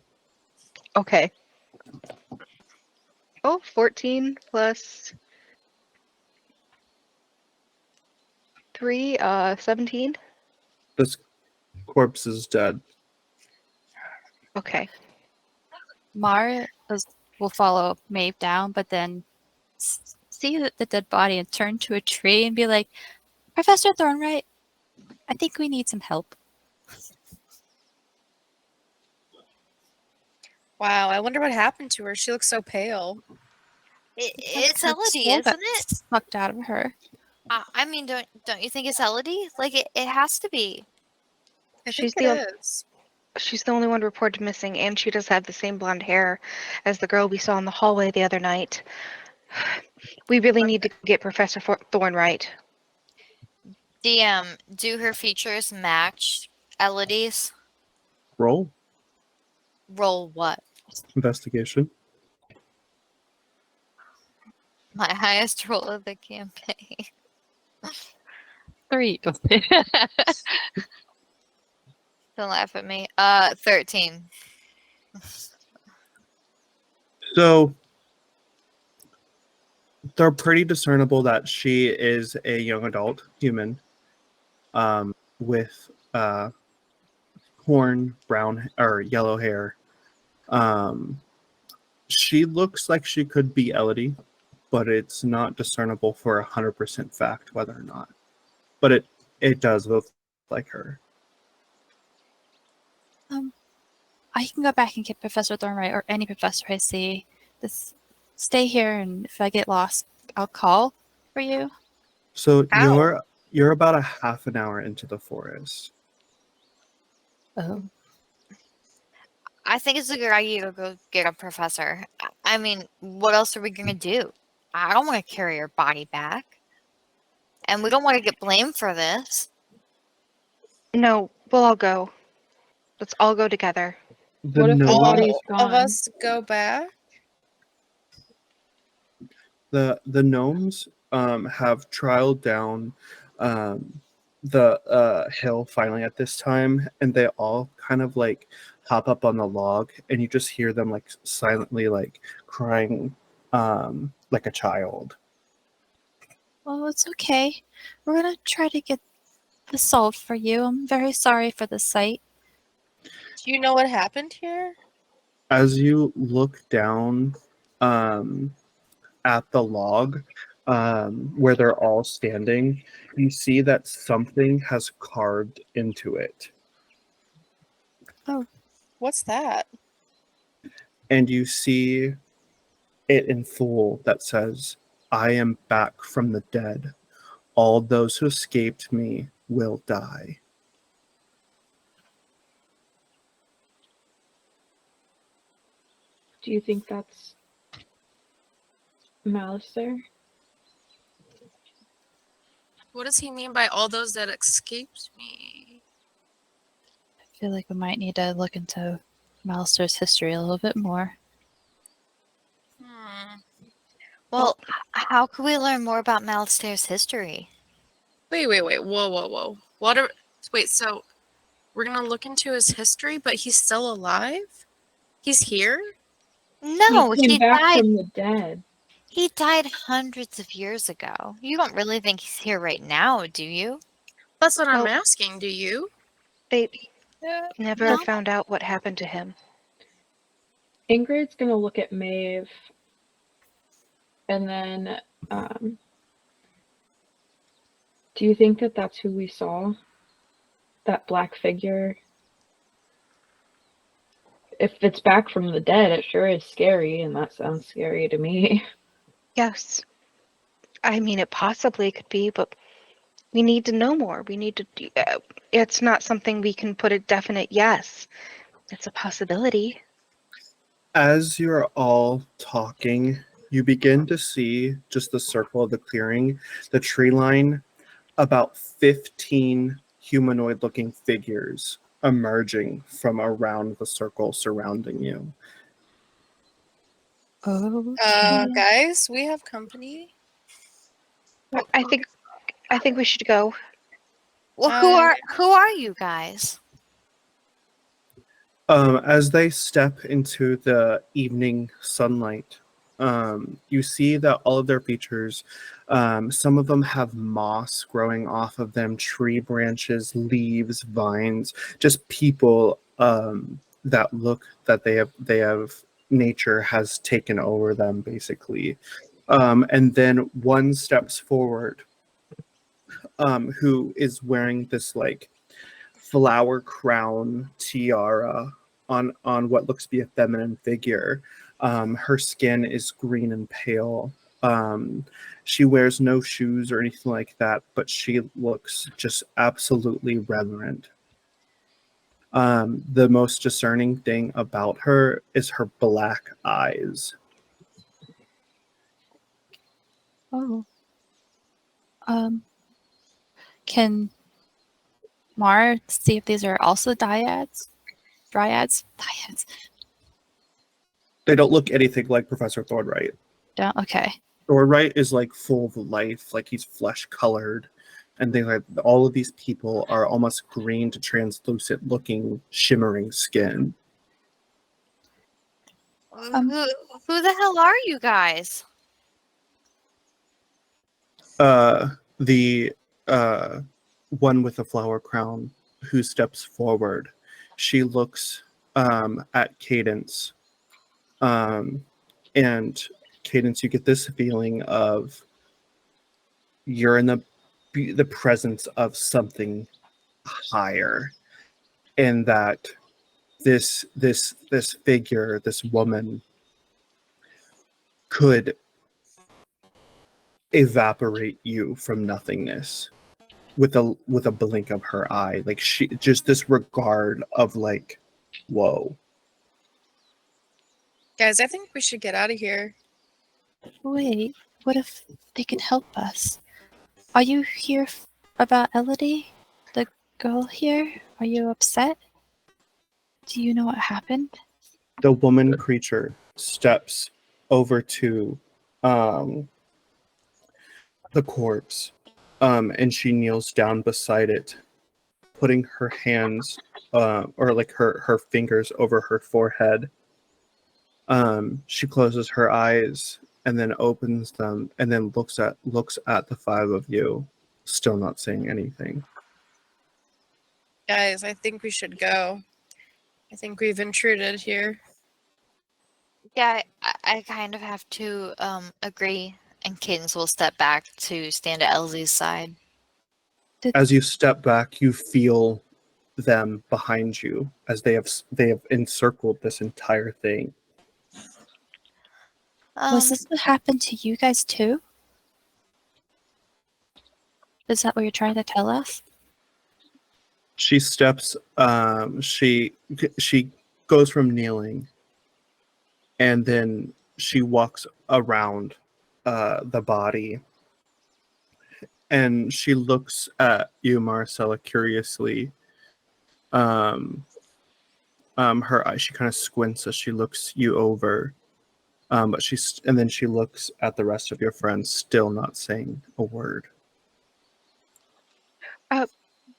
Okay. Oh, 14 plus 3, 17. This corpse is dead. Okay. Mara will follow Maeve down, but then see the dead body and turn to a tree and be like, Professor Thornwright, I think we need some help. Wow, I wonder what happened to her. She looks so pale. It's Her Elodie, soul isn't got it? Sucked out of her. I mean, don't you think it's Elodie? Like, it has to be. I She's think it is. She's the only one reported missing, and she does have the same blonde hair as the girl we saw in the hallway the other night. We really need to get Professor Thornwright. DM, do her features match Elodie's? Roll Roll what? investigation. My highest roll of the campaign. 3. Don't laugh at me. 13. So they're pretty discernible that she is a young adult human with horn, brown or yellow hair. She looks like she could be Elodie, but it's not discernible for 100% fact whether or not. But it does look like her. I can go back and get Professor Thornwright or any professor I see. Just stay here, and if I get lost, I'll call for you. So Ow. you're about a half an hour into the forest. Oh. I think it's a good idea to go get a professor. I mean, what else are we going to do? I don't want to carry her body back. And we don't want to get blamed for this. No, we'll all go. Let's all go together. What if the gnome- body's All of gone? us go back? the gnomes have trialed down the hill finally at this time, and they all kind of like hop up on the log, and you just hear them like silently like crying like a child. Well, it's okay. We're gonna try to get this solved for you. I'm very sorry for the sight. Do you know what happened here? As you look down at the log where they're all standing, you see that something has carved into it. What's that? And you see it in full that says, I am back from the dead. All those who escaped me will die. Do you think that's Malister? What does he mean by all those that escaped me? I feel like we might need to look into Malister's history a little bit more. Well, how could we learn more about Malister's history? Wait. Whoa. Wait, so we're going to look into his history, but he's still alive? He's here? No, he came he back died. from the dead. He died hundreds of years ago. You don't really think he's here right now, do you? That's what I'm Well- asking. Do you? They never No. found out what happened to him. Ingrid's gonna look at Maeve, and then, do you think that that's who we saw? That black figure? If it's back from the dead, it sure is scary, and that sounds scary to me. Yes. I mean, it possibly could be, but we need to know more. We need to. It's not something we can put a definite yes. It's a possibility. As you're all talking, you begin to see just the circle of the clearing, the tree line, about 15 humanoid-looking figures emerging from around the circle surrounding you. Oh, Guys, we have company. I think we should go. Well, who are you guys? As they step into the evening sunlight, you see that all of their features, some of them have moss growing off of them, tree branches, leaves, vines, just people that look that they have nature has taken over them basically. And then one steps forward, who is wearing this like flower crown tiara on what looks to be a feminine figure. Her skin is green and pale. She wears no shoes or anything like that, but she looks just absolutely reverent. The most discerning thing about her is her black eyes. oh. Can Mar see if these are also dryads? Dryads? They don't look anything like Professor Thornwright. Don't. Okay. Thornwright is like full of life, like he's flesh colored, and they like all of these people are almost green to translucent looking, shimmering skin. Who the hell are you guys? The one with the flower crown who steps forward, she looks at Cadence, and Cadence, you get this feeling of you're in the presence of something higher, and that this figure, this woman, could evaporate you from nothingness with a blink of her eye. Like she just this regard of like, whoa. Guys, I think we should get out of here. Wait. What if they can help us? Are you here about Elodie, the girl here? Are you upset? Do you know what happened? The woman creature steps over to the corpse, and she kneels down beside it, putting her hands or like her fingers over her forehead. She closes her eyes and then opens them and then looks at the five of you, still not saying anything. Guys, I think we should go. I think we've intruded here. Yeah, I kind of have to agree. And Cadence will step back to stand at Elsie's side. As you step back, you feel them behind you as they have encircled this entire thing. Was this what happened to you guys too? Is that what you're trying to tell us? She steps, she goes from kneeling, and then she walks around the body, and she looks at you, Maristela, curiously. Her eye, she kind of squints as she looks you over, but then she looks at the rest of your friends, still not saying a word.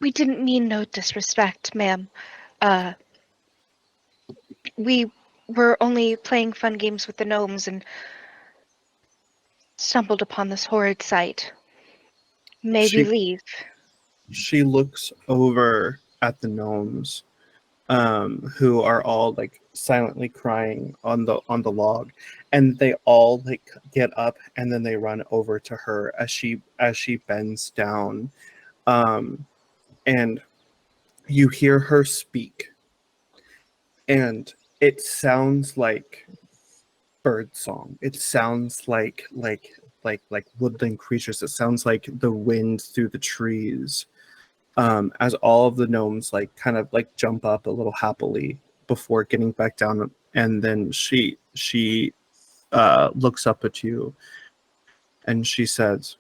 We didn't mean no disrespect, ma'am. We were only playing fun games with the gnomes, and stumbled upon this horrid sight. May we She leave? she looks over at the gnomes, who are all like silently crying on the log, and they all like get up and then they run over to her as she bends down, and you hear her speak, and it sounds like bird song. It sounds like woodland creatures. It sounds like the wind through the trees. As all of the gnomes like kind of like jump up a little happily before getting back down, and then she looks up at you and she says,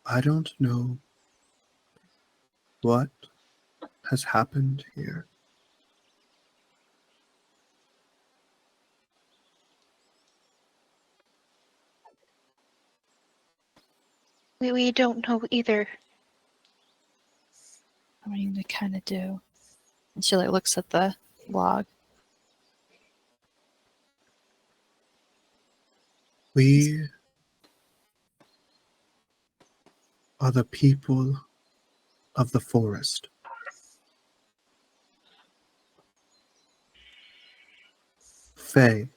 "I don't know what has happened here. We don't know either. I mean, we kind of do. And she like looks at the log. We are the people of the forest. Fey.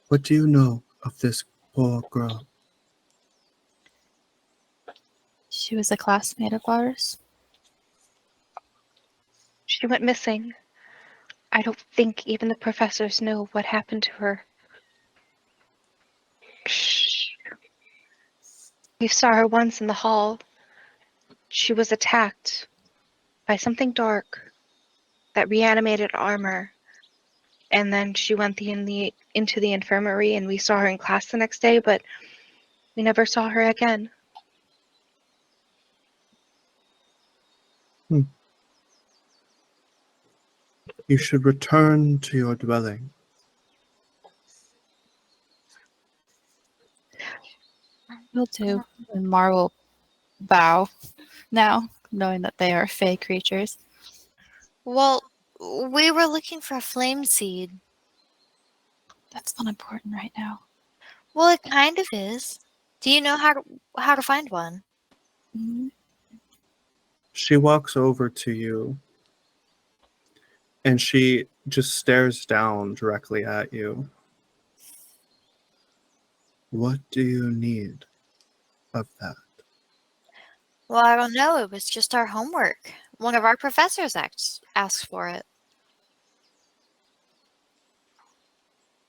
What do you know of this poor girl?" She was a classmate of ours. She went missing. I don't think even the professors know what happened to her. Shh. We saw her once in the hall. She was attacked by something dark that reanimated armor. And then she went into the infirmary, and we saw her in class the next day, but we never saw her again. You should return to your dwelling. Will do. And Mar will bow now, knowing that they are fey creatures. Well, we were looking for a flameseed. That's not important right now. Well, it kind of is. Do you know how to find one? Mhm. She walks over to you and she just stares down directly at you. What do you need of that? Well, I don't know. It was just our homework. One of our professors asked for it.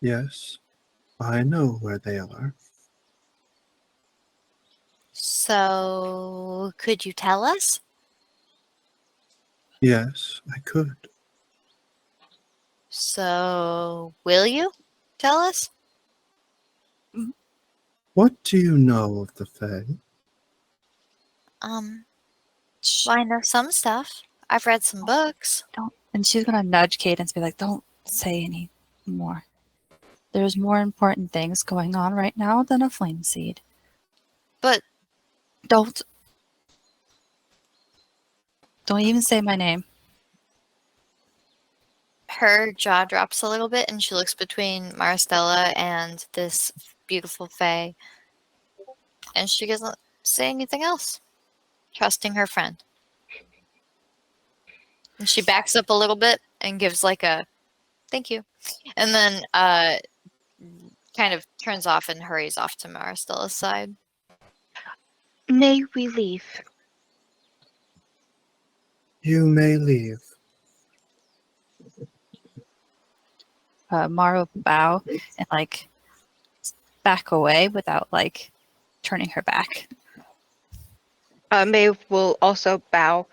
Yes, I know where they are. So, could you tell us? Yes, I could. So, will you tell us? What do you know of the Fey? Well, I know some stuff. I've read some books. Don't. And she's gonna nudge Cadence, be like, "Don't say any more. There's more important things going on right now than a flame seed. But Don't even say my name." her jaw drops a little bit, and she looks between Maristela and this beautiful Fey, and she doesn't say anything else, trusting her friend. And she backs up a little bit and gives like a thank you, and then kind of turns off and hurries off to Maristela's side. May we leave? You may leave. Mara will bow and like back away without like turning her back. Maeve will also bow,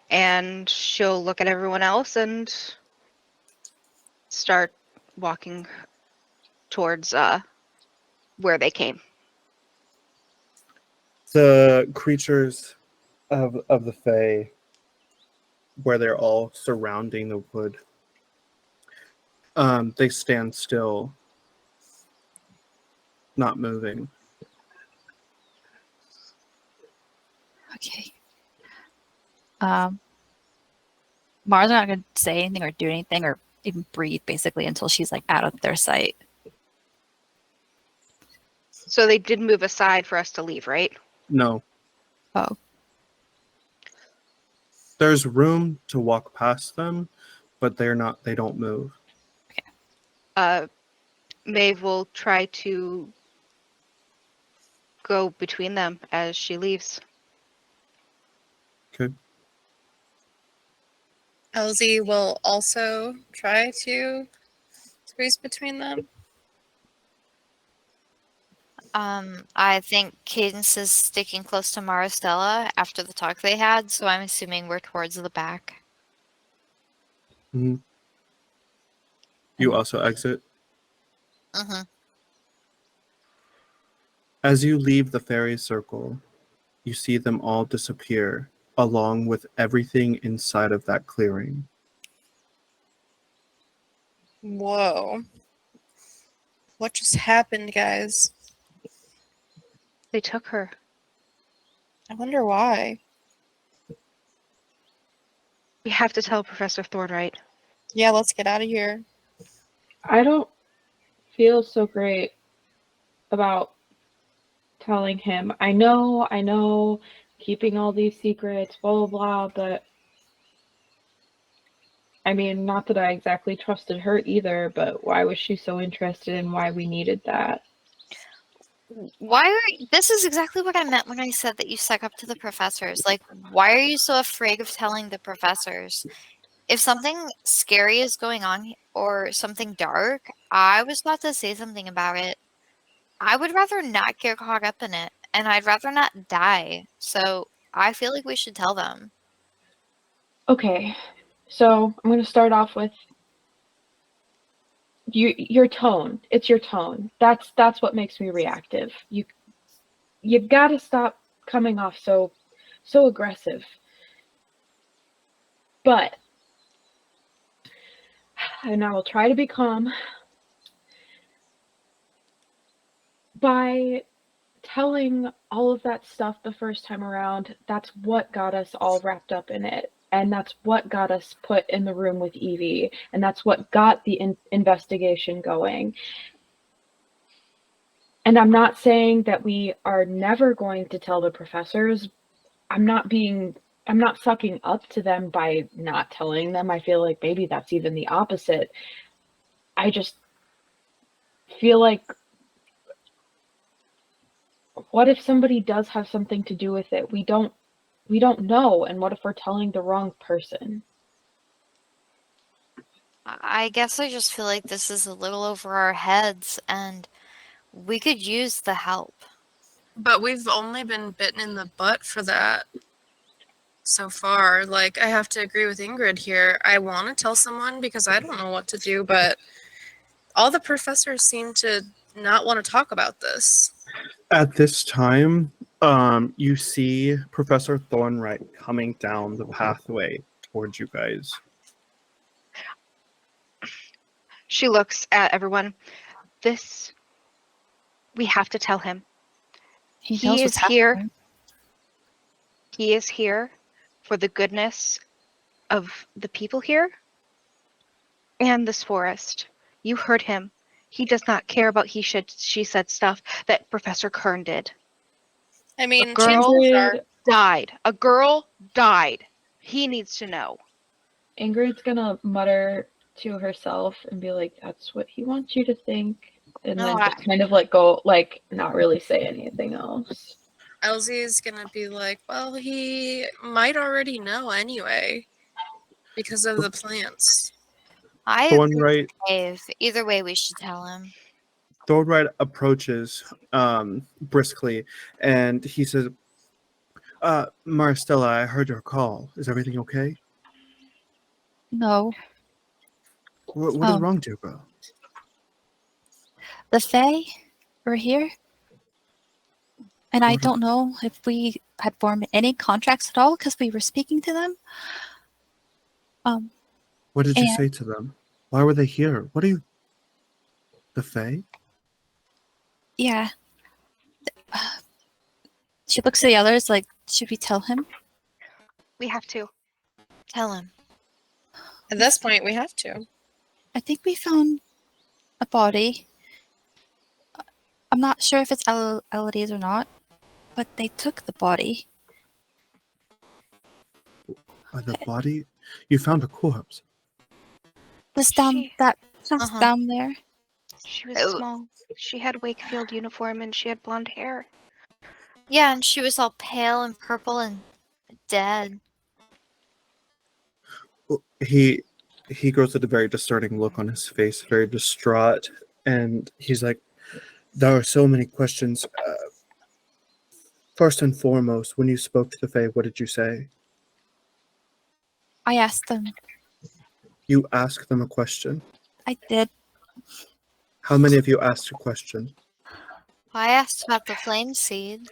and she'll look at everyone else and start walking towards where they came. The creatures of the Fey, where they're all surrounding the wood, they stand still, not moving. Okay. Mars are not going to say anything or do anything or even breathe, basically, until she's like out of their sight. So they did move aside for us to leave, right? No. Oh. There's room to walk past them, but they don't move. Maeve will try to go between them as she leaves. Okay. Elsie will also try to squeeze between them. I think Cadence is sticking close to Maristela after the talk they had, so I'm assuming we're towards the back. Mm-hmm. You also exit. Mm-hmm. As you leave the fairy circle, you see them all disappear, along with everything inside of that clearing. Whoa. What just happened, guys? They took her. I wonder why. We have to tell Professor Thornwright. Yeah, let's get out of here. I don't feel so great about telling him. I know, keeping all these secrets, blah, blah, blah, but I mean, not that I exactly trusted her either, but why was she so interested in why we needed that? This is exactly what I meant when I said that you suck up to the professors. Like, why are you so afraid of telling the professors? If something scary is going on or something dark, I was about to say something about it. I would rather not get caught up in it, and I'd rather not die. So I feel like we should tell them. Okay, so I'm going to start off with your tone. It's your tone. That's what makes me reactive. You got to stop coming off so aggressive. But, and I will try to be calm, by telling all of that stuff the first time around, that's what got us all wrapped up in it. And that's what got us put in the room with Evie. And that's what got the investigation going. And I'm not saying that we are never going to tell the professors. I'm not sucking up to them by not telling them. I feel like maybe that's even the opposite. I just feel like, what if somebody does have something to do with it? We don't know. And what if we're telling the wrong person? I guess I just feel like this is a little over our heads, and we could use the help. But we've only been bitten in the butt for that so far. Like, I have to agree with Ingrid here. I want to tell someone because I don't know what to do, but all the professors seem to not want to talk about this. At this time, you see Professor Thornwright coming down the pathway towards you guys. She looks at everyone. We have to tell him. He He knows is what's here. happening. He is here for the goodness of the people here and this forest. You heard him. He does not care about she said stuff that Professor Kern did. I mean, girl chances are... died. A girl died. He needs to know. Ingrid's gonna mutter to herself and be like, that's what he wants you to think. And No, then just kind of like go, like, not really say anything else. Elsie's gonna be like, well, he might already know anyway because of the plants. I agree Thornwright, with Maeve. Either way, we should tell him. Thornwright approaches briskly, and he says, Maristela, I heard your call. Is everything okay? No. What is wrong, dear girl? The Fey were here. And I don't know if we had formed any contracts at all because we were speaking to them. What did you say to them? Why were they here? What are you... The Fey? Yeah. She looks at the others like, should we tell him? We have to. Tell him. At this point, we have to. I think we found a body. I'm not sure if it's Elodie's or not, but they took the body. The body? You found a corpse. This down She- that Uh-huh. down there. She was Oh. small. She had Wakefield uniform and she had blonde hair. Yeah, and she was all pale and purple and dead. He goes with a very discerning look on his face, very distraught, and he's like, there are so many questions. First and foremost, when you spoke to the Fey, what did you say? I asked them. You asked them a question. I did. How many of you asked a question? I asked about the flameseed.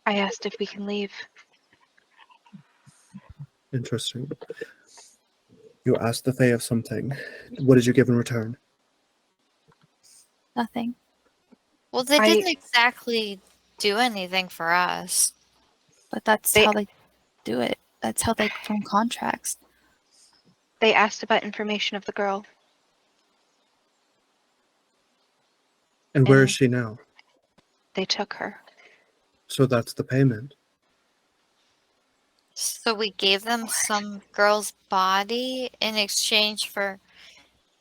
I asked if we can leave. Interesting. You asked the Fey of something. What did you give in return? Nothing. Well, they I- didn't exactly do anything for us. But that's They- how they do it. That's how they form contracts. They asked about information of the girl. And where is And- she now? They took her. So that's the payment. So we gave them some girl's body in exchange for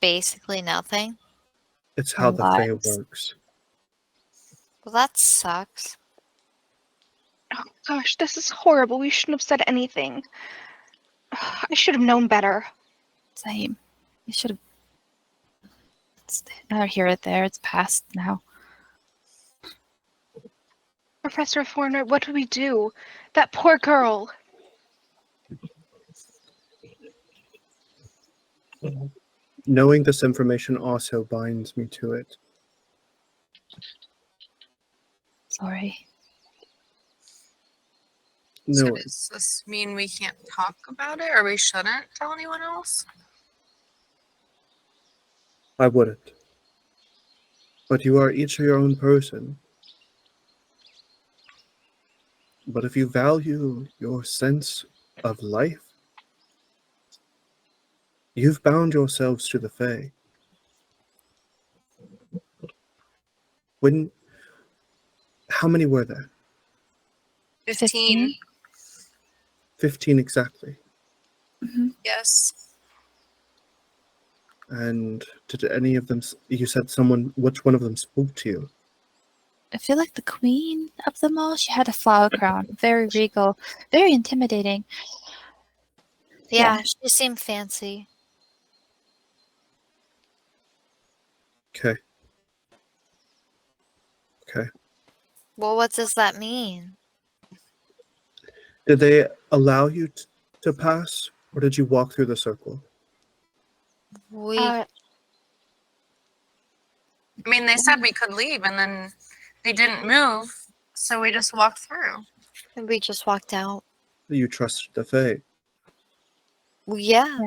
basically nothing. It's how the Fey Lives. works. Well, that sucks. Oh gosh, this is horrible. We shouldn't have said anything. I should have known better. Same. You should have. It's neither here or there. It's past now. Professor Thornwright, what do we do? That poor girl. Knowing this information also binds me to it. Sorry. No, So does this mean we can't talk about it, or we shouldn't tell anyone else? I wouldn't. But you are each your own person. But if you value your sense of life, you've bound yourselves to the Fey. How many were there? 15. 15 exactly. Hmm. Yes. And did any of them, you said which one of them spoke to you? I feel like the queen of them all. She had a flower crown. Very regal. Very intimidating. Yeah, she seemed fancy. Okay. Okay. Well, what does that mean? Did they allow you to pass, or did you walk through the circle? We I mean, they said we could leave, and then they didn't move, so we just walked through. we just walked out. You trusted the Fey. Well, yeah.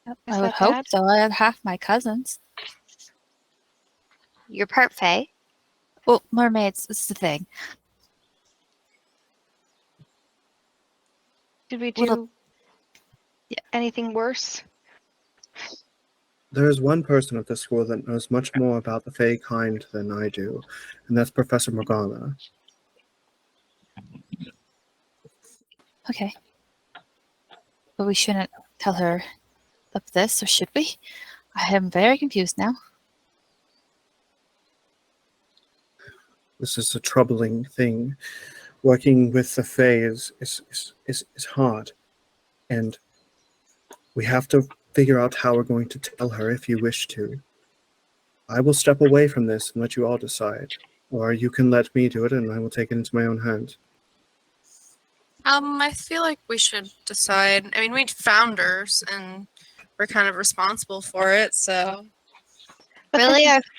Yep, Is I would that hope bad? so. I have half my cousins. You're part Fey. Well, mermaids is the thing. Did we Well, do yeah. anything worse? There is one person at this school that knows much more about the Fey kind than I do, and that's Professor Morgana. Okay. But we shouldn't tell her of this, or should we? I am very confused now. This is a troubling thing. Working with the Fey is hard, and we have to figure out how we're going to tell her if you wish to. I will step away from this and let you all decide, or you can let me do it and I will take it into my own hands. I feel like we should decide. I mean, we found hers, and we're kind of responsible for it, so. But Really, this is-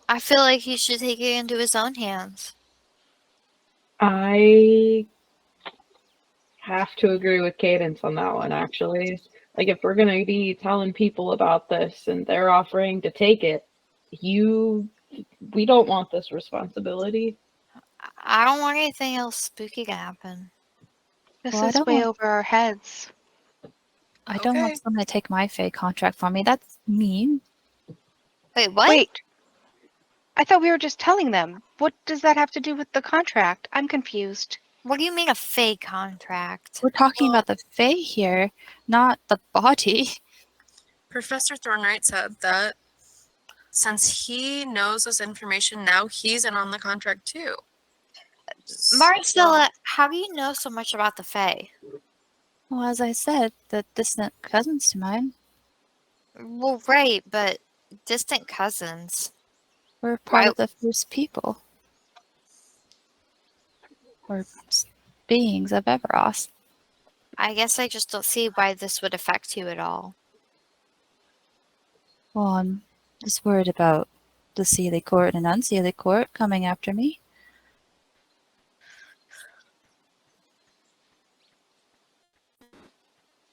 I feel like he should take it into his own hands. I have to agree with Cadence on that one, actually. Like, if we're going to be telling people about this and they're offering to take it, we don't want this responsibility. I don't want anything else spooky to happen. This Well, I is don't way want- over our heads. I don't want Okay. someone to take my Fey contract from me. That's mean. Wait, what? Wait. I thought we were just telling them. What does that have to do with the contract? I'm confused. What do you mean a Fey contract? We're talking Well- about the Fey here, not the body. Professor Thornwright said that since he knows this information now, he's in on the contract too. Maristela, how do you know so much about the Fey? Well, as I said, the distant cousins to mine. Well, right, but distant cousins. We're part Why- of the first people. Or beings of Everas. I guess I just don't see why this would affect you at all. Well, I'm just worried about the Sealy Court and Unsealy Court coming after me.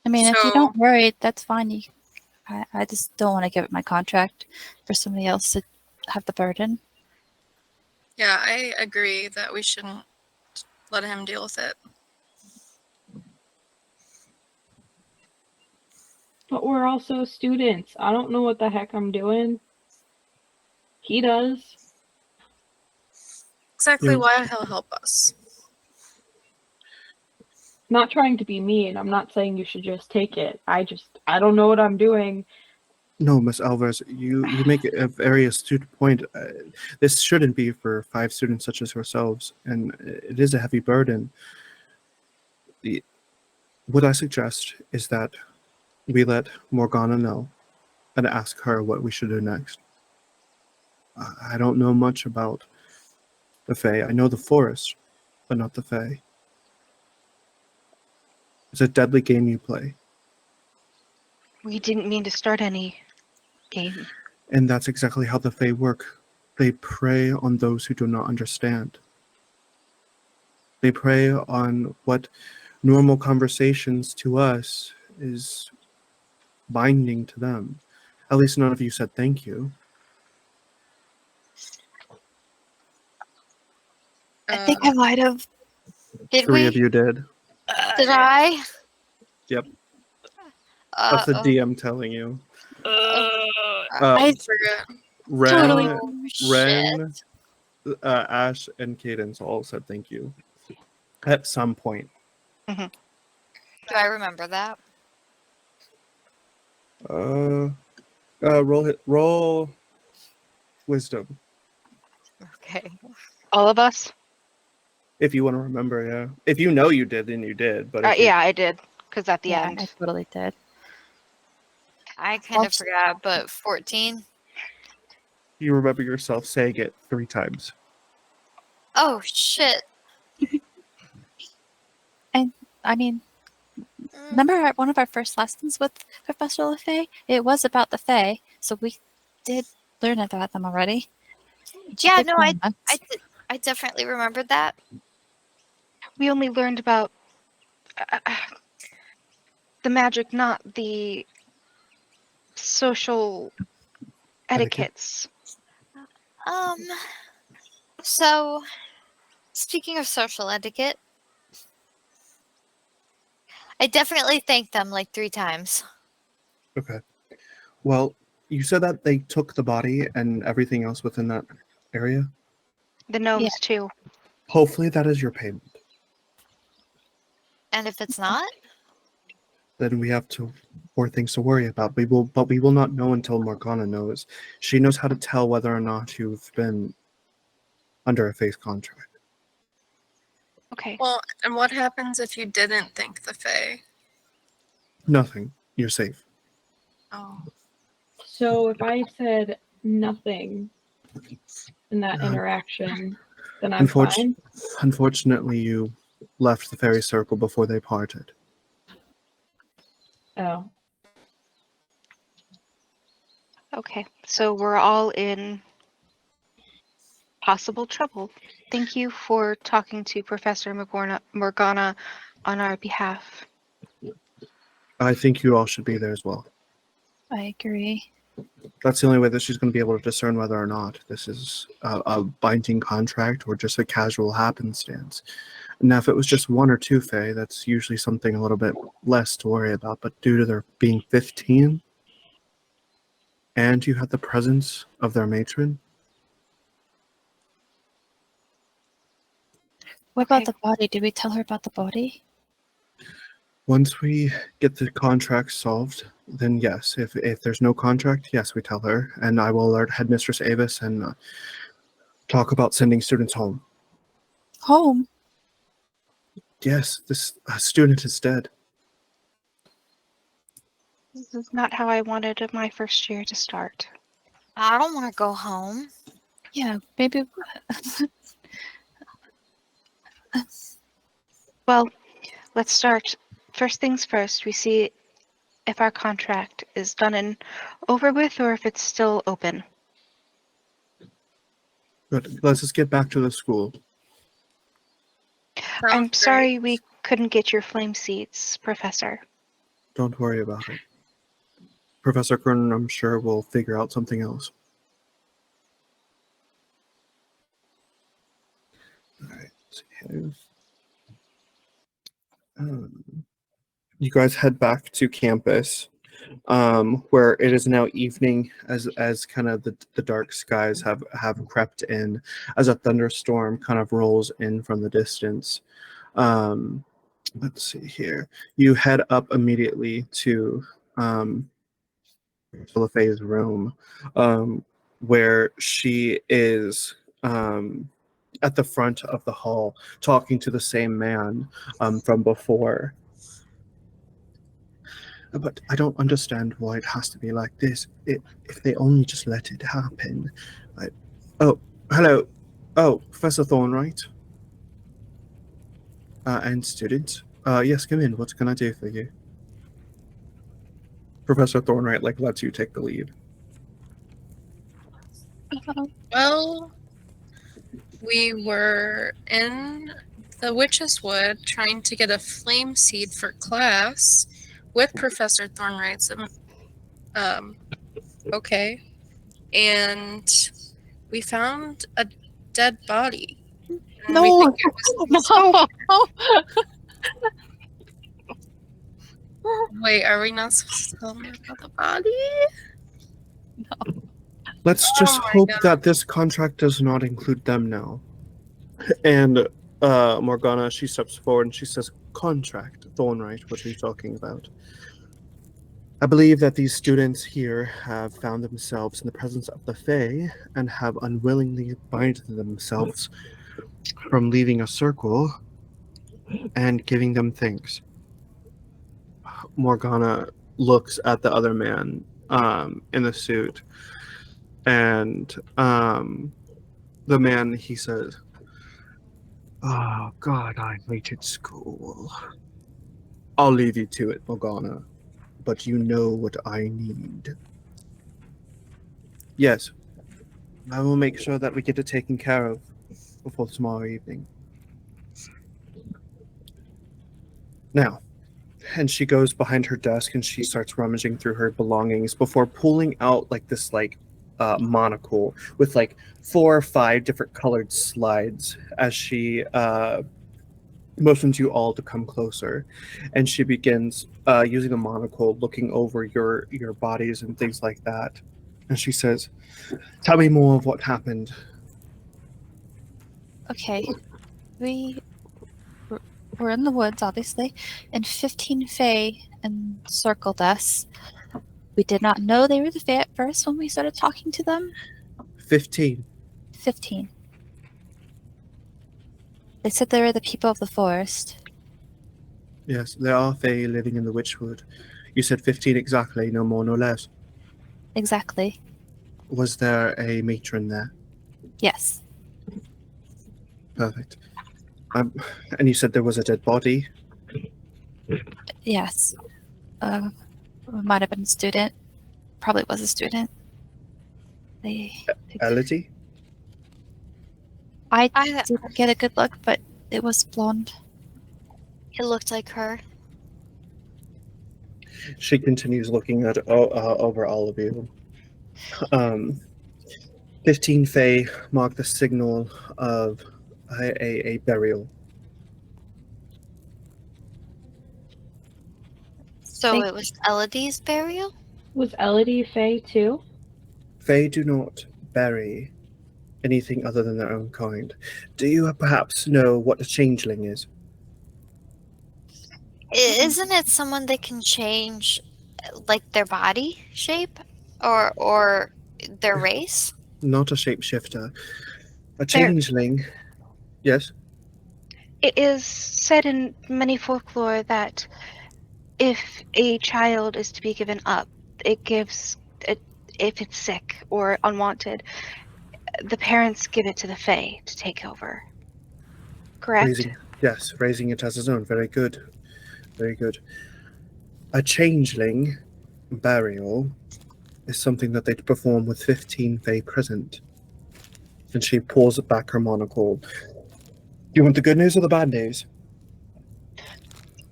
I mean, if you So- don't worry, that's fine. I just don't want to give up my contract for somebody else to have the burden. Yeah, I agree that we shouldn't let him deal with it. But we're also students. I don't know what the heck I'm doing. He does. Exactly Yeah. why he'll help us. Not trying to be mean. I'm not saying you should just take it. I don't know what I'm doing. No, Miss Alvarez, you make a very astute point. This shouldn't be for 5 students such as yourselves, and it is a heavy burden. What I suggest is that we let Morgana know and ask her what we should do next. I don't know much about the Fey. I know the forest, but not the Fey. It's a deadly game you play, We didn't mean to start any game. and that's exactly how the Fey work. They prey on those who do not understand. They prey on what normal conversations to us is binding to them. At least none of you said thank you. I think I might have. Did 3 we? of you did. Did I? Yep. That's the Uh-oh. DM telling you. I forget. Ren, totally- Oh, shit. Ren, Ash, and Cadence all said thank you at some point. Do I remember that? Roll wisdom Okay. All of us? if you want to remember. Yeah, if you know you did, then you did. But if you- Yeah, I did. Because at the Yeah, end. I totally did. I kind of Oops. forgot, but 14? you remember yourself saying it 3 times. Oh, shit. I mean, remember at one of our first lessons with Professor le Fey? It was about the Fey, so we did learn about them already. Yeah, Big no, fun months. I definitely remembered that. We only learned about the magic, not the social Etiquette. etiquettes. So, speaking of social etiquette, I definitely thanked them like 3 times. Okay. Well, you said that they took the body and everything else within that area. The gnomes, too. Hopefully, that is your payment. And if it's not, Then we have more things to worry about. We will not know until Morgana knows. She knows how to tell whether or not you've been under a Fey's contract. Okay. Well, and what happens if you didn't think the Fey? Nothing. You're safe. Oh. So if I said nothing in that No. interaction, then I'm fine. Unfortunately, you left the fairy circle before they parted. Oh. Okay. So we're all in possible trouble. Thank you for talking to Professor Morgana on our behalf. I think you all should be there as well. I agree. That's the only way that she's going to be able to discern whether or not this is a binding contract or just a casual happenstance. Now, if it was just one or two Fey, that's usually something a little bit less to worry about. But due to there being 15, and you had the presence of their matron, What about the body? Did we tell her about the body? once we get the contract solved, then yes. If there's no contract, yes, we tell her. And I will alert Headmistress Avis and talk about sending students home. Home? Yes, this student is dead. This is not how I wanted my first year to start. I don't want to go home. Yeah, maybe. Well, let's start. First things first, we see if our contract is done and over with or if it's still open. Good. Let's just get back to the school. I'm Sounds sorry we couldn't get your flame seeds, Professor. Don't worry about it. Professor Kern, I'm sure, will figure out something else. All right. Let's see here. You guys head back to campus, where it is now evening, as kind of the dark skies have crept in, as a thunderstorm kind of rolls in from the distance. Let's see here. You head up immediately to Le Fey's room, where she is at the front of the hall, talking to the same man from before. But I don't understand why it has to be like this. If they only just let it happen. Oh, hello. Oh, Professor Thornwright. And students. Yes, come in. What can I do for you? Professor Thornwright lets you take the lead. Well, we were in the Witch's Wood trying to get a flame seed for class with Professor Thornwright's okay. And we found a dead body. And we think it was Wait, are we not supposed to tell them about the body? Let's just Oh my hope God. that this contract does not include them now. And Morgana, she steps forward and she says, contract, Thornwright, what are you talking about? I believe that these students here have found themselves in the presence of the Fey and have unwillingly binded themselves from leaving a circle and giving them things. Morgana looks at the other man in the suit, and the man, he says, oh God, I hated school. I'll leave you to it, Morgana, but you know what I need. Yes, I will make sure that we get it taken care of before tomorrow evening. Now, and she goes behind her desk and she starts rummaging through her belongings before pulling out this monocle with 4 or 5 different colored slides as she motions you all to come closer, and she begins using the monocle, looking over your bodies and things like that, and she says, tell me more of what happened. Okay. We were in the woods, obviously, and 15 Fey encircled us. We did not know they were the Fey at first when we started talking to them. 15. 15. They said they were the people of the forest. Yes, there are Fey living in the Witchwood. You said 15 exactly, no more, no less. Exactly. Was there a matron there? Yes. Perfect. And you said there was a dead body? Yes. Might have been a student. Probably was a student. Elodie? I didn't get a good look, but it was blonde. It looked like her. She continues looking at over all of you. Um, 15 Fey mark the signal of a burial. So Thank it was Elodie's burial? Was Elodie Fey too? Fey do not bury anything other than their own kind. Do you perhaps know what a changeling is? Isn't it someone that can change, like, their body shape? Or their race? Not a shapeshifter. A There- changeling. Yes? It is said in many folklore that if a child is to be given up, if it's sick or unwanted, the parents give it to the Fae to take over. Correct? Raising it as his own. Very good. Very good. A changeling burial is something that they'd perform with 15 Fae present. And she pulls back her monocle. Do you want the good news or the bad news?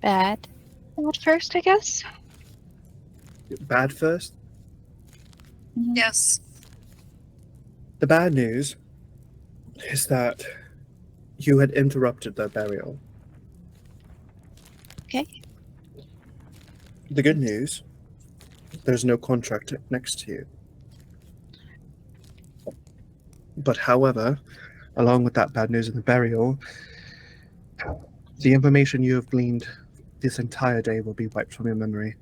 Bad. What first, I guess? Bad first? Yes. The bad news is that you had interrupted their burial. Okay. The good news, there's no contract next to you. But however, along with that bad news and the burial, the information you have gleaned this entire day will be wiped from your memory.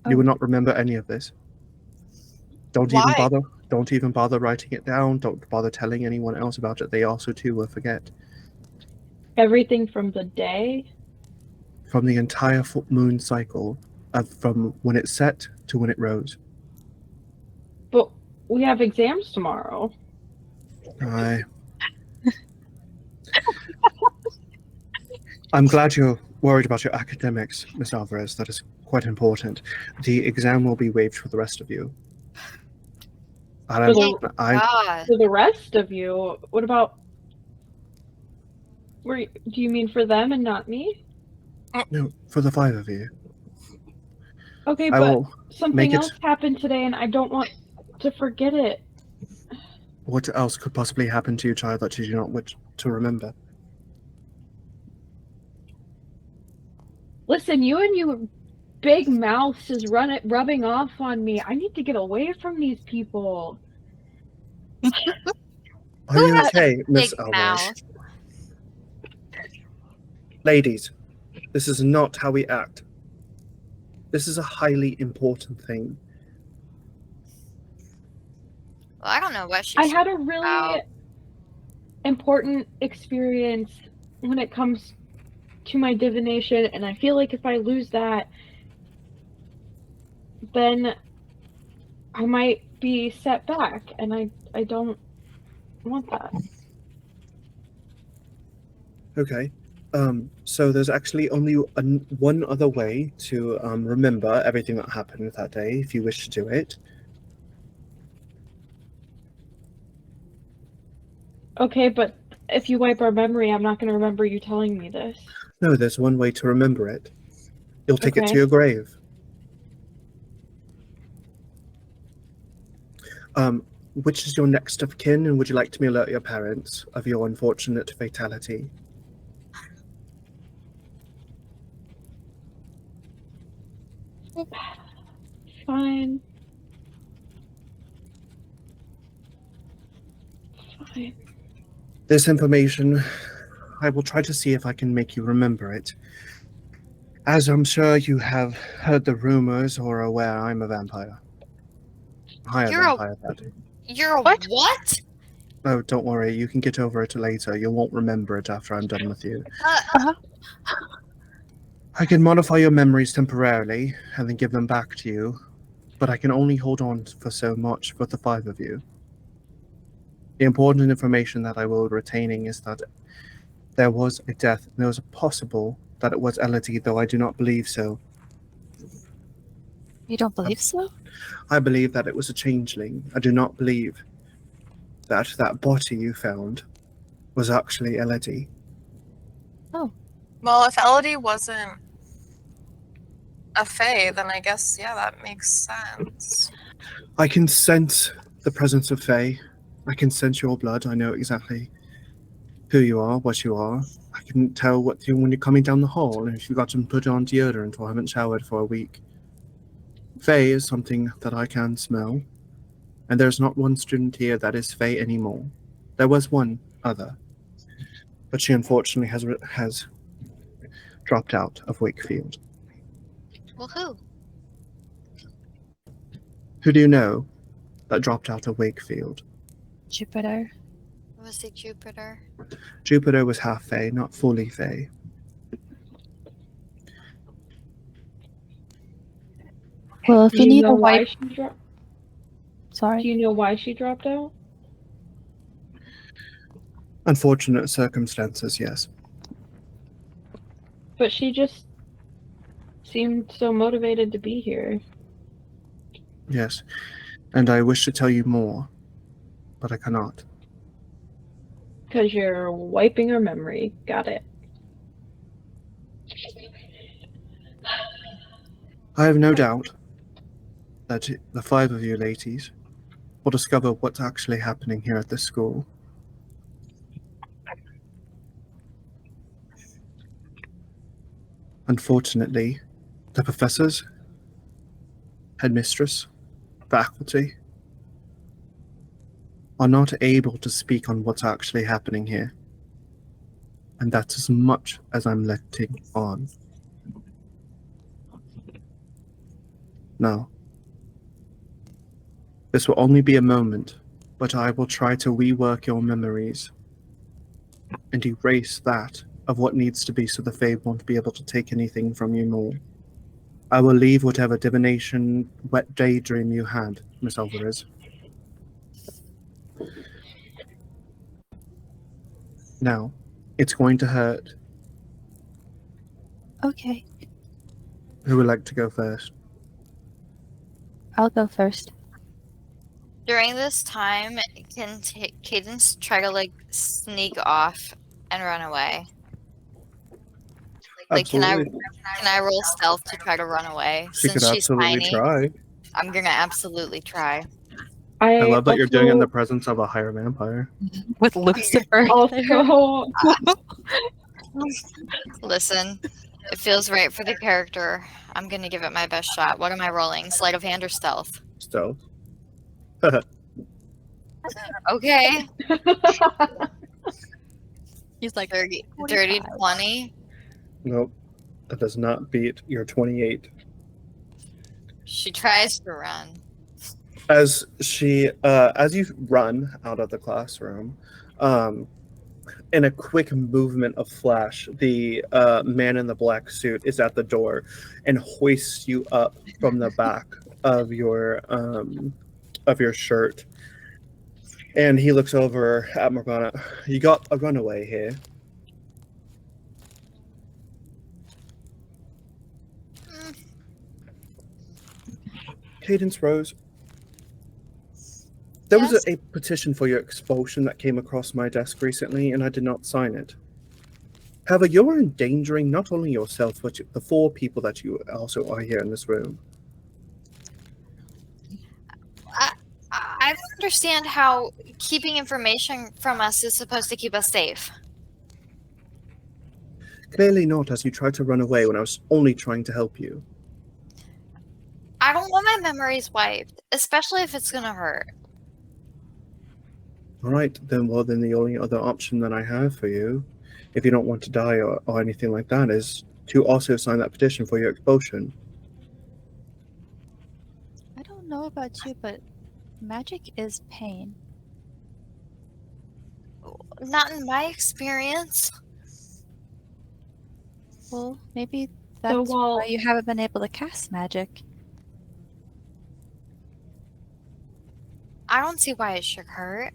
You will not remember any of this. Don't even bother writing it down. Don't bother telling anyone else about it. They also too will forget. Everything from the day? From the entire full moon cycle, from when it set to when it rose. But we have exams tomorrow. I'm glad you're worried about your academics, Miss Alvarez. That is quite important. The exam will be waived for the rest of you. For God. the rest of you? What about... Do you mean for them and not me? No, for the 5 of you. Okay, I but will something make it- else happened today and I don't want to forget it. What else could possibly happen to you, child, that you do not wish to remember? Listen, you and your big mouths is rubbing off on me. I need to get away from these people. Are you has a okay, Miss big Alvarez? mouth? Ladies, this is not how we act. This is a highly important thing. Well, I don't know what she's I had a really about. important experience when it comes to my divination, and I feel like if I lose that, then I might be set back, and I don't want that. Okay. So there's actually only one other way to remember everything that happened that day, if you wish to do it. Okay, but if you wipe our memory, I'm not going to remember you telling me this. No, there's one way to remember it. You'll take it to Okay. your grave. Which is your next of kin, and would you like to alert your parents of your unfortunate fatality? Fine. Fine. This information, I will try to see if I can make you remember it. As I'm sure you have heard the rumors or are aware, I'm a vampire. You're a- Vampire, that is. You're a What? what? Oh, don't worry, you can get over it later. You won't remember it after I'm done with you. I can modify your memories temporarily and then give them back to you, but I can only hold on for so much for the 5 of you. The important information that I will retaining is that there was a death, and there was a possible that it was Elodie, though I do not believe so. You don't believe so? I believe that it was a changeling. I do not believe that that body you found was actually Elodie. Well, if Elodie wasn't a Fey, then I guess, yeah, that makes sense. I can sense the presence of Fey. I can sense your blood. I know exactly who you are, what you are. I can tell what you when you're coming down the hall, and if you got to put on deodorant or haven't showered for a week. Fey is something that I can smell, and there's not one student here that is Fey anymore. There was one other, but she unfortunately has dropped out of Wakefield. Well, who? Who do you know that dropped out of Wakefield? Jupiter. Was it Jupiter? Jupiter was half Fey, not fully Fey. Well, if Do you you need know a why wipe, she dropped? Do sorry. you know why she dropped out? Unfortunate circumstances, yes. But she just seemed so motivated to be here. Yes. And I wish to tell you more, but I cannot. Because you're wiping her memory. Got it. I have no doubt that the five of you ladies will discover what's actually happening here at this school. Unfortunately, the professors, headmistress, faculty are not able to speak on what's actually happening here. And that's as much as I'm letting on. Now, this will only be a moment, but I will try to rework your memories and erase that of what needs to be so the Fae won't be able to take anything from you more. I will leave whatever divination wet daydream you had, Miss Alvarez. Now, it's going to hurt. Okay, Who would like to go first? I'll go first. During this time, can Cadence try to like sneak off and run away? Like, can I roll stealth to try to run away? She could Since she's absolutely tiny, try. I'm gonna absolutely try. I love that you're doing it in the also- presence of a higher vampire. With Lucifer. Also, Listen, it feels right for the character. I'm gonna give it my best shot. What am I rolling? Sleight of hand or stealth? Stealth. Okay, He's like 30 to 45. 20. Nope. That does not beat your 28. She tries to run. As you run out of the classroom, in a quick movement of flash, the man in the black suit is at the door and hoists you up from the back of your shirt. And he looks over at Morgana. You got a runaway here. Cadence Rose. There was Yes? a petition for your expulsion that came across my desk recently, and I did not sign it. However, you're endangering not only yourself, but the four people that you also are here in this room. I don't understand how keeping information from us is supposed to keep us safe. Clearly not, as you tried to run away when I was only trying to help you. I don't want my memories wiped, especially if it's gonna hurt. Alright, then the only other option that I have for you, if you don't want to die or anything like that, is to also sign that petition for your expulsion. I don't know about you, but magic is pain. Not in my experience. Well, maybe that's while- why you haven't been able to cast magic. I don't see why it should hurt.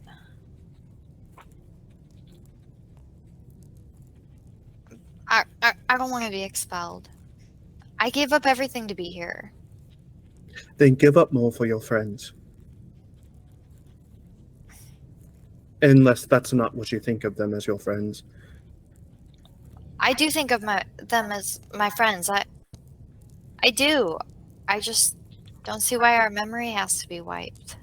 I don't want to be expelled. I gave up everything to be here. Then give up more for your friends. Unless that's not what you think of them as your friends. I do think of them as my friends. I do. I just Don't see why our memory has to be wiped.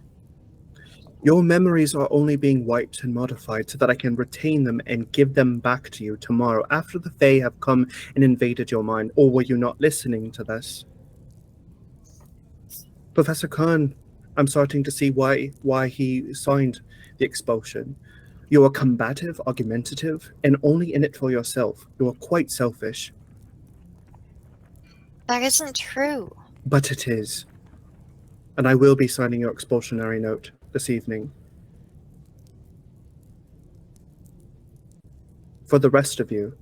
Your memories are only being wiped and modified so that I can retain them and give them back to you tomorrow after the Fey have come and invaded your mind. Or were you not listening to this? Professor Kern, I'm starting to see why he signed the expulsion. You are combative, argumentative, and only in it for yourself. You are quite selfish. That isn't true. But it is. And I will be signing your expulsionary note this evening. For the rest of you,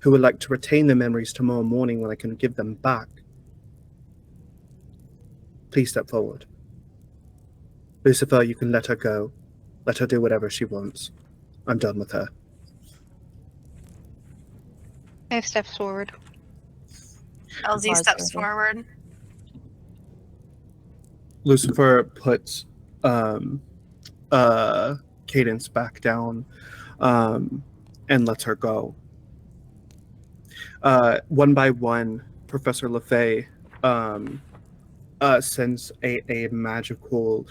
who would like to retain the memories tomorrow morning when I can give them back, please step forward. Lucifer, you can let her go. Let her do whatever she wants. I'm done with her. Maeve steps forward. Elsie steps forward. Lucifer puts Cadence back down and lets her go. One by one, Professor le Fey sends a magical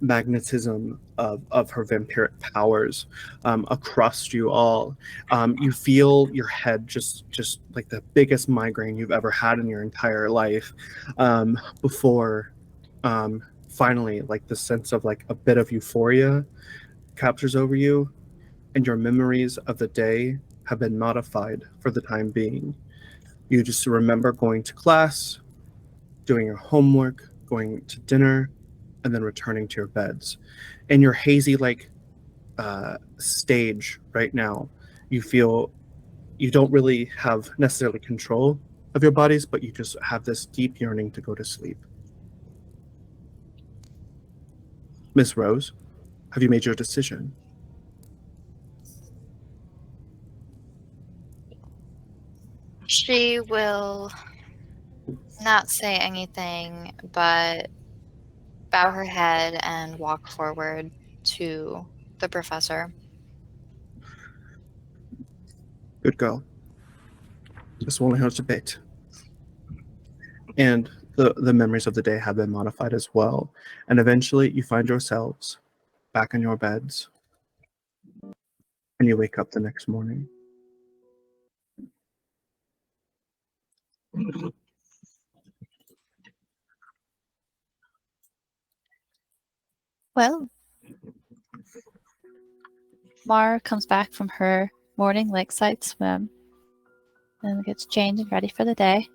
magnetism of her vampiric powers across you all. You feel your head just like the biggest migraine you've ever had in your entire life before finally like the sense of like a bit of euphoria captures over you, and your memories of the day have been modified for the time being. You just remember going to class, doing your homework, going to dinner, and then returning to your beds. In your hazy stage right now, you feel you don't really have necessarily control of your bodies, but you just have this deep yearning to go to sleep. Miss Rose, have you made your decision? She will not say anything, but bow her head and walk forward to the professor. Good girl. This only hurts a bit. And the memories of the day have been modified as well. And eventually you find yourselves back in your beds. And you wake up the next morning. Well, Mara comes back from her morning lakeside swim and gets changed and ready for the day.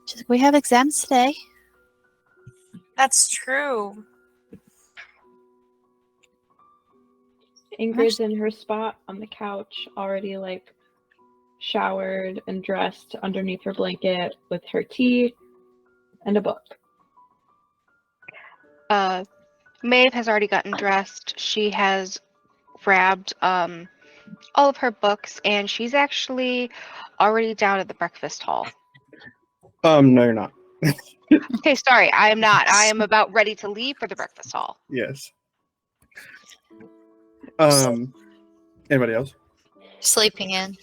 She's like, we have exams today. That's true. Ingrid's in her spot on the couch, already like showered and dressed underneath her blanket with her tea and a book. Maeve has already gotten dressed. She has grabbed all of her books, and she's actually already down at the breakfast hall. No, you're not. Okay, sorry, I am not. I am about ready to leave for the breakfast hall. Yes. Anybody else? Sleeping in.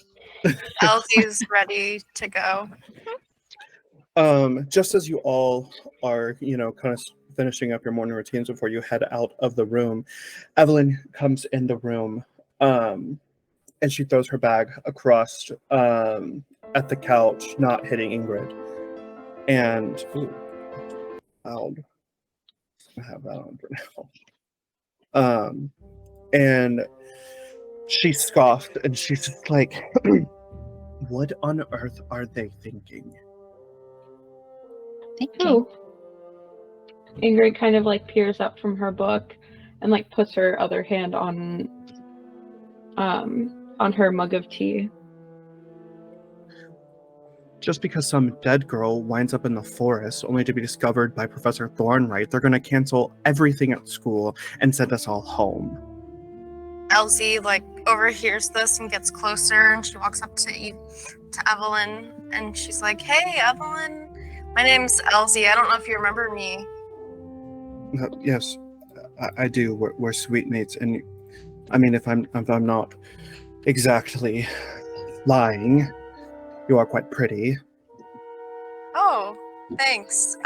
Elsie's ready to go. Just as you all are, kind of finishing up your morning routines before you head out of the room, Evelyn comes in the room, and she throws her bag across at the couch, not hitting Ingrid. And loud. I have that on for now. And she scoffed, and she's just like, "What on earth are they thinking?" Ooh. Ingrid kind of like peers up from her book and like puts her other hand on her mug of tea. Just because some dead girl winds up in the forest only to be discovered by Professor Thornwright, they're going to cancel everything at school and send us all home. Elsie overhears this and gets closer, and she walks up to Evelyn, and she's like, "Hey, Evelyn, my name's Elsie. I don't know if you remember me." Yes, I do. We're sweet mates, and I mean, if I'm not exactly lying, you are quite pretty. Thanks.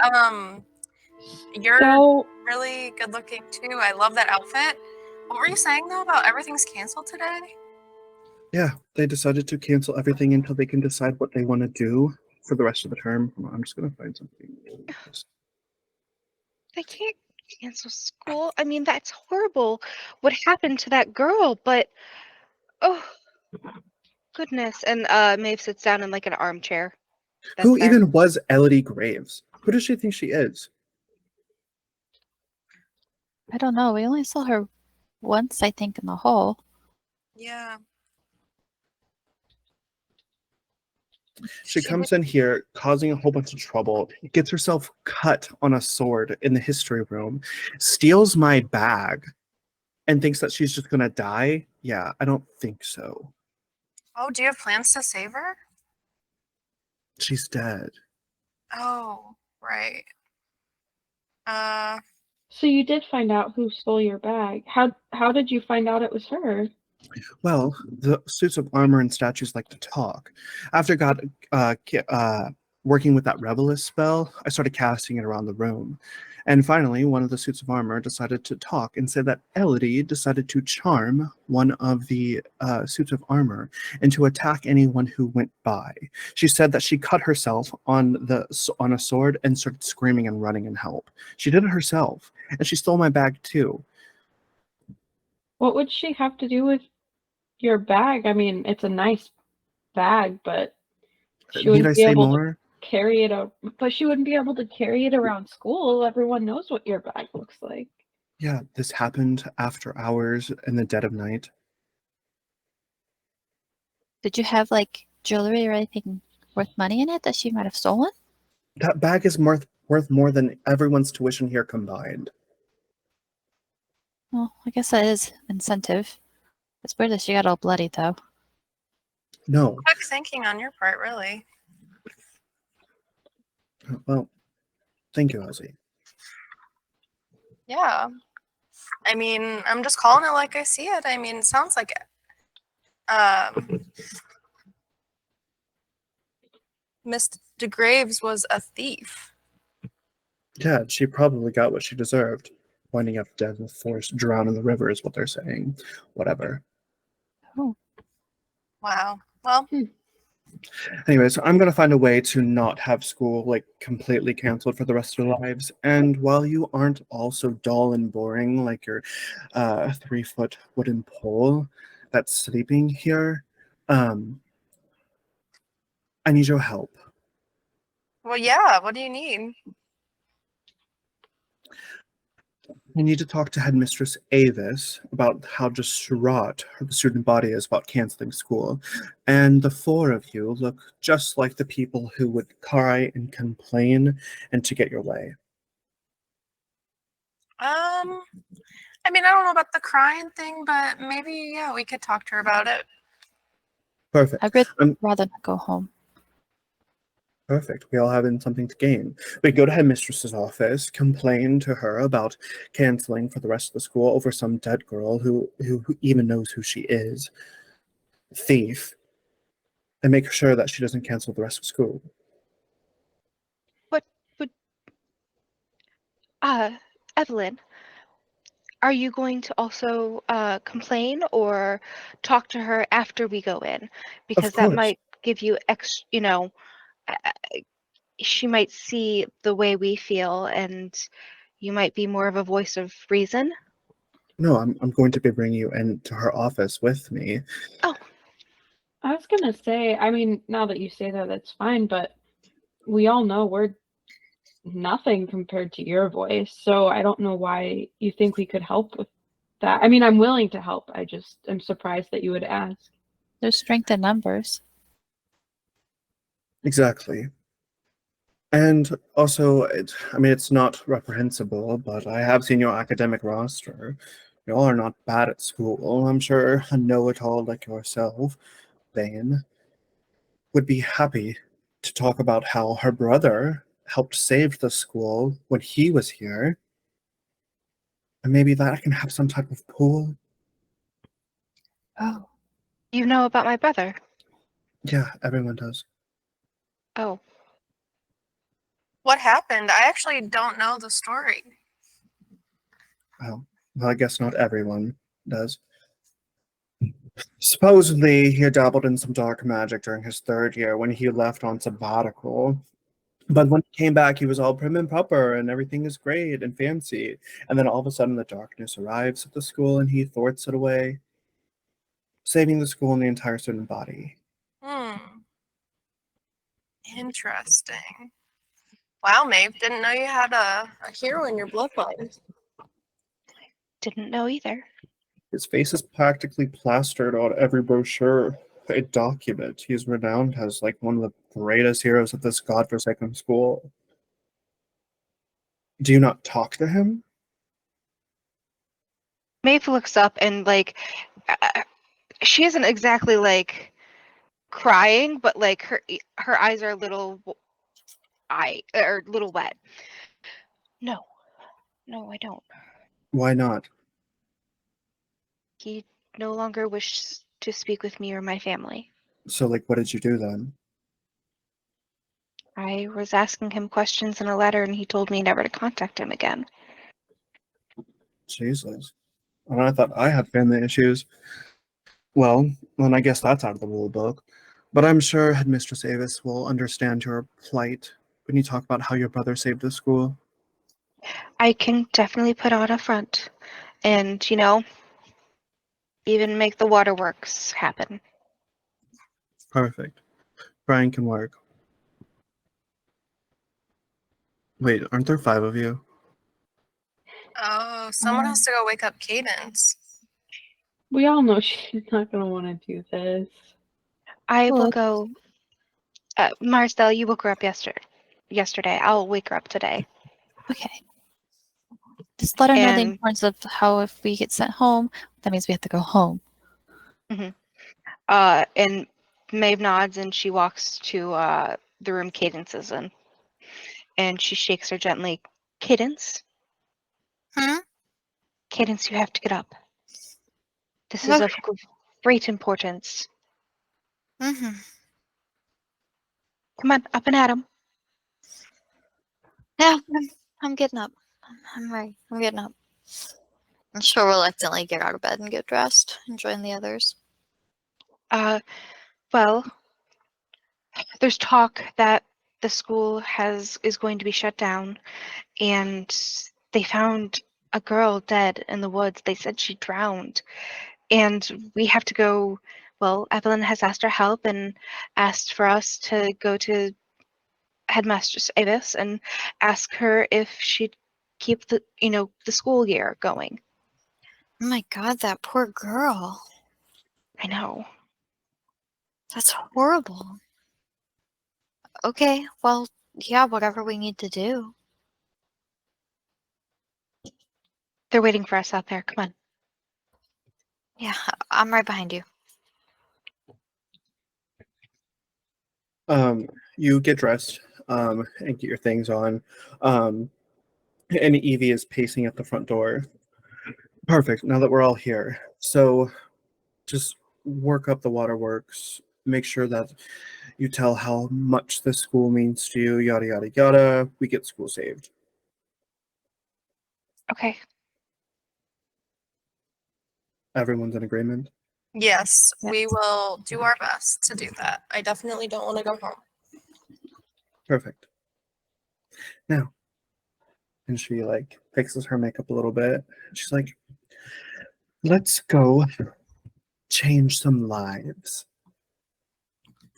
You're So, really good looking too. I love that outfit. What were you saying though about everything's canceled today? Yeah, they decided to cancel everything until they can decide what they want to do for the rest of the term. Hold on, I'm just gonna find something. They can't cancel school. I mean, that's horrible. What happened to that girl? But oh goodness. And Maeve sits down in like an armchair. That's Who there. even was Elodie Graves? Who does she think she is? I don't know. We only saw her once, I think, in the hall. Yeah. She comes in here causing a whole bunch of trouble, gets herself cut on a sword in the history room, steals my bag, and thinks that she's just gonna die. Yeah, I don't think so. Oh, do you have plans to save her? She's dead. Oh, right. so you did find out who stole your bag. How did you find out it was her? Well, the suits of armor and statues like to talk. After I got working with that Revelist spell, I started casting it around the room. And finally, one of the suits of armor decided to talk and said that Elodie decided to charm one of the suits of armor and to attack anyone who went by. She said that she cut herself on a sword and started screaming and running in help. She did it herself, and she stole my bag too. What would she have to do with your bag? I mean, it's a nice bag, but she Need wouldn't I be say able to more? carry it out. But she wouldn't be able to carry it around school. Everyone knows what your bag looks like. Yeah, this happened after hours in the dead of night. Did you have like jewelry or anything worth money in it that she might have stolen? That bag is worth more than everyone's tuition here combined. Well, I guess that is incentive. It's weird that she got all bloody though. No. quick thinking on your part, really. Well, thank you, Ozzy. Yeah. I mean, I'm just calling it like I see it. I mean, it sounds like Miss DeGraves was a thief. Yeah, she probably got what she deserved. Winding up dead in the forest, drowned in the river is what they're saying. Whatever. Oh, Wow. Well, Anyways, I'm gonna find a way to not have school like completely canceled for the rest of their lives. And while you aren't all so dull and boring like your 3-foot wooden pole that's sleeping here, I need your help. well, yeah. What do you need? I need to talk to Headmistress Avis about how distraught the student body is about canceling school. And the 4 of you look just like the people who would cry and complain and to get your way. I mean, I don't know about the crying thing, but maybe, yeah, we could talk to her about it. Perfect. I'd rather not go home. Perfect. We all have something to gain. We go to Headmistress's office, complain to her about canceling for the rest of the school over some dead girl who even knows who she is. Thief. And make sure that she doesn't cancel the rest of school. But Evelyn, are you going to also complain or talk to her after we go in? Because that course. might give you she might see the way we feel and you might be more of a voice of reason. No, I'm going to be bringing you into her office with me. Oh, I was gonna say, I mean, now that you say that, that's fine, but we all know we're nothing compared to your voice, so I don't know why you think we could help with that. I mean, I'm willing to help. I just am surprised that you would ask. There's strength in numbers. Exactly. And also, it's not reprehensible, but I have seen your academic roster. You all are not bad at school. I'm sure a know-it-all like yourself, Bane, would be happy to talk about how her brother helped save the school when he was here. And maybe that can have some type of pool. Oh, you know about my brother? Yeah, everyone does. Oh, What happened? I actually don't know the story. Well, I guess not everyone does. Supposedly, he had dabbled in some dark magic during his 3rd year when he left on sabbatical. But when he came back, he was all prim and proper, and everything is great and fancy. And then all of a sudden, the darkness arrives at the school, and he thwarts it away, saving the school and the entire student body. Interesting. Wow, Maeve, didn't know you had a hero in your bloodline. Didn't know either. His face is practically plastered on every brochure. A document. He's renowned as like one of the greatest heroes of this godforsaken school. Do you not talk to him? Maeve looks up and she isn't exactly like crying, but like her eyes are a little little wet. No, I don't. Why not? He no longer wishes to speak with me or my family. So, like, what did you do then? I was asking him questions in a letter, and he told me never to contact him again. Jesus. And I thought I had family issues. Well, then I guess that's out of the rule book. But I'm sure Headmistress Avis will understand your plight when you talk about how your brother saved the school. I can definitely put on a front and, even make the waterworks happen. Perfect. Brian can work. Wait, aren't there 5 of you? Oh, someone has to go wake up Cadence. We all know she's not going to want to do this. I will Look. go. Maristela, you woke her up yesterday. I'll wake her up today. Okay. Just let her know the And- importance of how if we get sent home, that means we have to go home. And Maeve nods and she walks to the room Cadence is in. And she shakes her gently. Cadence? Cadence, you have to get up. This is of great importance. Mm-hmm. Come on, up and at 'em. Yeah, I'm getting up. I'm ready. I'm getting up. And she'll reluctantly get out of bed and get dressed and join the others. Well, there's talk that the school is going to be shut down, and they found a girl dead in the woods. They said she drowned, and we have to go. Well, Evelyn has asked our help and asked for us to go to Headmistress Avis and ask her if she'd keep the school year going. Oh my god, that poor girl. I know. That's horrible. Okay, well, yeah, whatever we need to do. They're waiting for us out there. Come on. Yeah, I'm right behind you. You get dressed, and get your things on. And Evie is pacing at the front door. Perfect. Now that we're all here. So just work up the waterworks. Make sure that you tell how much this school means to you, yada, yada, yada. We get school saved. Okay. Everyone's in agreement? Yes, we will do our best to do that. I definitely don't want to go home. Perfect. Now, and she like fixes her makeup a little bit. She's like, let's go change some lives.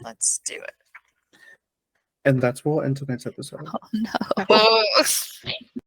Let's do it. And that's what we'll end tonight's episode. Oh no. Oh.